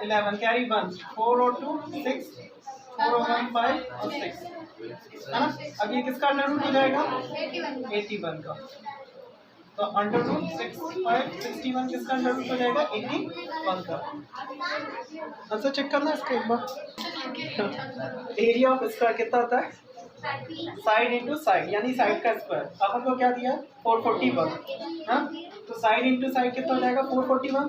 S1: 11, कैरी 1, 4 और 2 6, 4 और 1 5 और 6, है ना। अब ये किसका अंडर रूट हो जाएगा 81 का, तो अंडर रूट 6 5 61 किसका अंडर रूट हो जाएगा 81 का। आंसर चेक करना इसका एक बार। एरिया ऑफ स्क्वायर कितना होता है साइड इंटू साइड, यानी साइड का स्क्वायर, अपन को क्या दिया 441, हाँ, तो साइड इंटू साइड कितना हो जाएगा 441,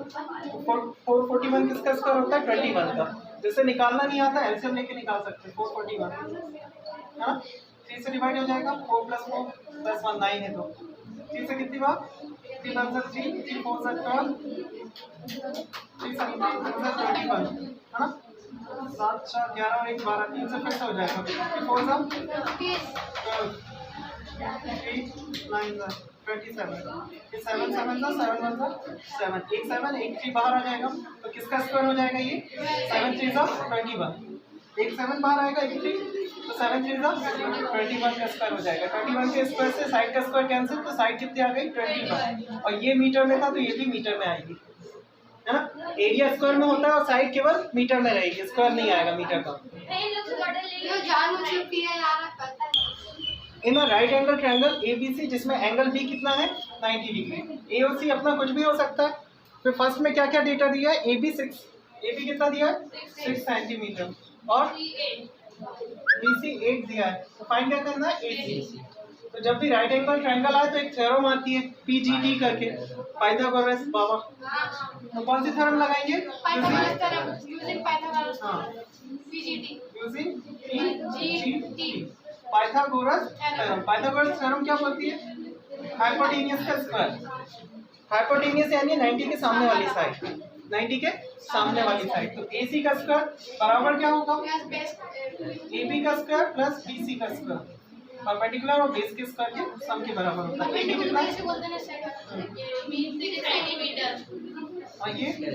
S1: 441 किसका स्क्वायर होता है 21 का, जिससे निकालना नहीं आता एलसीएम लेके निकाल सकते हैं 441, है ना। 3 से डिवाइड हो जाएगा, 4 + 4 + 1 9 है, तो 3 से कितनी बार 3 × 3 3 4 12 3 से 21, है ना। 7 4 11 और 1 12, 3 से फिर से हो जाएगा 4 × 12 3 9 27, 7 7 7 1 7, 1 7 1 3 बाहर आ जाएगा, तो किसका स्क्वायर हो जाएगा ये 7 3 21, 1 7 बाहर आएगा 1 3, तो 7 3 21 का स्क्वायर हो जाएगा। 21 के स्क्वायर से साइड का स्क्वायर कैंसिल, तो साइड कितनी आ गई 21, और ये मीटर में था तो ये भी मीटर में आएगी, है ना। एरिया स्क्वायर में होता है और साइड केवल मीटर में रहेगी, स्क्वायर नहीं आएगा मीटर का। In right angle triangle ABC जिसमें एंगल B कितना है 90 डिग्री, AOC अपना कुछ भी हो सकता है। फिर फर्स्ट में क्या क्या डेटा दिया है AB कितना दिया है 6 सेंटीमीटर और BC 8 दिया है, तो फाइंड क्या करना है AC। तो जब भी राइट एंगल ट्रायंगल आए तो एक थ्योरम आती है PGT करके, पाइथागोरस बाबा, तो कौन सी थ्योरम लगाएंगे पाइथागोरस थ्योरम क्या बोलती है हाइपोटेन्यूज का स्क्वायर, हाइपोटेन्यूज यानी 90 के सामने वाली साइड, 90 के सामने वाली साइड, तो AC का स्क्वायर बराबर क्या होगा AB का स्क्वायर प्लस BC का स्क्वायर, परपेंडिकुलर और बेस के स्क्वायर के सम के बराबर होता है। AB कितना है और ये 8,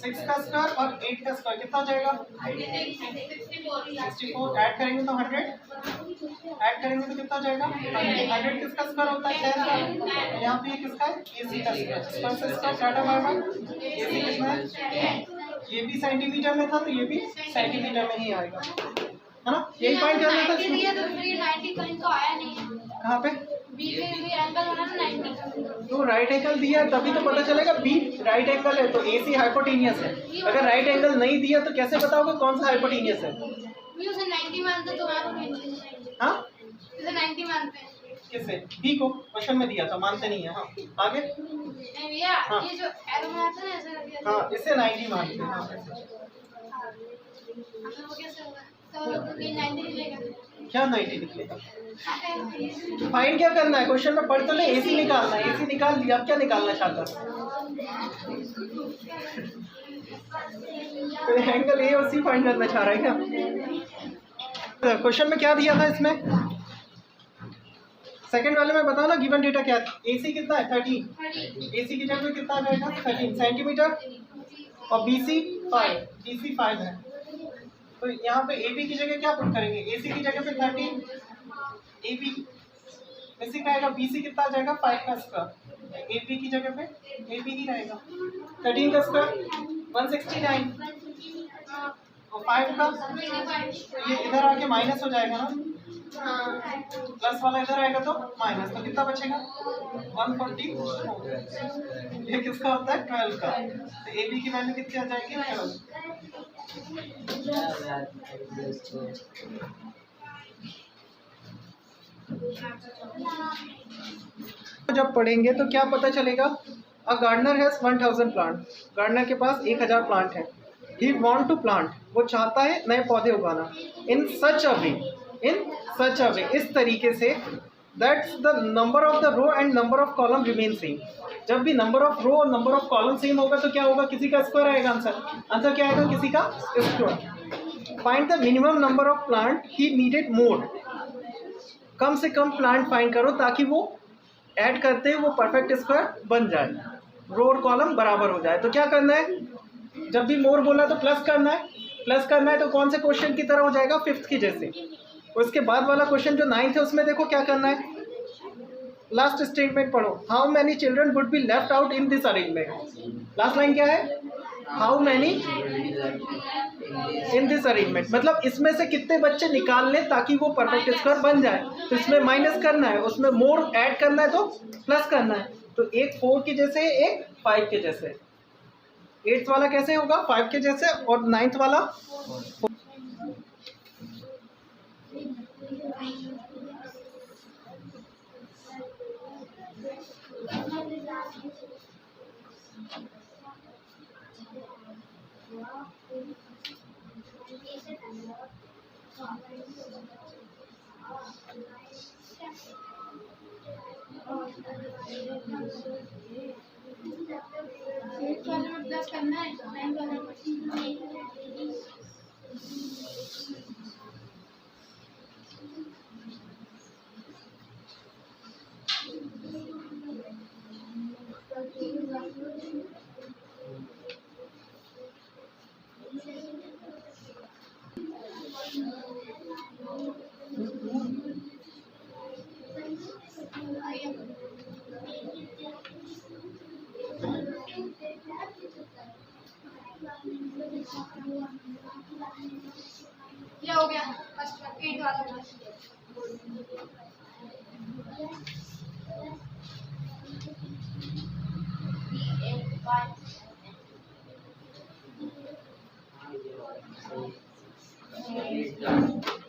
S1: 6 का स्क्वायर और 8 का स्क्वायर कितना हो जाएगा 64, ऐड करेंगे तो 100, ऐड करेंगे तो कितना हो जाएगा 100 किसका स्क्वायर होता है 10 का, यहाँ पे ये किसका है AC का स्क्वायर, स्क्वायर से स्क्वायर काटा बार AC कितना है, ये भी सेंटीमीटर में था तो ये भी सेंटीमीटर में ही आएगा, है ना। यही पॉइंट करना था इसमें, कहाँ पे तो राइट एंगल दिया है तभी तो पता चलेगा B राइट एंगल है तो AC हाइपोटेनियस है, अगर राइट एंगल नहीं दिया तो कैसे बताओगे कौन सा हाइपोटेनियस है। हाँ किससे B को क्वेश्चन में दिया था, मानते नहीं है। हाँ आगे हाँ
S2: ये जो एरो में आता है ऐसा
S1: हाँ इससे 90 मानते हैं। हाँ क्या 90 निकलेगा, फाइंड क्या करना है क्वेश्चन में, पढ़ तो ले AC निकालना है, AC निकाल दिया, अब क्या निकालना चाहता तो एंगल A और C फाइंड करना चाह रहा है क्या। क्वेश्चन में क्या दिया था इसमें सेकंड वाले में बताओ ना, गिवन डेटा क्या है, AC कितना है 13, AC की जगह पे कितना आ जाएगा 13 सेंटीमीटर और BC 5 है, तो यहाँ पे AB की जगह क्या पुट करेंगे, AC की जगह पे 13, AB ऐसे क्या आएगा, BC कितना आ जाएगा 5 का स्क्वायर, AB की जगह पे AB ही रहेगा, 13 का स्क्वायर 169 और 5 का ये इधर आके माइनस हो जाएगा ना, प्लस वाला इधर आएगा तो माइनस, तो कितना बचेगा 140। ये किसका होता है 12 का, तो ए बी की वैल्यू कितनी आ जाएगी 12। जब पढ़ेंगे तो क्या पता चलेगा, a gardener has 1000 plant, gardener के पास 1000 प्लांट है। ही वांट टू प्लांट, वो चाहता है नए पौधे उगाना। इन सच अ वे, इस तरीके से that's the number of the row and number of column remain same. जब भी नंबर ऑफ रो और नंबर ऑफ कॉलम सेम होगा तो क्या होगा, किसी का स्क्वायर आएगा आंसर क्या आएगा, किसी का square. Find the minimum number of plant ही नीडेड मोर, कम से कम प्लांट फाइंड करो ताकि वो ऐड करते हैं वो परफेक्ट स्क्वायर बन जाए, रो और कॉलम बराबर हो जाए। तो क्या करना है, जब भी मोर बोला तो प्लस करना है तो कौन से क्वेश्चन की तरह हो जाएगा, 5th की जैसे। उसके बाद वाला क्वेश्चन जो 9th है उसमें देखो क्या करना है, लास्ट स्टेटमेंट पढ़ो, how many children would be left out in this arrangement. Last line क्या है, how many in this arrangement, मतलब इसमें से कितने बच्चे निकाल लें ताकि वो परफेक्ट स्क्वायर बन जाए। तो इसमें माइनस करना है, उसमें मोर ऐड करना है तो प्लस करना है। तो एक 4 के जैसे, एक 5 के जैसे। 8th वाला कैसे होगा, 5 के जैसे, और 9th वाला 4।
S2: प्लस करना है 9 वाले में। ये हो गया फर्स्ट 8 वाला।
S3: Thank you.